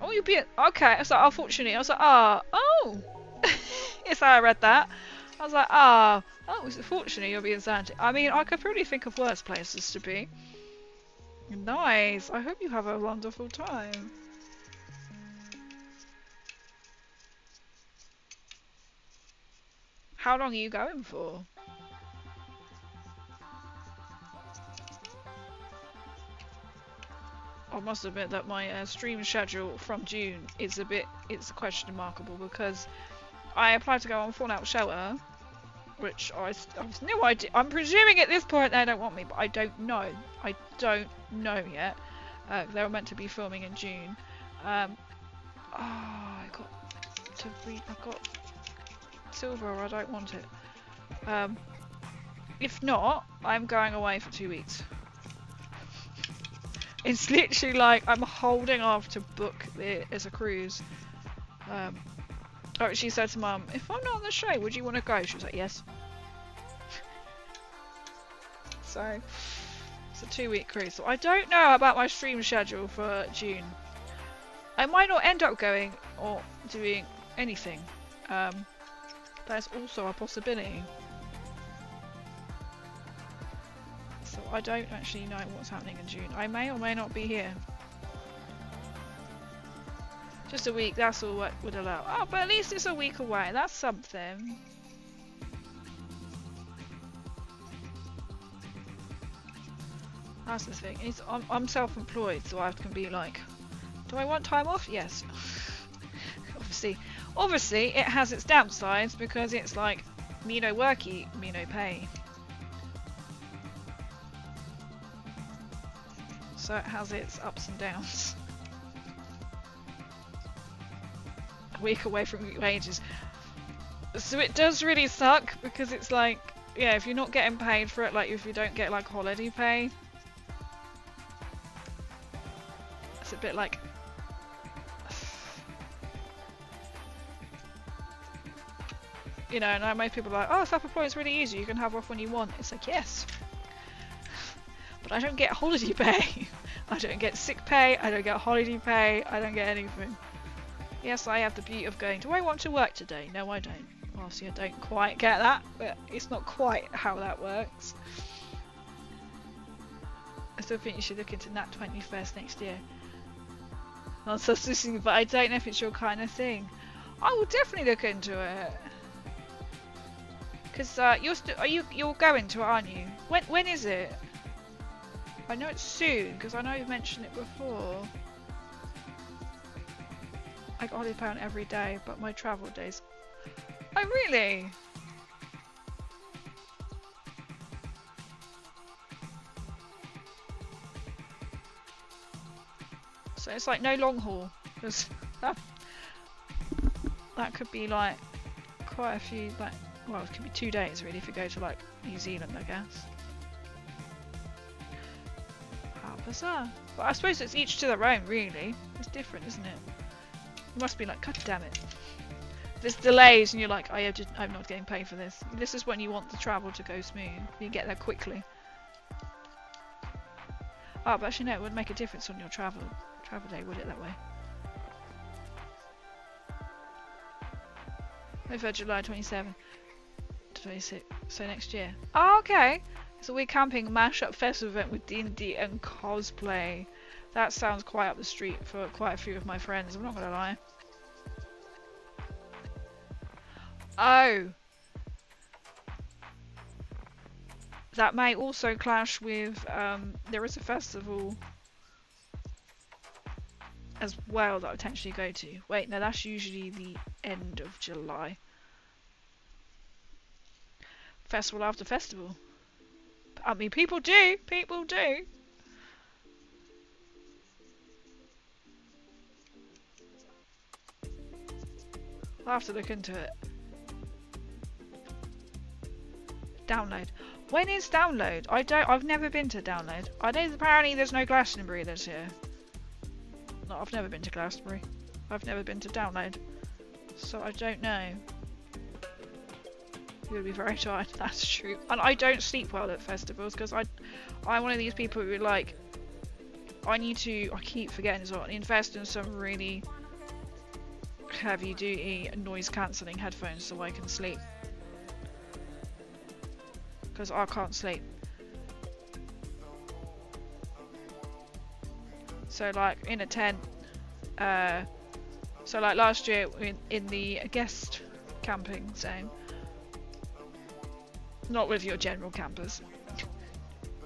Oh, you'll be okay. I was like, unfortunately, I was like, oh. Yes, I read that. I was like, oh, fortunately, you'll be in Santa. I mean, I could probably think of worse places to be. Nice. I hope you have a wonderful time. How long are you going for? I must admit that my stream schedule from June is it's question markable because I applied to go on Fallout Shelter, which I have no idea. I'm presuming at this point they don't want me, but I don't know. I don't know yet. They were meant to be filming in June. I got silver. I don't want it. If not, I'm going away for 2 weeks. It's literally like I'm holding off to book it as a cruise. She said to Mum, if I'm not on the show, would you want to go? She was like, yes. So, it's a 2-week cruise. So I don't know about my stream schedule for June. I might not end up going or doing anything. That's also a possibility. So I don't actually know what's happening in June. I may or may not be here. Just a week, that's all what would allow. Oh, but at least it's a week away. That's something. That's the thing. I'm self-employed, so I can be like, do I want time off? Yes. Obviously, it has its downsides because it's like, me no worky, me no pay. So it has its ups and downs. A week away from your wages. So it does really suck because it's like, yeah, if you're not getting paid for it, like if you don't get like holiday pay, it's a bit like, you know, and I know people are like, oh, self-employed is really easy, you can have off when you want. It's like, yes. But I don't get holiday pay. I don't get sick pay, I don't get holiday pay, I don't get anything. Yes, I have the beauty of going, do I want to work today? No, I don't. Well, see, I don't quite get that, but it's not quite how that works. I still think you should look into Nat 21st next year. Not subsisting, but I don't know if it's your kind of thing. I will definitely look into it. Because you're going to it, aren't you? When is it? I know it's soon because I know you've mentioned it before. I got holiday pay on every day, but my travel days. Oh really? So it's like no long haul, because that could be like quite a few, like, well, it could be 2 days really if you go to like New Zealand, I guess. How bizarre. But I suppose it's each to their own, really. It's different, isn't it? You must be like, god damn it. There's delays and you're like, I'm not getting paid for this. This is when you want the travel to go smooth. You get there quickly. Oh, but actually no, it wouldn't make a difference on your travel day, would it, that way? Over July 27 to 26, so next year. Oh, okay. So we're camping mashup festival event with D&D and cosplay. That sounds quite up the street for quite a few of my friends, I'm not gonna lie. Oh! That may also clash with, there is a festival as well that I potentially go to. Wait, no, that's usually the end of July. Festival after festival. I mean, people do! People do! I'll have to look into it. Download. When is Download? I've never been to Download. I know apparently there's no Glastonbury this year. No, I've never been to Glastonbury. I've never been to Download. So I don't know. You'll be very tired, that's true. And I don't sleep well at festivals because I'm one of these people who like, I keep forgetting as well, invest in some really heavy duty noise cancelling headphones so I can sleep. Because I can't sleep. So like in a tent, so like last year in the guest camping zone, not with your general campers,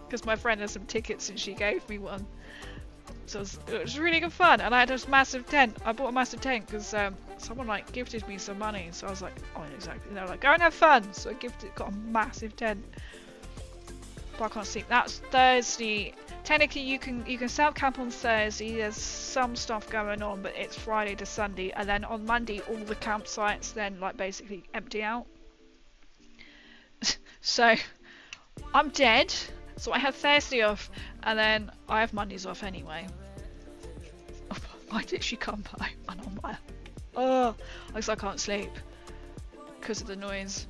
because my friend has some tickets and she gave me one, so it was really good fun. And I had this massive tent. I bought a massive tent because someone like gifted me some money, so I was like, oh exactly, they're like, go and have fun, so I got a massive tent. But I can't sleep. That's Thursday. Technically you can self camp on Thursday, there's some stuff going on, but it's Friday to Sunday, and then on Monday all the campsites then like basically empty out. So I'm dead, so I have Thursday off, and then I have Mondays off anyway. I literally come by and I'm like, oh, because I can't sleep because of the noise.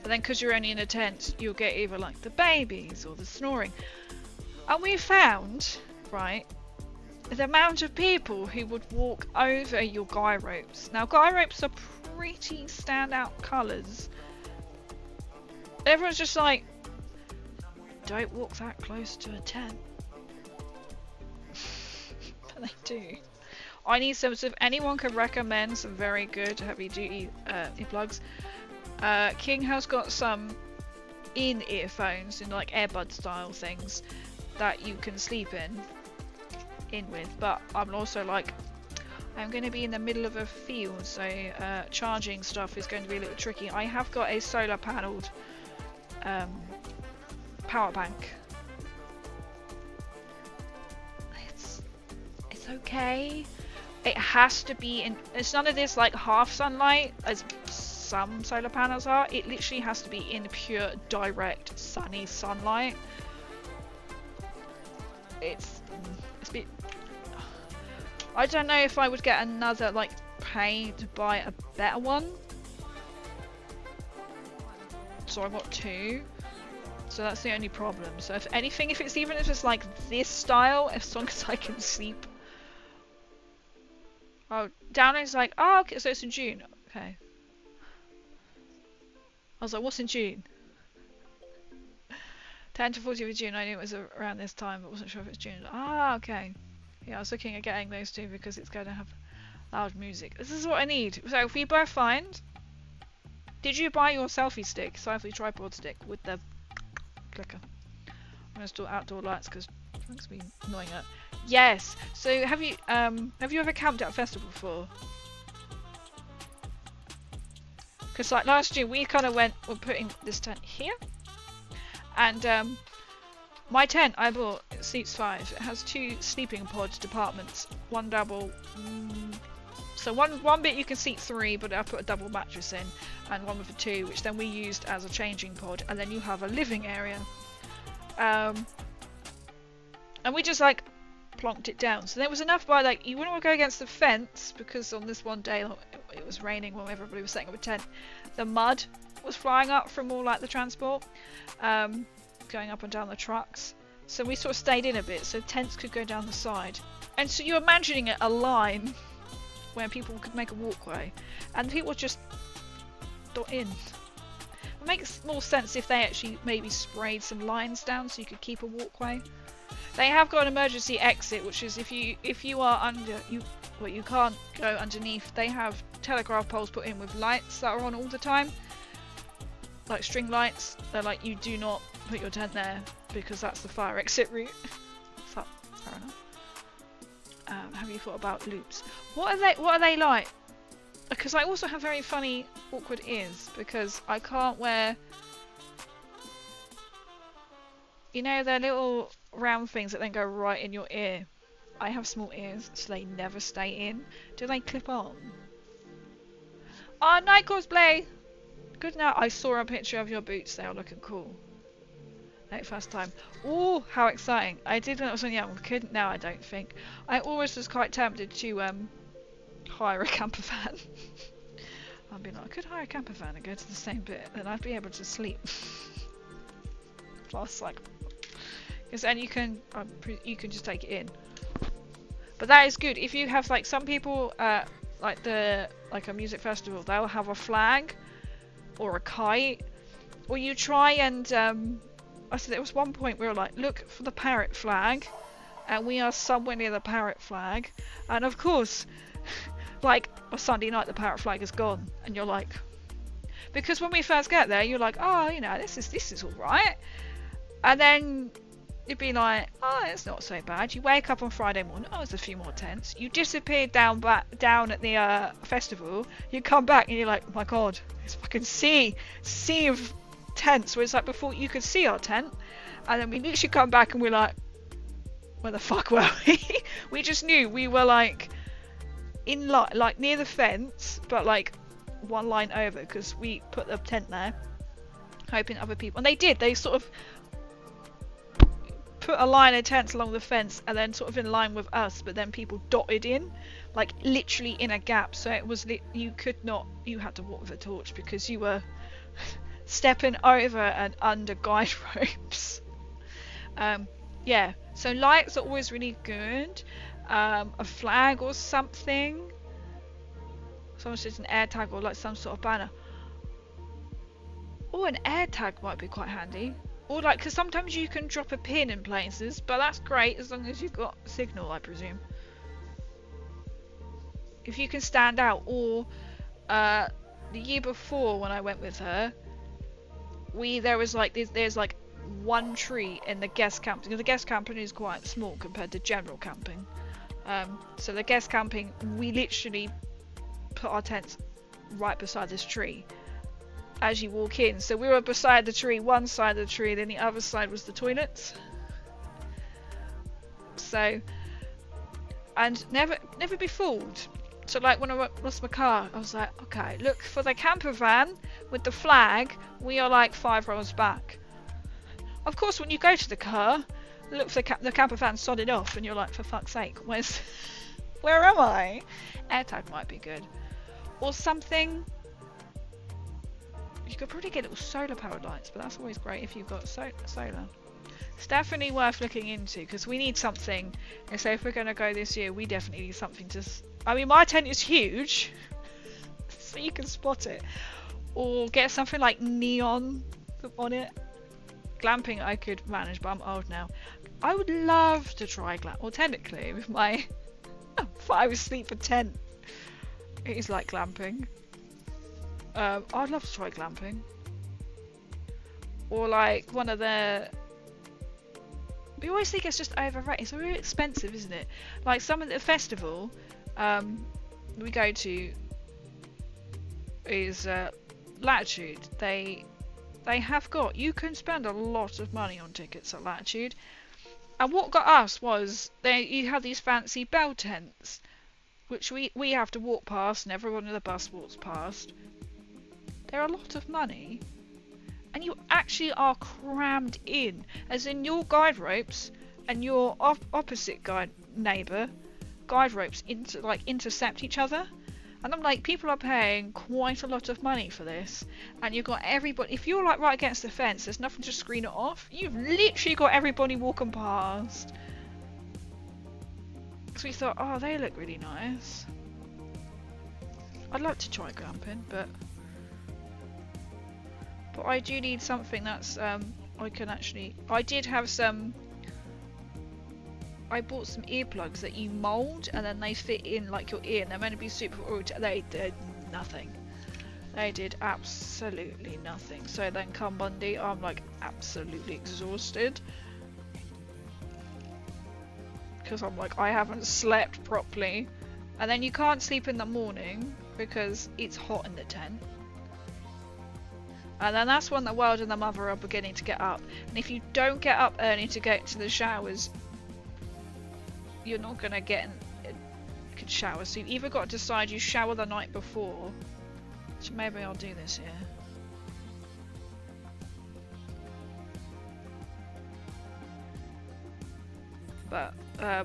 But then because you're only in a tent, you'll get either like the babies or the snoring. And we found, right, the amount of people who would walk over your guy ropes. Now guy ropes are pretty standout colours. Everyone's just like, don't walk that close to a tent. But they do. I need some, so if anyone could recommend some very good heavy duty earplugs. King has got some in earphones, in like earbud style things that you can sleep in with, but I'm also like, I'm going to be in the middle of a field, so charging stuff is going to be a little tricky. I have got a solar panelled power bank. It's okay. It has to be in, it's none of this like half sunlight as some solar panels are. It literally has to be in pure direct sunny sunlight. It's a bit, I don't know if I would get another like pay to buy a better one. So I got two. So that's the only problem. So if anything, if it's like this style, as long as I can sleep. Oh, Download's like, oh okay, so it's in June. Okay. I was like, what's in June? 10 to 40th of June, I knew it was around this time, but wasn't sure if it's June. Ah, okay. Yeah, I was looking at getting those two because it's going to have loud music. This is what I need. So if we both find... Did you buy your selfie stick, selfie tripod stick with the clicker? I'm going to install outdoor lights because it's been annoying it. Yes! So have you ever camped at a festival before? Because like last year we kind of we're putting this tent here, and my tent I bought, it seats 5. It has 2 sleeping pod departments, one double. So one bit you can seat 3, but I put a double mattress in, and one with a 2, which then we used as a changing pod, and then you have a living area. And we just like plonked it down. So there was enough by like, you wouldn't want to go against the fence because on this one day it was raining when everybody was setting up a tent. The mud was flying up from all like the transport. going up and down the trucks. So we sort of stayed in a bit, so tents could go down the side. And so you're imagining a line where people could make a walkway, and people just dot in. It makes more sense if they actually maybe sprayed some lines down so you could keep a walkway. They have got an emergency exit, which is if you are under you can't go underneath. They have telegraph poles put in with lights that are on all the time, like string lights. They're like, you do not put your tent there because that's the fire exit route. So, fair enough. Have you thought about loops? What are they like? Because I also have very funny, awkward ears because I can't wear. You know, they're little round things that then go right in your ear. I have small ears, so they never stay in. Do they clip on? Oh, night cosplay! Good now. I saw a picture of your boots. They are looking cool. Like first time. Oh, how exciting! I did when I was young. Couldn't now. I don't think. I always was quite tempted to hire a camper van. I'd be like, I could hire a camper van and go to the same bit, then I'd be able to sleep. Plus, like, because then you can just take it in. But that is good if you have like some people like a music festival, they'll have a flag or a kite, or you try and I said there was one point we were like, look for the parrot flag, and we are somewhere near the parrot flag, and of course like a Sunday night the parrot flag is gone, and you're like, because when we first get there you're like, oh, you know, this is all right, and then you'd be like, oh, it's not so bad. You wake up on Friday morning, oh, there's a few more tents. You disappear down at the festival. You come back and you're like, oh my god, it's fucking sea of tents. Where it's like before you could see our tent, and then we literally come back and we're like, where the fuck were we? We just knew we were like in like near the fence, but like one line over, because we put the tent there, hoping other people, and they did. They sort of put a line of tents along the fence and then sort of in line with us, but then people dotted in, like literally in a gap, so it was you had to walk with a torch because you were stepping over and under guide ropes. Yeah, so lights are always really good. A flag or something, someone says an air tag or like some sort of banner. Oh, an air tag might be quite handy. Or like, because sometimes you can drop a pin in places, but that's great as long as you've got signal, I presume. If you can stand out. Or the year before when I went with her, there was like there's like one tree in the guest camping. Because the guest camping is quite small compared to general camping. So the guest camping, we literally put our tents right beside this tree as you walk in. So we were beside the tree, one side of the tree, then the other side was the toilets. So, and never be fooled. So like when I lost my car, I was like, okay, look for the camper van with the flag, we are like 5 rows back. Of course, when you go to the car, look for the camper van sodded off, and you're like, for fuck's sake, where am I? AirTag might be good. Or something. You could probably get little solar powered lights, but that's always great if you've got solar. It's definitely worth looking into, because we need something. And so if we're going to go this year, we definitely need something to... I mean, my tent is huge, so you can spot it. Or get something like neon on it. Glamping I could manage, but I'm old now. I would love to try well, technically, with my 5-sleeper tent, it is like glamping. I'd love to try glamping. Or like one of the... We always think it's just overrated. It's really expensive, isn't it? Like some of the festival we go to is Latitude. They have got... You can spend a lot of money on tickets at Latitude. And what got us was you have these fancy bell tents, which we have to walk past, and everyone in the bus walks past. They're a lot of money, and you actually are crammed in, as in your guide ropes and your opposite neighbour guide ropes intercept each other, And I'm like, people are paying quite a lot of money for this, and you've got everybody, if you're like right against the fence, there's nothing to screen it off, you've literally got everybody walking past. So we thought, oh, they look really nice. I'd like to try glamping, but I do need something that's I can actually. I did have some. I bought some earplugs that you mould and then they fit in like your ear, and they're meant to be super. They did nothing. They did absolutely nothing. So then come Monday, I'm like absolutely exhausted because I'm like I haven't slept properly, and then you can't sleep in the morning because it's hot in the tent. And then that's when the world and the mother are beginning to get up. And if you don't get up early to get to the showers, you're not going to get a good shower. So you've either got to decide you shower the night before. So maybe I'll do this here. But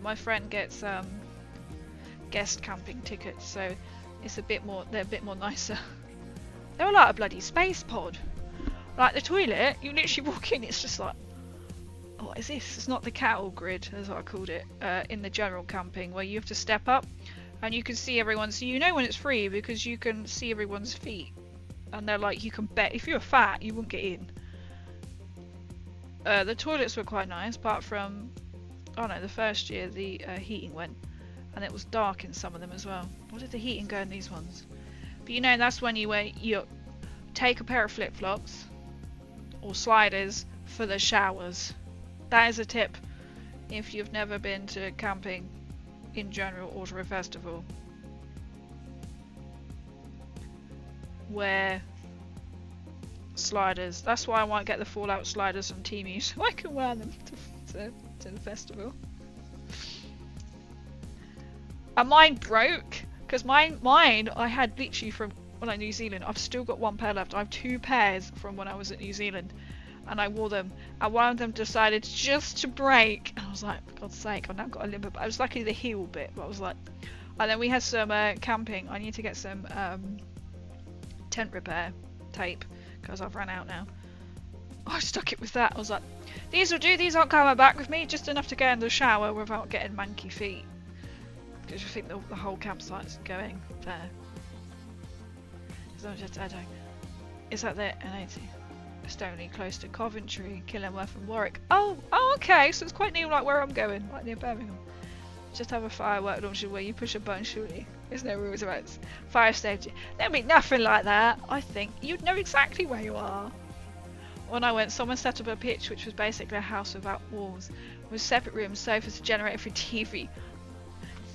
my friend gets guest camping tickets, so it's a bit more. They're a bit more nicer. They're like a bloody space pod. Like the toilet, you literally walk in, it's just like, oh, what is this? It's not the cattle grid, as I called it, in the general camping, where you have to step up and you can see everyone. So you know when it's free because you can see everyone's feet. And they're like, you can bet, if you're fat, you won't get in. The toilets were quite nice, apart from, oh no, the first year the heating went. And it was dark in some of them as well. What did the heating go in these ones? But you know, that's when you take a pair of flip-flops or sliders for the showers. That is a tip if you've never been to camping in general or to a festival. Wear sliders. That's why I might get the Fallout sliders from Temu so I can wear them to the festival. And mine broke. Because mine I had literally from when I was in New Zealand. I've still got one pair left. I have two pairs from when I was at New Zealand. And I wore them. And one of them decided just to break. And I was like, for God's sake, I've now got a limber. But I was lucky the heel bit. But I was like... And then we had some camping. I need to get some tent repair tape. Because I've run out now. I stuck it with that. I was like, these will do. These aren't coming back with me. Just enough to get in the shower without getting manky feet. Because I think the whole campsite's going there. Is that there? Stoney, close to Coventry, Killingworth and Warwick. Oh, okay, so it's quite near like where I'm going, right near Birmingham. Just have a firework launcher where you push a button, surely. There's no rules about fire safety. There'll be nothing like that. I think you'd know exactly where you are. When I went, someone set up a pitch which was basically a house without walls, with separate rooms, sofas, a generator for TV.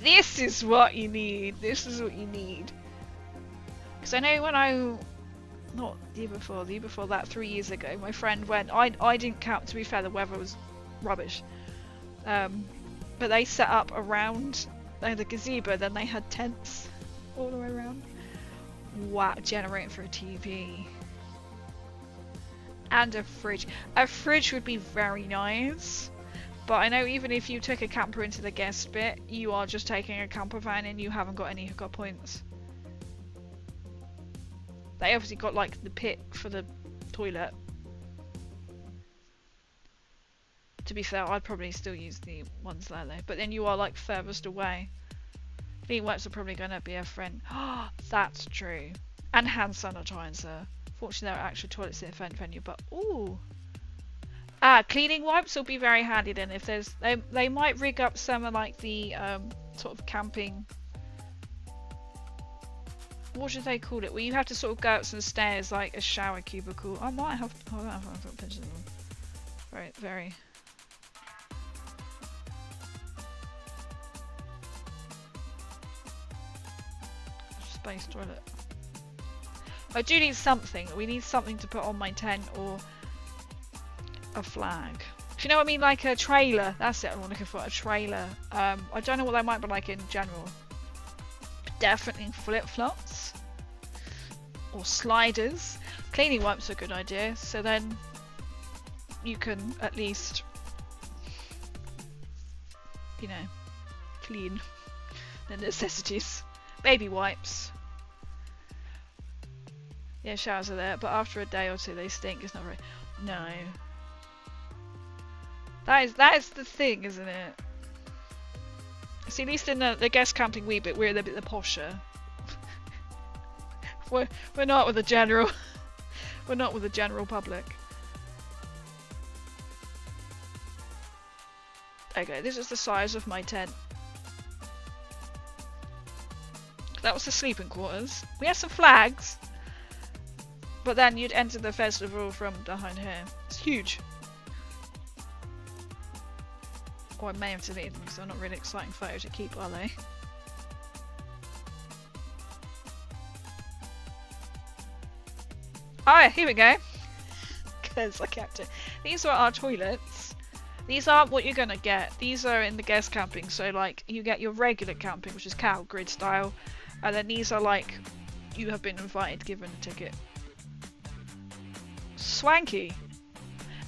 This is what you need. This is what you need. Because I know when not the year before that, 3 years ago, my friend went. I didn't count. To be fair, the weather was rubbish. But they set up around the gazebo. Then they had tents all the way around. Wow, generating for a TV and a fridge. A fridge would be very nice. But I know even if you took a camper into the guest bit, you are just taking a camper van and you haven't got any hookup points. They obviously got like the pit for the toilet. To be fair, I'd probably still use the ones there though. But then you are like furthest away. Cleanworks are probably going to be a friend. That's true. And hand sanitizer. Fortunately, there are actual toilets in the venue, but ooh. Cleaning wipes will be very handy then. If there's, they might rig up some of like the sort of camping. What should they call it? Where you have to sort of go up some stairs like a shower cubicle. I might have. Oh, I have pictures of them. Very. Space toilet. I do need something. We need something to put on my tent or a flag. Do you know what I mean? Like a trailer. That's it. I'm looking for a trailer. I don't know what they might be like in general. Definitely flip-flops or sliders. Cleaning wipes are a good idea. So then you can at least, you know, clean the necessities. Baby wipes. Yeah, showers are there, but after a day or two they stink. It's not very. No. That is the thing, isn't it? See, at least in the guest camping wee bit, we're a bit the posher. we're not with the general. We're not with the general public. Okay, this is the size of my tent. That was the sleeping quarters. We had some flags, but then you'd enter the festival from behind here. It's huge. Or I may have deleted them because they're not really exciting photos to keep, are they? Oh yeah, here we go. Because I kept it. These are our toilets. These aren't what you're gonna get. These are in the guest camping, so like you get your regular camping, which is cow grid style, and then these are like you have been invited, given a ticket. Swanky.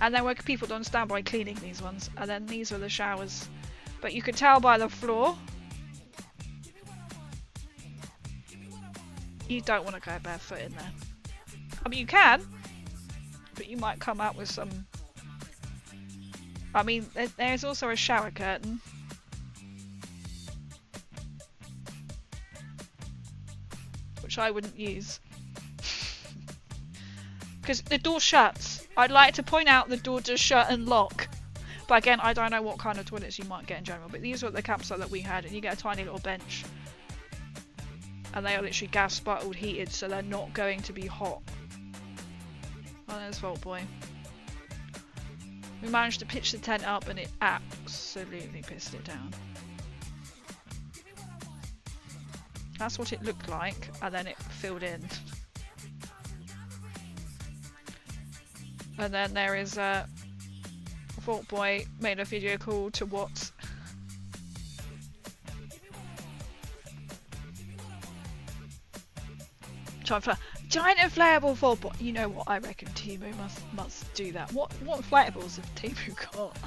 And then where people don't stand by cleaning these ones, and then these are the showers. But you can tell by the floor. You don't want to go barefoot in there. I mean, you can, but you might come out with some. I mean, there's also a shower curtain. Which I wouldn't use. Because the door shuts. I'd like to point out the door does shut and lock. But again, I don't know what kind of toilets you might get in general. But these are the campsite that we had. And you get a tiny little bench. And they are literally gas bottled heated. So they're not going to be hot. Oh, there's Vault Boy. We managed to pitch the tent up and it absolutely pissed it down. That's what it looked like, and then it filled in. And then there is Vault Boy made a video call to what? Giant inflatable Vault Boy. You know what? I reckon Temu must do that. What inflatables have Temu got?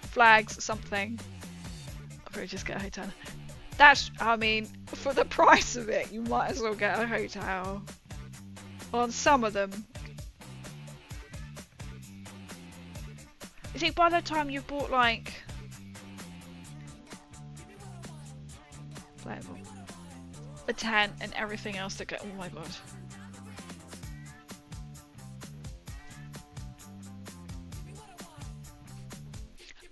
Flags, something. I'll probably just get a hotel. That's, I mean, for the price of it, you might as well get a hotel. On some of them. You think by the time you've bought like a tent and everything else that go, oh my god.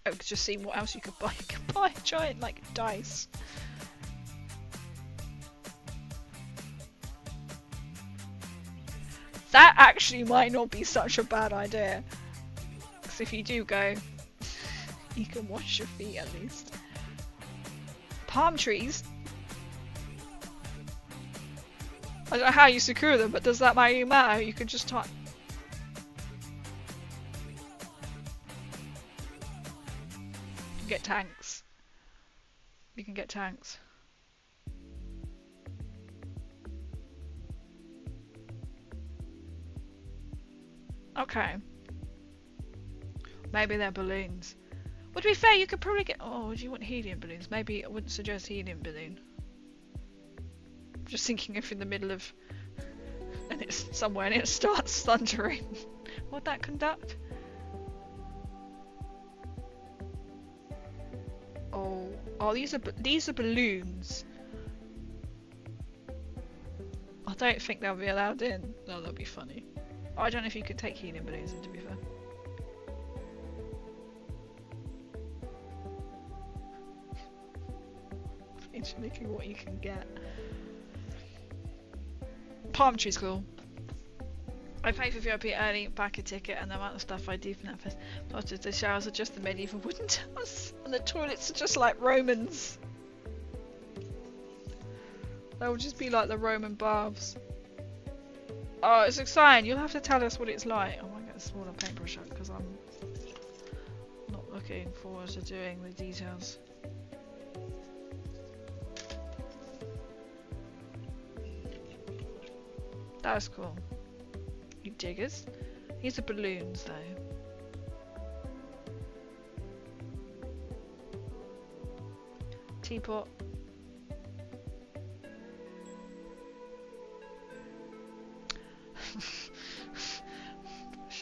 I was just seeing what else you could buy. You could buy a giant like dice. That actually might not be such a bad idea. Because if you do go, you can wash your feet at least. Palm trees? I don't know how you secure them, but does that matter? You can just tie. You can get tanks. You can get tanks. Okay. Maybe they're balloons. Well, to be fair, you could probably get. Oh, do you want helium balloons? Maybe I wouldn't suggest helium balloon. Just thinking if in the middle of. And it's somewhere and it starts thundering. Would that conduct? Oh, these are balloons. I don't think they'll be allowed in. No, that'll be funny. I don't know if you could take helium balloons in, to be fair. It's looking what you can get. Palm tree's cool. I paid for VIP early, back a ticket, and the amount of stuff I do for that fest. Plus, the showers are just the medieval wooden towers, and the toilets are just like Romans. They will just be like the Roman baths. Oh, it's exciting. You'll have to tell us what it's like. I might get a smaller paintbrush up because I'm not looking forward to doing the details. That's cool. You diggers. These are balloons though. Teapot.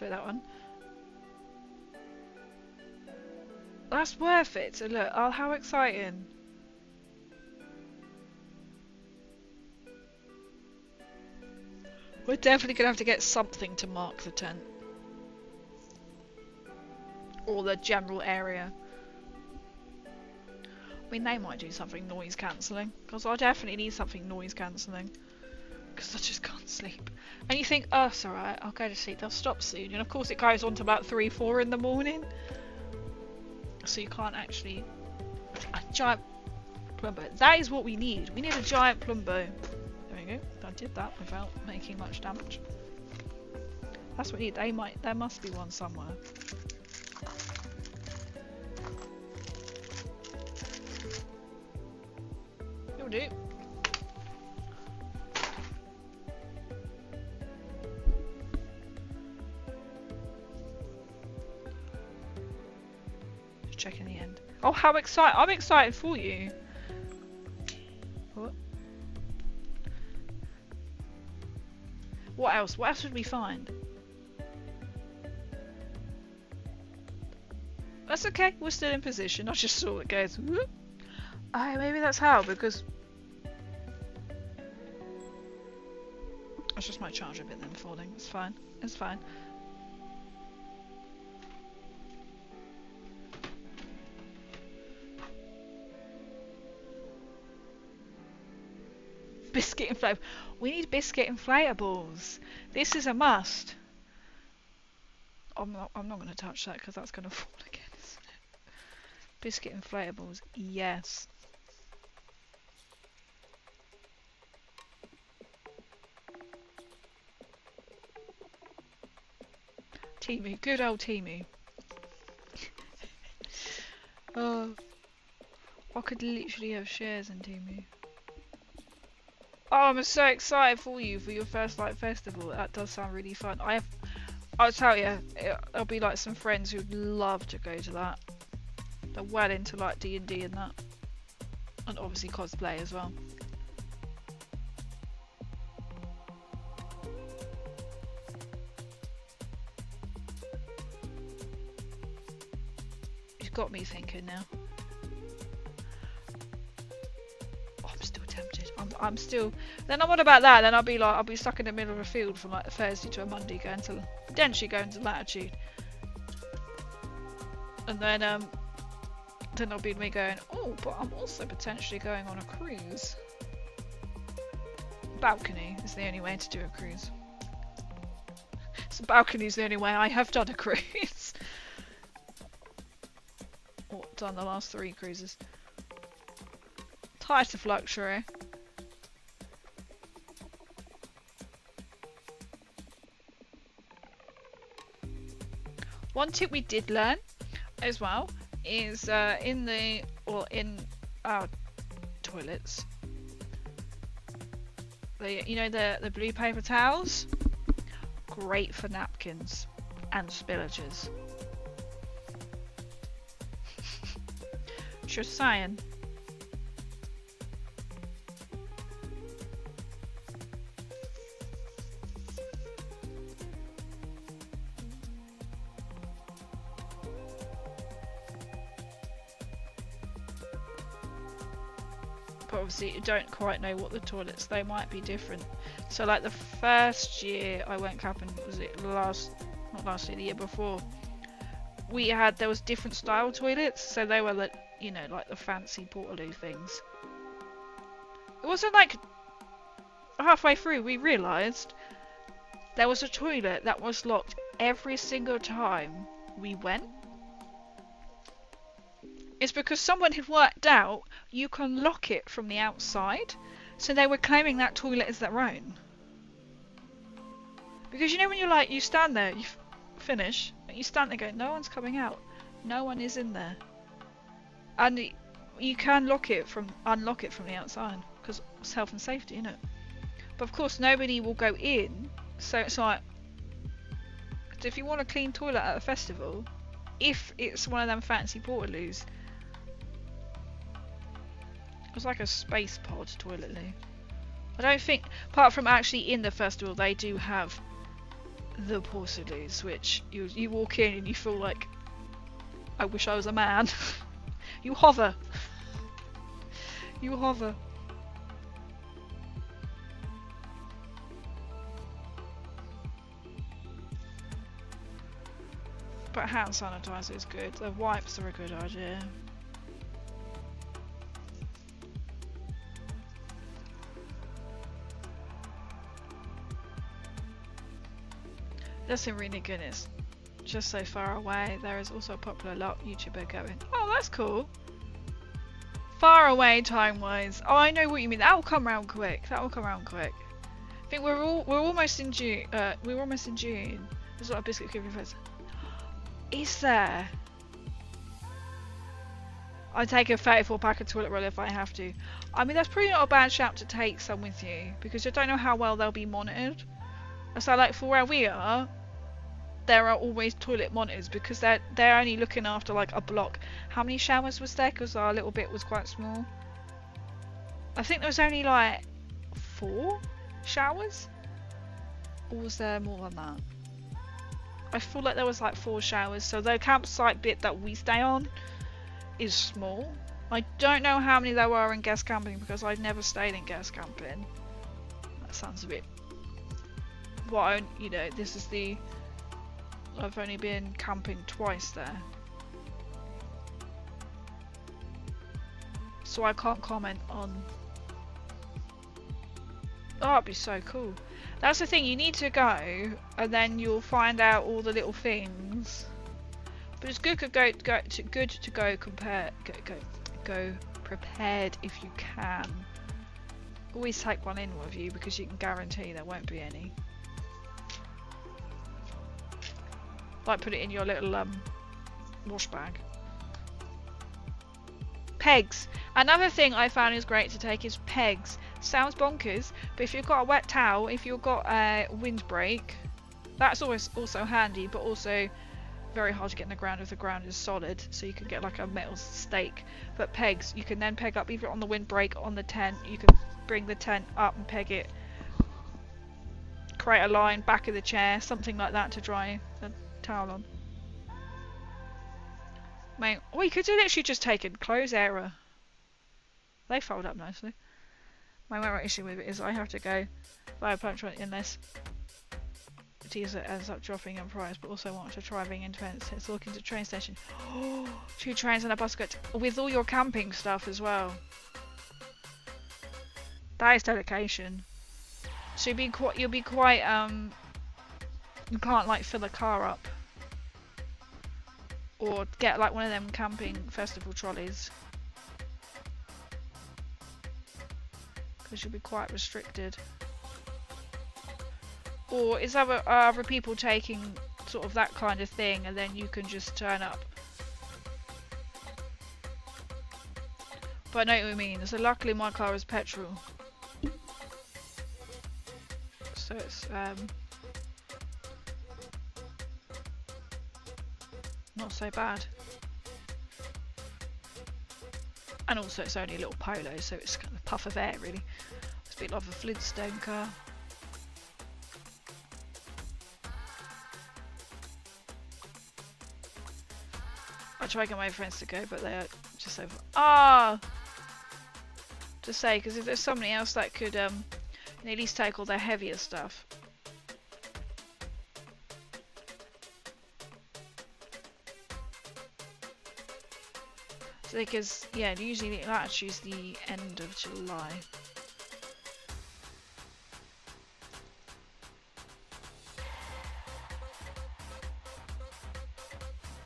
show that one. That's worth it to look. Oh, how exciting. We're definitely going to have to get something to mark the tent. Or the general area. I mean, they might do something noise cancelling. Because I definitely need something noise cancelling. Because I just can't sleep. And you think, oh, it's alright, I'll go to sleep. They'll stop soon. And of course it goes on to about 3, 4 in the morning. So you can't actually... A giant plumbo. That is what we need. We need a giant plumbo. There we go. I did that without making much damage. That's what we need. There must be one somewhere. You'll do. Just checking the end. Oh, how excited! I'm excited for you. What else? What else would we find? That's okay, we're still in position. I just saw it goes whoop. Oh, maybe that's how, because that's just my charger bit then falling. It's fine. It's fine. Biscuit inflatable. We need biscuit inflatables. This is a must. I'm not going to touch that because that's going to fall again, isn't it? Biscuit inflatables. Yes. Temu. Good old Temu. Oh, I could literally have shares in Temu. Oh, I'm so excited for you for your first Light Festival. That does sound really fun. I'll tell you, there'll be like some friends who'd love to go to that. They're well into like D&D and that. And obviously cosplay as well. You've got me thinking now. I'm still. Then what about that? Then I'll be stuck in the middle of a field from like a Thursday to a Monday, potentially going to Latitude, and then I'll be me going. Oh, but I'm also potentially going on a cruise. Balcony is the only way to do a cruise. So balcony is the only way I have done a cruise. Or done the last 3 cruises. Tight of luxury. One tip we did learn as well is in our toilets, the blue paper towels, great for napkins and spillages. Just saying. But obviously you don't quite know what the toilets, they might be different. So like the first year I went camping, was it not last year, the year before, there was different style toilets, so they were like, like the fancy Portaloo things. It wasn't like halfway through we realised there was a toilet that was locked every single time we went. It's because someone had worked out you can lock it from the outside, so they were claiming that toilet as their own. Because when you stand there, you finish, and you stand there going, no one's coming out, no one is in there, and you can unlock it from the outside because it's health and safety, isn't it? But of course nobody will go in, so it's like, if you want a clean toilet at a festival, if it's one of them fancy Portaloos. It was like a space pod toilet loo. I don't think, apart from actually in the festival, they do have the porcelains, which you walk in and you feel like, I wish I was a man. You hover. You hover. But hand sanitizer is good. The wipes are a good idea. That's in really goodness. Just so far away, there is also a popular YouTuber going, oh, that's cool. Far away time-wise. Oh, I know what you mean. That will come round quick. That will come round quick. I think we're almost in June. We're almost in June. There's a lot of biscuit cookie fest. Is there? I take a 34 pack of toilet roll if I have to. I mean, that's probably not a bad shout to take some with you, because you don't know how well they'll be monitored. So, like, for where we are, there are always toilet monitors because they're only looking after like a block. How many showers was there? Because our little bit was quite small. I think there was only like 4 showers, or was there more than that? I feel like there was like 4 showers. So the campsite bit that we stay on is small. I don't know how many there were in guest camping because I've never stayed in guest camping. That sounds a bit. You know, this is the. I've only been camping twice there, so I can't comment on. Oh, it'd be so cool. That's the thing. You need to go, and then you'll find out all the little things. But it's good to go prepared if you can. Always take one in with you because you can guarantee there won't be any. Like put it in your little wash bag. Pegs. Another thing I found is great to take is pegs. Sounds bonkers, but if you've got a wet towel, if you've got a windbreak, that's always also handy, but also very hard to get in the ground if the ground is solid, so you can get like a metal stake. But pegs, you can then peg up either on the windbreak, on the tent. You can bring the tent up and peg it. Create a line back of the chair, something like that to dry the towel on. Mate, well, you could have literally just taken clothes error. They fold up nicely. My main issue with it is I have to go buy a punch in this. Teaser ends up dropping in price, but also want to try being independent. It's looking to train station. 2 trains and a bus with all your camping stuff as well. That is dedication. So you'll be quite you can't like fill a car up or get like one of them camping festival trolleys because you'll be quite restricted. Or is other people taking sort of that kind of thing and then you can just turn up. But I know what you mean. So luckily my car is petrol. So it's not so bad. And also it's only a little Polo, so it's kind of a puff of air really. It's a bit like a Flintstone car. I try to get my friends to go, but they're just so. To say, because if there's somebody else that could at least take all their heavier stuff. So because yeah, usually the latitude's the end of July.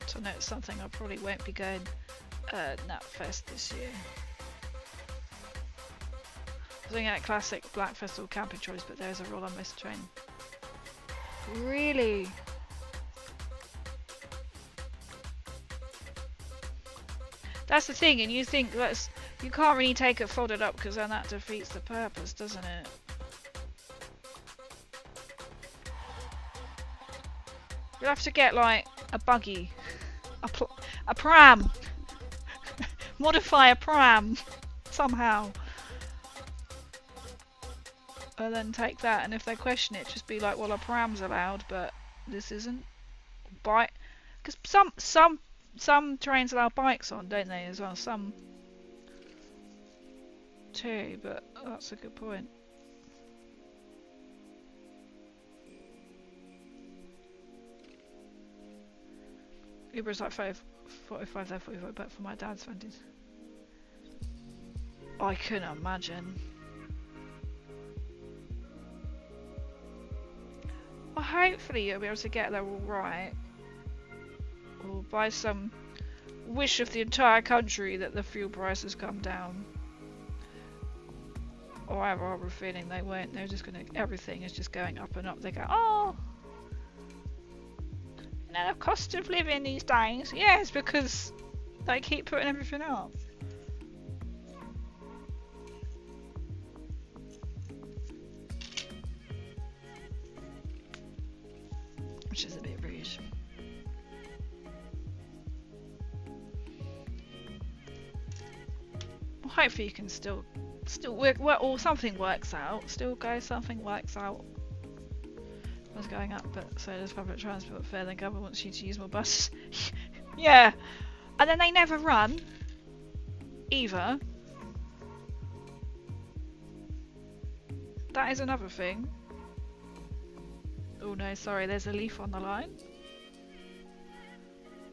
So no, it's something I probably won't be going NatFest this year. I was looking at classic Black Festival camping choice, but there's a roll on this train. Really? That's the thing, and you think you can't really take it folded up because then that defeats the purpose, doesn't it? You'll have to get like a buggy, a pram, modify a pram somehow. And then take that, and if they question it, just be like, well, a pram's allowed, but this isn't. Bike, because some trains allow bikes on, don't they, as well? Some too, but that's a good point. Uber's like 45 there, 45 back for my dad's 20s. I couldn't imagine. Well, hopefully you'll be able to get there all right. Or by some wish of the entire country that the fuel prices come down. Or I have a horrible feeling they won't. They're just gonna. Everything is just going up and up. They go, oh, you know, the cost of living these days. Yeah, it's because they keep putting everything up. Which is a bit rude. Well, hopefully you can still work, or something works out. Still go, something works out. I was going up, but so does public transport fare. Then government wants you to use more buses. Yeah, and then they never run either. That is another thing. Oh no, sorry, there's a leaf on the line.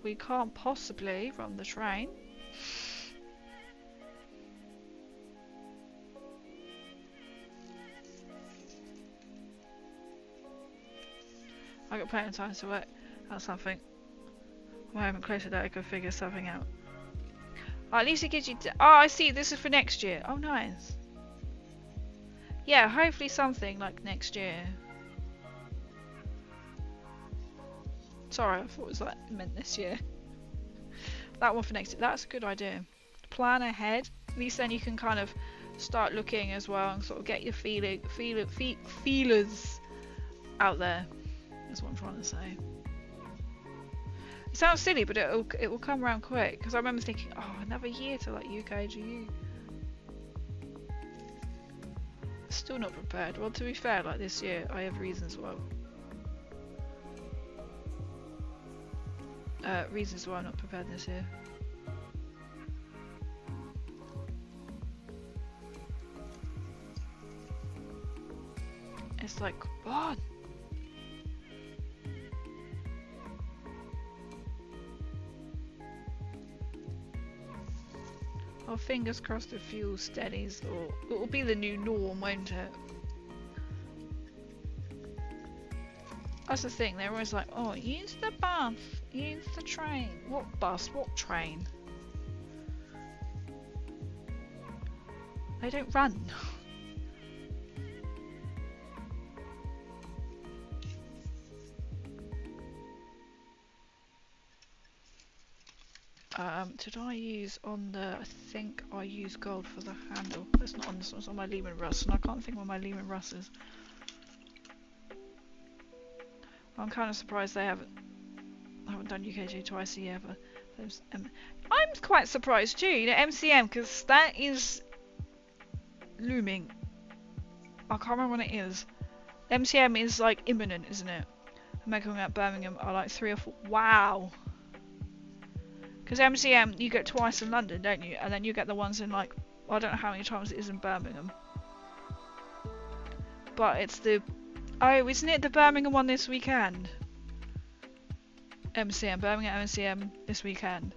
We can't possibly run the train. I got plenty of time to work out something. I'm hoping closer that I could figure something out. Oh, at least it gives you. Oh, I see. This is for next year. Oh, nice. Yeah, hopefully something like next year. Sorry, I thought it was like meant this year. That one for next year. That's a good idea. Plan ahead. At least then you can kind of start looking as well and sort of get your feelers out there. That's what I'm trying to say. It sounds silly, but it will come around quick. Because I remember thinking, oh, another year to like UKGU. Still not prepared. Well, to be fair, like this year, I have reasons why. Reasons why I'm not prepared this year. It's like, what? Oh, fingers crossed the fuel steadies, or it will be the new norm, won't it? That's the thing, they're always like, oh, use the bus, use the train. What bus? What train? They don't run. Did I use on the, I think I used gold for the handle. That's not on this one, it's on my Lehman Russ, and I can't think what my Lehman Russ is. I'm kind of surprised they haven't done UKG twice a year, but I'm quite surprised too, you know, MCM, because that is looming. I can't remember when it is. MCM is like imminent, isn't it? American at Birmingham are like 3 or 4. Wow. Because MCM, you get twice in London, don't you? And then you get the ones in like, I don't know how many times it is in Birmingham. But it's the, oh, isn't it the Birmingham one this weekend? MCM, Birmingham MCM this weekend.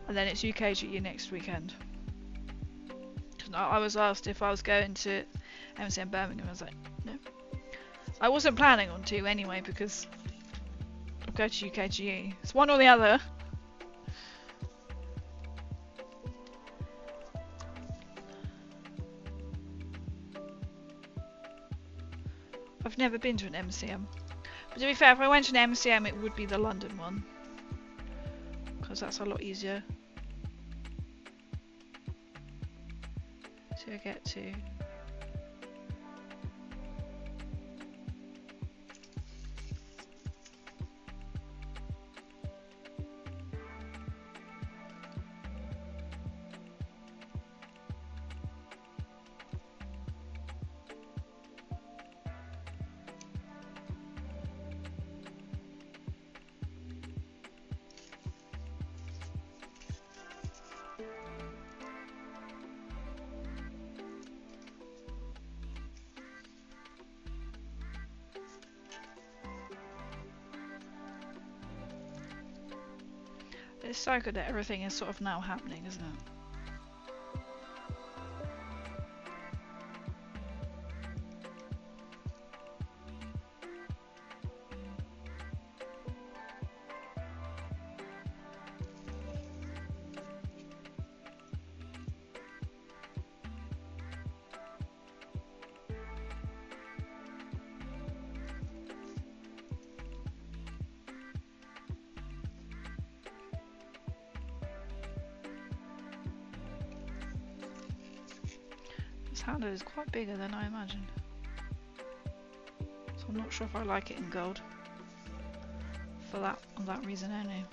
And then it's UKGU next weekend. I was asked if I was going to MCM Birmingham. I was like, no. I wasn't planning on to anyway, because I'll go to UKGU. It's one or the other. I've never been to an MCM. But to be fair, if I went to an MCM, it would be the London one. Because that's a lot easier to get to. It's so good that everything is sort of now happening, isn't it? This handle is quite bigger than I imagined. So I'm not sure if I like it in gold. For that, on that reason only.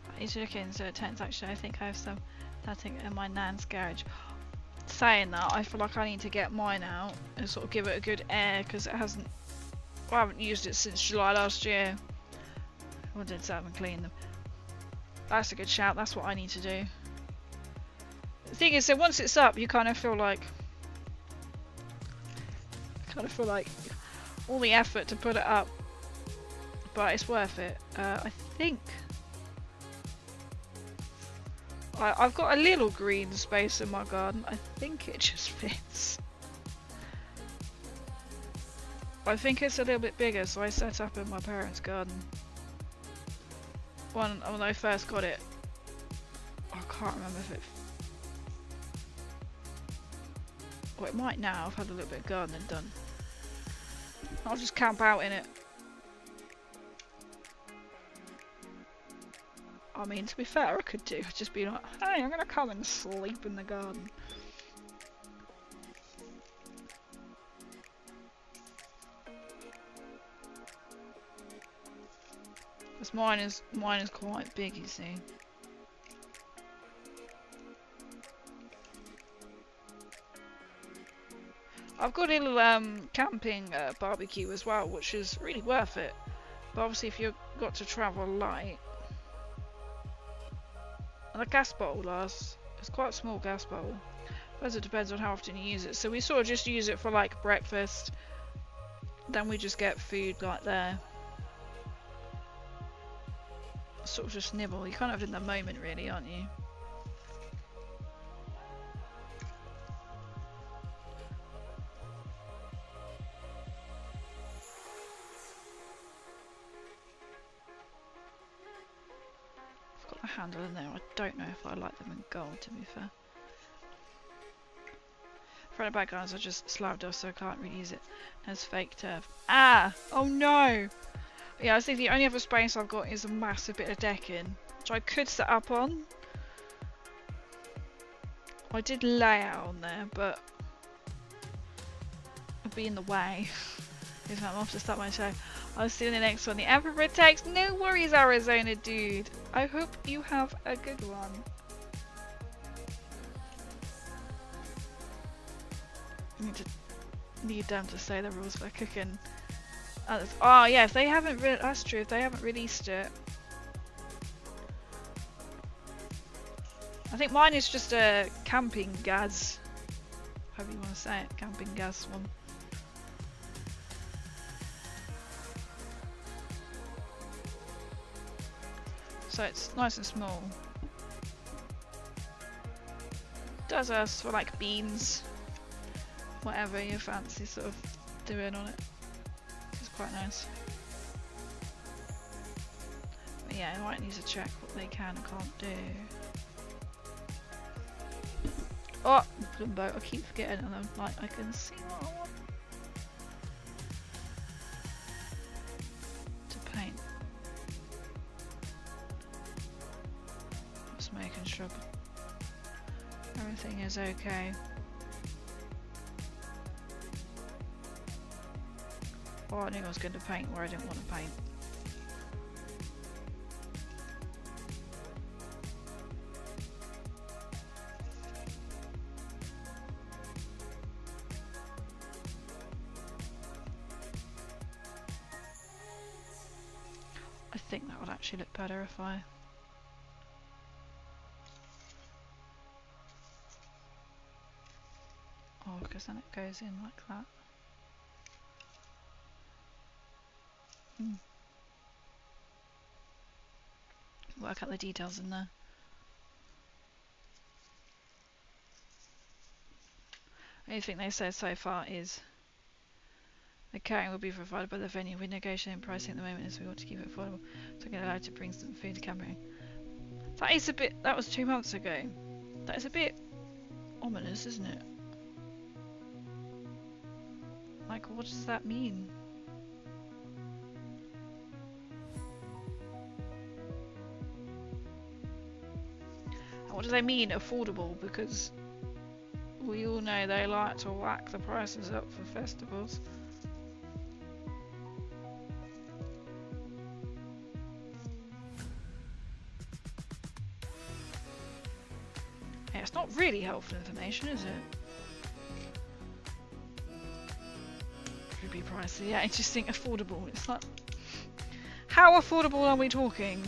I need to look into tents actually. I think I have some tatting in my nan's garage. Saying that, I feel like I need to get mine out and sort of give it a good air because it hasn't. I haven't used it since July last year. I did so I haven't cleaned them. That's a good shout. That's what I need to do. The thing is, that once it's up, you kind of feel like all the effort to put it up, but it's worth it. I think. I've got a little green space in my garden. I think it just fits. I think it's a little bit bigger, so I set up in my parents' garden. When I first got it, I can't remember if it. Well, it might now. I've had a little bit of gardening done. I'll just camp out in it. I mean, to be fair, I could do. I'd just be like, hey, I'm gonna come and sleep in the garden. Because mine is quite big, you see. I've got a little camping barbecue as well, which is really worth it. But obviously, if you've got to travel light. And the gas bottle lasts. It's quite a small gas bottle. But it depends on how often you use it. So we sort of just use it for like breakfast. Then we just get food like there. Sort of just nibble. You're kind of in the moment really, aren't you? Handle in there. I don't know if I like them in gold, to be fair. For the backgrounds, I just slabbed off, so I can't really use it as fake turf. Ah! Oh no! Yeah, I think the only other space I've got is a massive bit of decking, which I could set up on. I did lay out on there, but it'd be in the way. If I'm off to start my show. I'll see you in the next one. The Emperor takes. No worries, Arizona dude. I hope you have a good one. Need them to say the rules for cooking. Oh yeah, if they haven't, that's true. If they haven't released it, I think mine is just a camping gas. However you want to say it, camping gas one. So it's nice and small. Does us for like beans, whatever you fancy sort of doing on it. It's quite nice. But yeah, I might need to check what they can and can't do. Oh, Plumbo, I keep forgetting and I'm like, I can see what I want to paint. Just making sure everything is okay. Oh, I knew I was going to paint where I didn't want to paint. I think that would actually look better if I... Oh, because then it goes in like that. Work out the details in there. Anything they said so far is the catering will be provided by the venue. We're negotiating pricing at the moment as we want to keep it affordable, so we're allowed to bring some food to camping. That is a bit. That was 2 months ago. That is a bit ominous, isn't it? Like, what does that mean? And what do they mean affordable? Because we all know they like to whack the prices up for festivals. Yeah, it's not really helpful information, is it? Could be pricey. Yeah, I just think affordable. It's like, how affordable are we talking?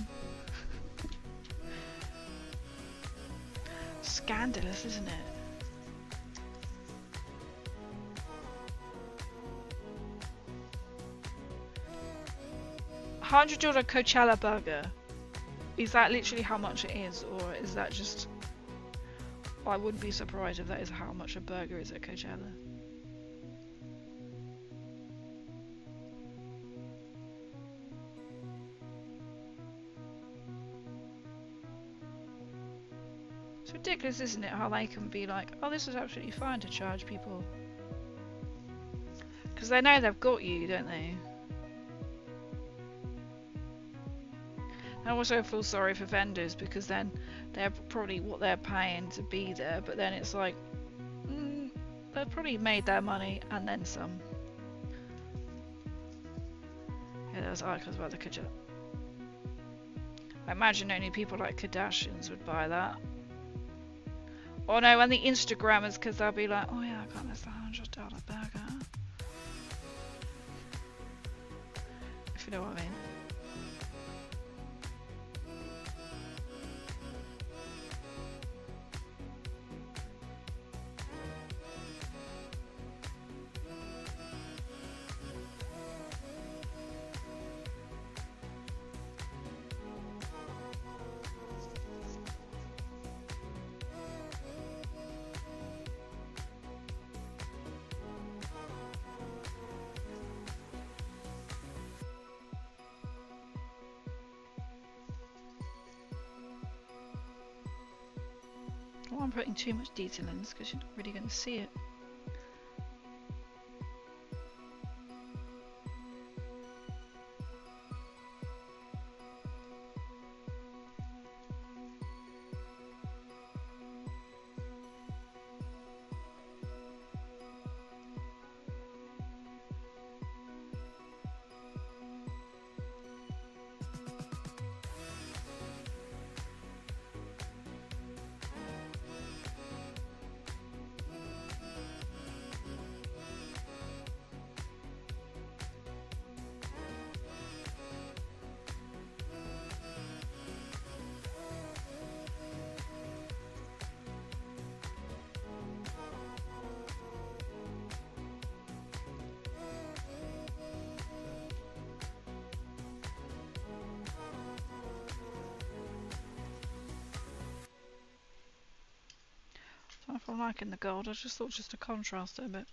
Scandalous, isn't it? $100 Coachella burger. Is that literally how much it is, or is that just... I wouldn't be surprised if that is how much a burger is at Coachella. It's ridiculous, isn't it, how they can be like, oh, this is absolutely fine to charge people. Because they know they've got you, don't they? I also feel sorry for vendors, because then they're probably what they're paying to be there, but then it's like, they've probably made their money and then some. Yeah, there was articles about the Coachella. I imagine only people like Kardashians would buy that. Oh no, and the Instagrammers, because they'll be like, oh yeah, I got this $100 burger. If you know what I mean. Well, I'm putting too much detail in this because you're not really going to see it. I'm liking the gold. I just thought just to contrast it a bit.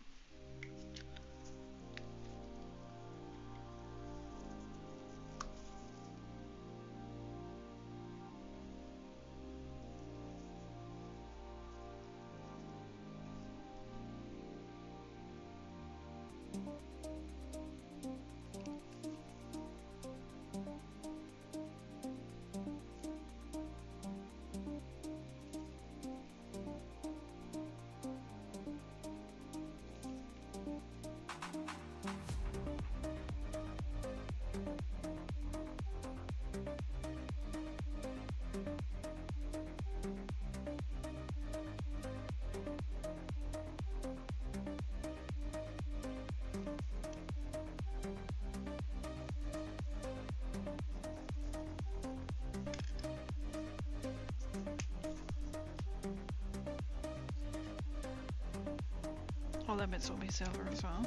Oh, that bits will be silver as well.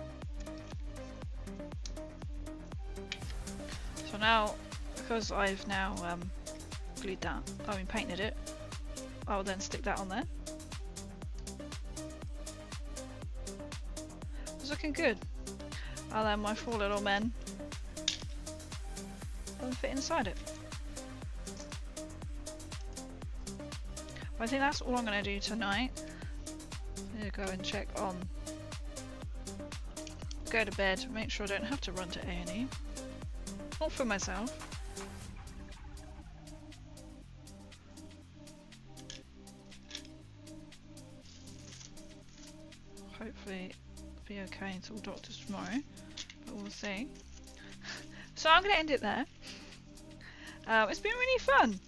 So now, because I've now glued that, painted it, I'll then stick that on there. It's looking good. And then my 4 little men will fit inside it. But I think that's all I'm going to do tonight. I'm going to go and check on, go to bed, make sure I don't have to run to A&E. Not for myself. Hopefully it'll be okay until doctor's tomorrow, but we'll see. So I'm going to end it there. It's been really fun.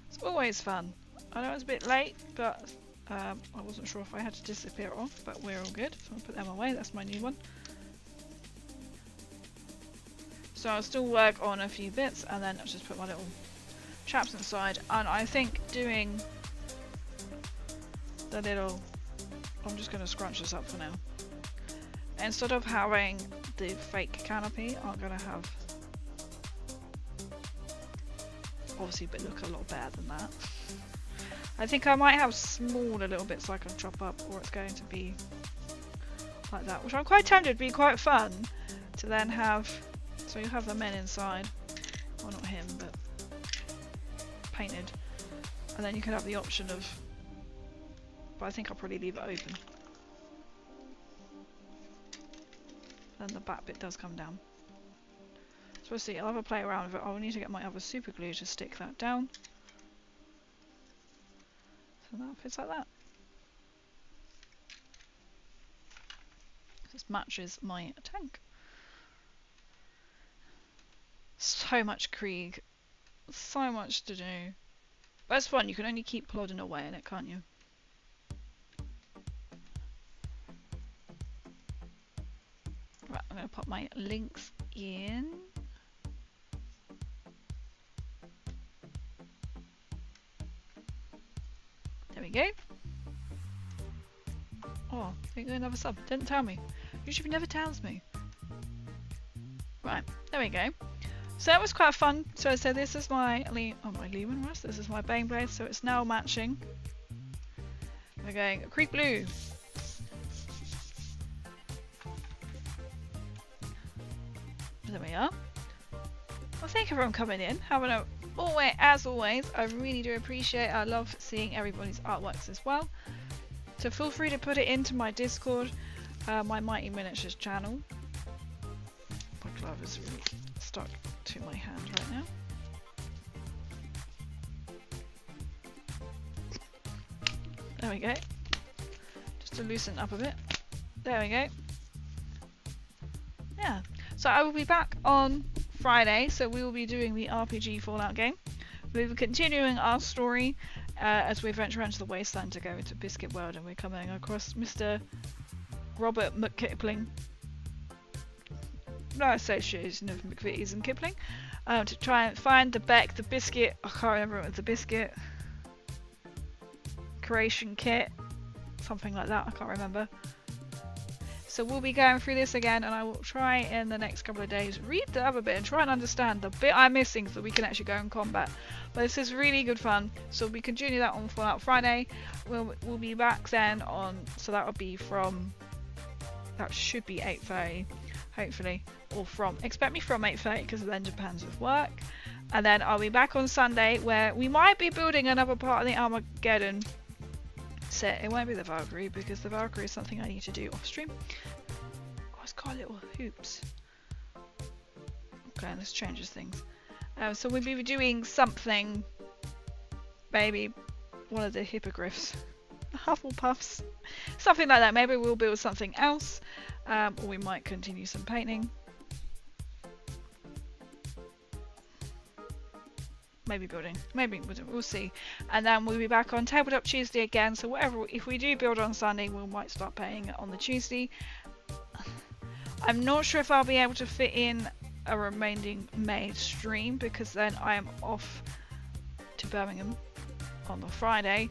It's always fun. I know it's a bit late, but I wasn't sure if I had to disappear off, but we're all good. So I'll put them away. That's my new one. So I'll still work on a few bits and then I'll just put my little chaps inside. And I think doing the little, I'm just going to scrunch this up for now. Instead of having the fake canopy, I'm going to have, obviously, but look a lot better than that. I think I might have smaller little bits I can chop up, or it's going to be like that, which I'm quite tempted. It'd be quite fun to then have. So you have the men inside, well not him, but painted, and then you can have the option of, but I think I'll probably leave it open. Then the back bit does come down. So we'll see, I'll have a play around with it. I'll need to get my other super glue to stick that down. So that fits like that. This matches my tank. So much Krieg, so much to do. But it's fun, you can only keep plodding away in it, can't you? Right, I'm going to pop my links in. There we go. Oh, there you go, another sub. Didn't tell me. Usually never tells me. Right, there we go. So that was quite fun. So I said this is my Lehman Rust. This is my Bane Blade, so it's now matching. We're going Krieg Blue. There we are. Well, thank everyone coming in. As always, I really do appreciate it. I love seeing everybody's artworks as well. So feel free to put it into my Discord, my Mighty Miniatures channel. My glove is really stuck to my hand right now. There we go. Just to loosen up a bit. There we go. Yeah. So I will be back on Friday, so we will be doing the RPG Fallout game. We'll be continuing our story as we venture into the wasteland to go into Biscuit World, and we're coming across Mr. Robert McKipling. No association of McVitie's and Kipling, to try and find the biscuit, I can't remember what it was, the biscuit creation kit, something like that, I can't remember. So we'll be going through this again, and I will try in the next couple of days read the other bit and try and understand the bit I'm missing so we can actually go in combat. But this is really good fun, so we continue that on Fallout Friday. We'll be back then on, so that will be from, that should be 8:30, hopefully, or from, expect me from 8:30 because then Japan's with work. And then I'll be back on Sunday where we might be building another part of the Armageddon set. It won't be the Valkyrie because the Valkyrie is something I need to do off stream. Oh, it's got little hoops. Okay, this changes things. So we'll be doing something, maybe one of the hippogriffs, Hufflepuffs, something like that. Maybe we'll build something else, or we might continue some painting. Maybe building, maybe we'll see. And then we'll be back on Tabletop Tuesday again, so whatever, if we do build on Sunday, we might start paying it on the Tuesday. I'm not sure if I'll be able to fit in a remaining May stream because then I am off to Birmingham on the Friday,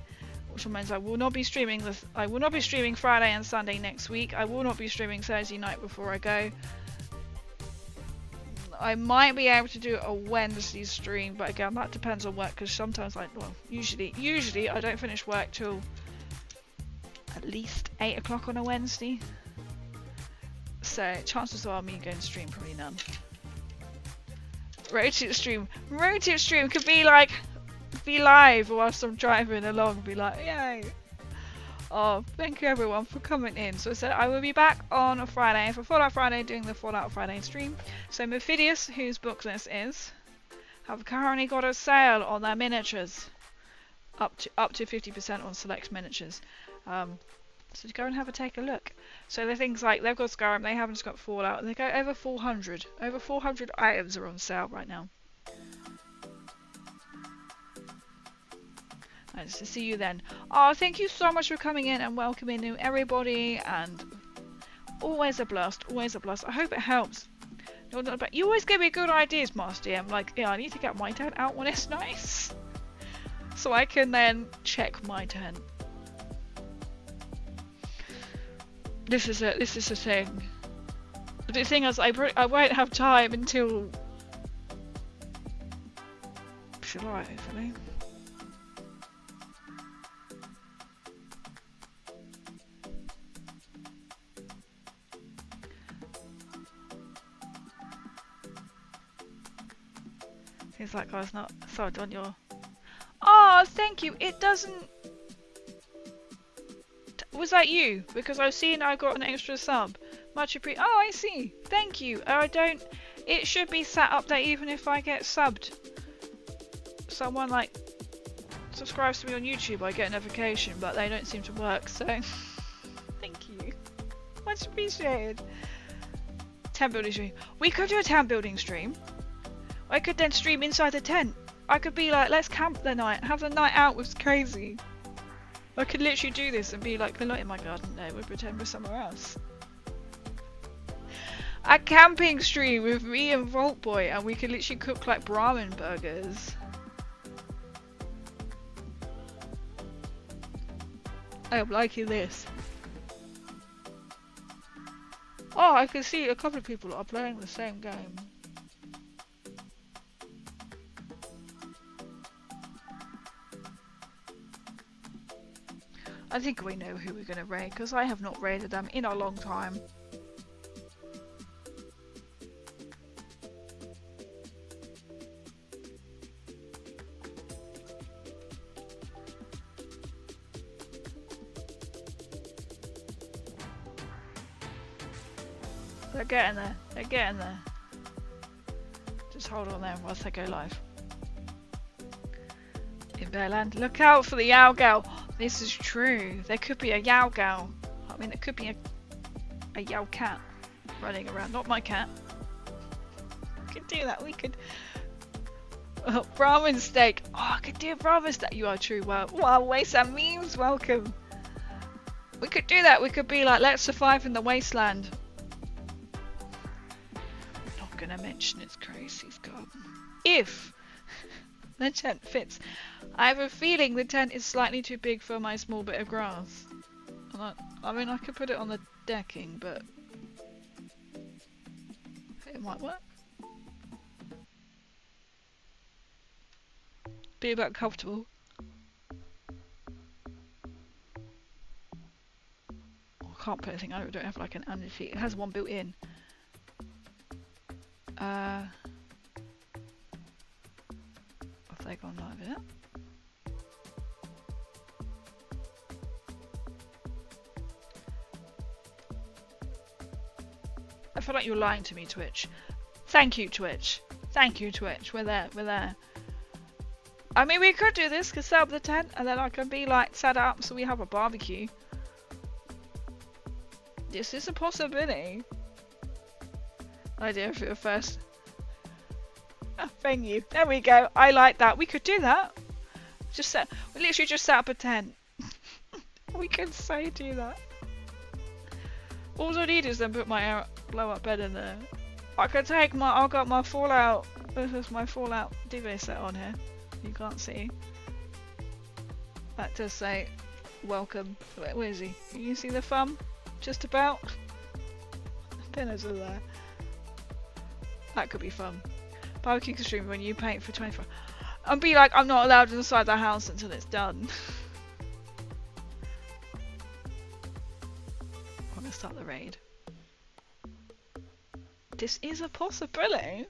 which means I will not be streaming Friday and Sunday next week. I will not be streaming Thursday night before I go. I might be able to do a Wednesday stream, but again, that depends on work because sometimes, usually I don't finish work till at least 8 o'clock on a Wednesday. So chances are me going to stream probably none. Rotate stream could be like, be live whilst I'm driving along, be like, yay. Oh, thank you everyone for coming in. So I said I will be back on a Friday for Fallout Friday, doing the Fallout Friday stream. So Mephidius, whose book this is, have currently got a sale on their miniatures, up to 50% on select miniatures. So go and take a look. So the things like they've got Skyrim, they haven't just got Fallout. They go over 400 items are on sale right now. Nice to see you then. Oh, thank you so much for coming in and welcoming new everybody, and always a blast, always a blast. I hope it helps. No, not bad. You always give me good ideas, Master DM. Like, yeah, I need to get my tent out when it's nice, so I can then check my tent. This is a thing. The thing is, I won't have time until July, hopefully. Seems like I was not sold on your... Oh, thank you. It doesn't... Was that you? Because I've seen I got an extra sub. Much appreciated. Oh, I see. Thank you. I don't... It should be set up that even if I get subbed, someone like subscribes to me on YouTube, I get a notification, but they don't seem to work, so thank you. Much appreciated. Tent building stream. We could do a tent building stream. I could then stream inside the tent. I could be like, let's camp the night, have the night out with Crazy. I could literally do this and be like, we're not in my garden, no, we'll pretend we're somewhere else. A camping stream with me and Vault Boy, and we could literally cook like Brahmin burgers. I am liking this. Oh, I can see a couple of people are playing the same game. I think we know who we're going to raid, because I have not raided them in a long time. They're getting there. They're getting there. Just hold on there whilst I go live. In Bearland, look out for the Yowgal. This is true. There could be a Yowgal. I mean, it could be a Yow cat running around. Not my cat. We could do that. We could. Oh, Brahmin steak. Oh, I could do a Brahmin steak. You are true. Wow, Wasteland memes. Welcome. We could do that. We could be like, let's survive in the wasteland. I'm not gonna mention it's Crazy's garden. If the tent fits. I have a feeling the tent is slightly too big for my small bit of grass. I mean, I could put it on the decking, but it might work. Be about comfortable. Oh, I can't put anything under it. I don't have like an undersheet. It has one built in. Have they gone live yet? I feel like you're lying to me, Twitch. Thank you, Twitch. Thank you, Twitch. We're there. We're there. I mean, we could do this, could set up the tent, and then I can be like set up so we have a barbecue. This is a possibility. Idea for your first venue. There we go. I like that. We could do that. We literally just set up a tent. We can so do that. All I need is then put my blow up bed in there. I could take I've got my Fallout. This is my Fallout duvet set on here. You can't see. That does say welcome. Where is he? Can you see the thumb? Just about. Pinners are there. That could be fun. Barbecue stream when you paint for 24. And be like, I'm not allowed inside the house until it's done. I'm gonna start the raid. This is a possibility.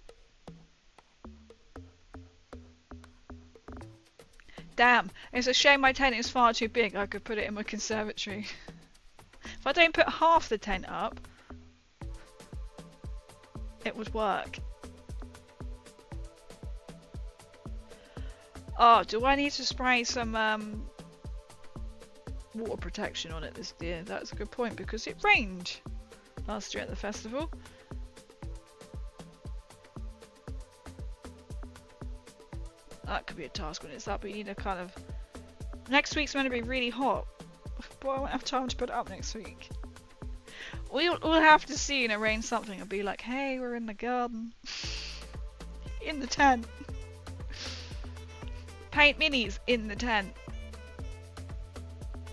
Damn, it's a shame my tent is far too big. I could put it in my conservatory. If I don't put half the tent up, it would work. Oh, do I need to spray some water protection on it this year? That's a good point because it rained last year at the festival. That could be a task when it's up, but you need a kind of... Next week's going to be really hot. Boy, I won't have time to put it up next week. We'll have to see and arrange something and be like, hey, we're in the garden. In the tent. Paint minis in the tent.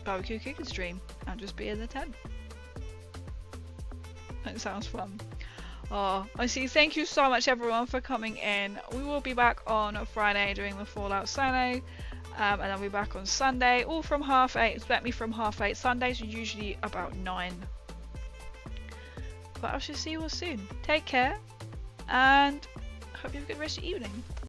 Barbecue cooking stream and just be in the tent. That sounds fun. Oh, I see. Thank you so much everyone for coming in. We will be back on Friday doing the Fallout solo. And I'll be back on Sunday, all from 8:30. Expect me from 8:30. Sundays are usually about 9. But I shall see you all soon. Take care, and hope you have a good rest of your evening.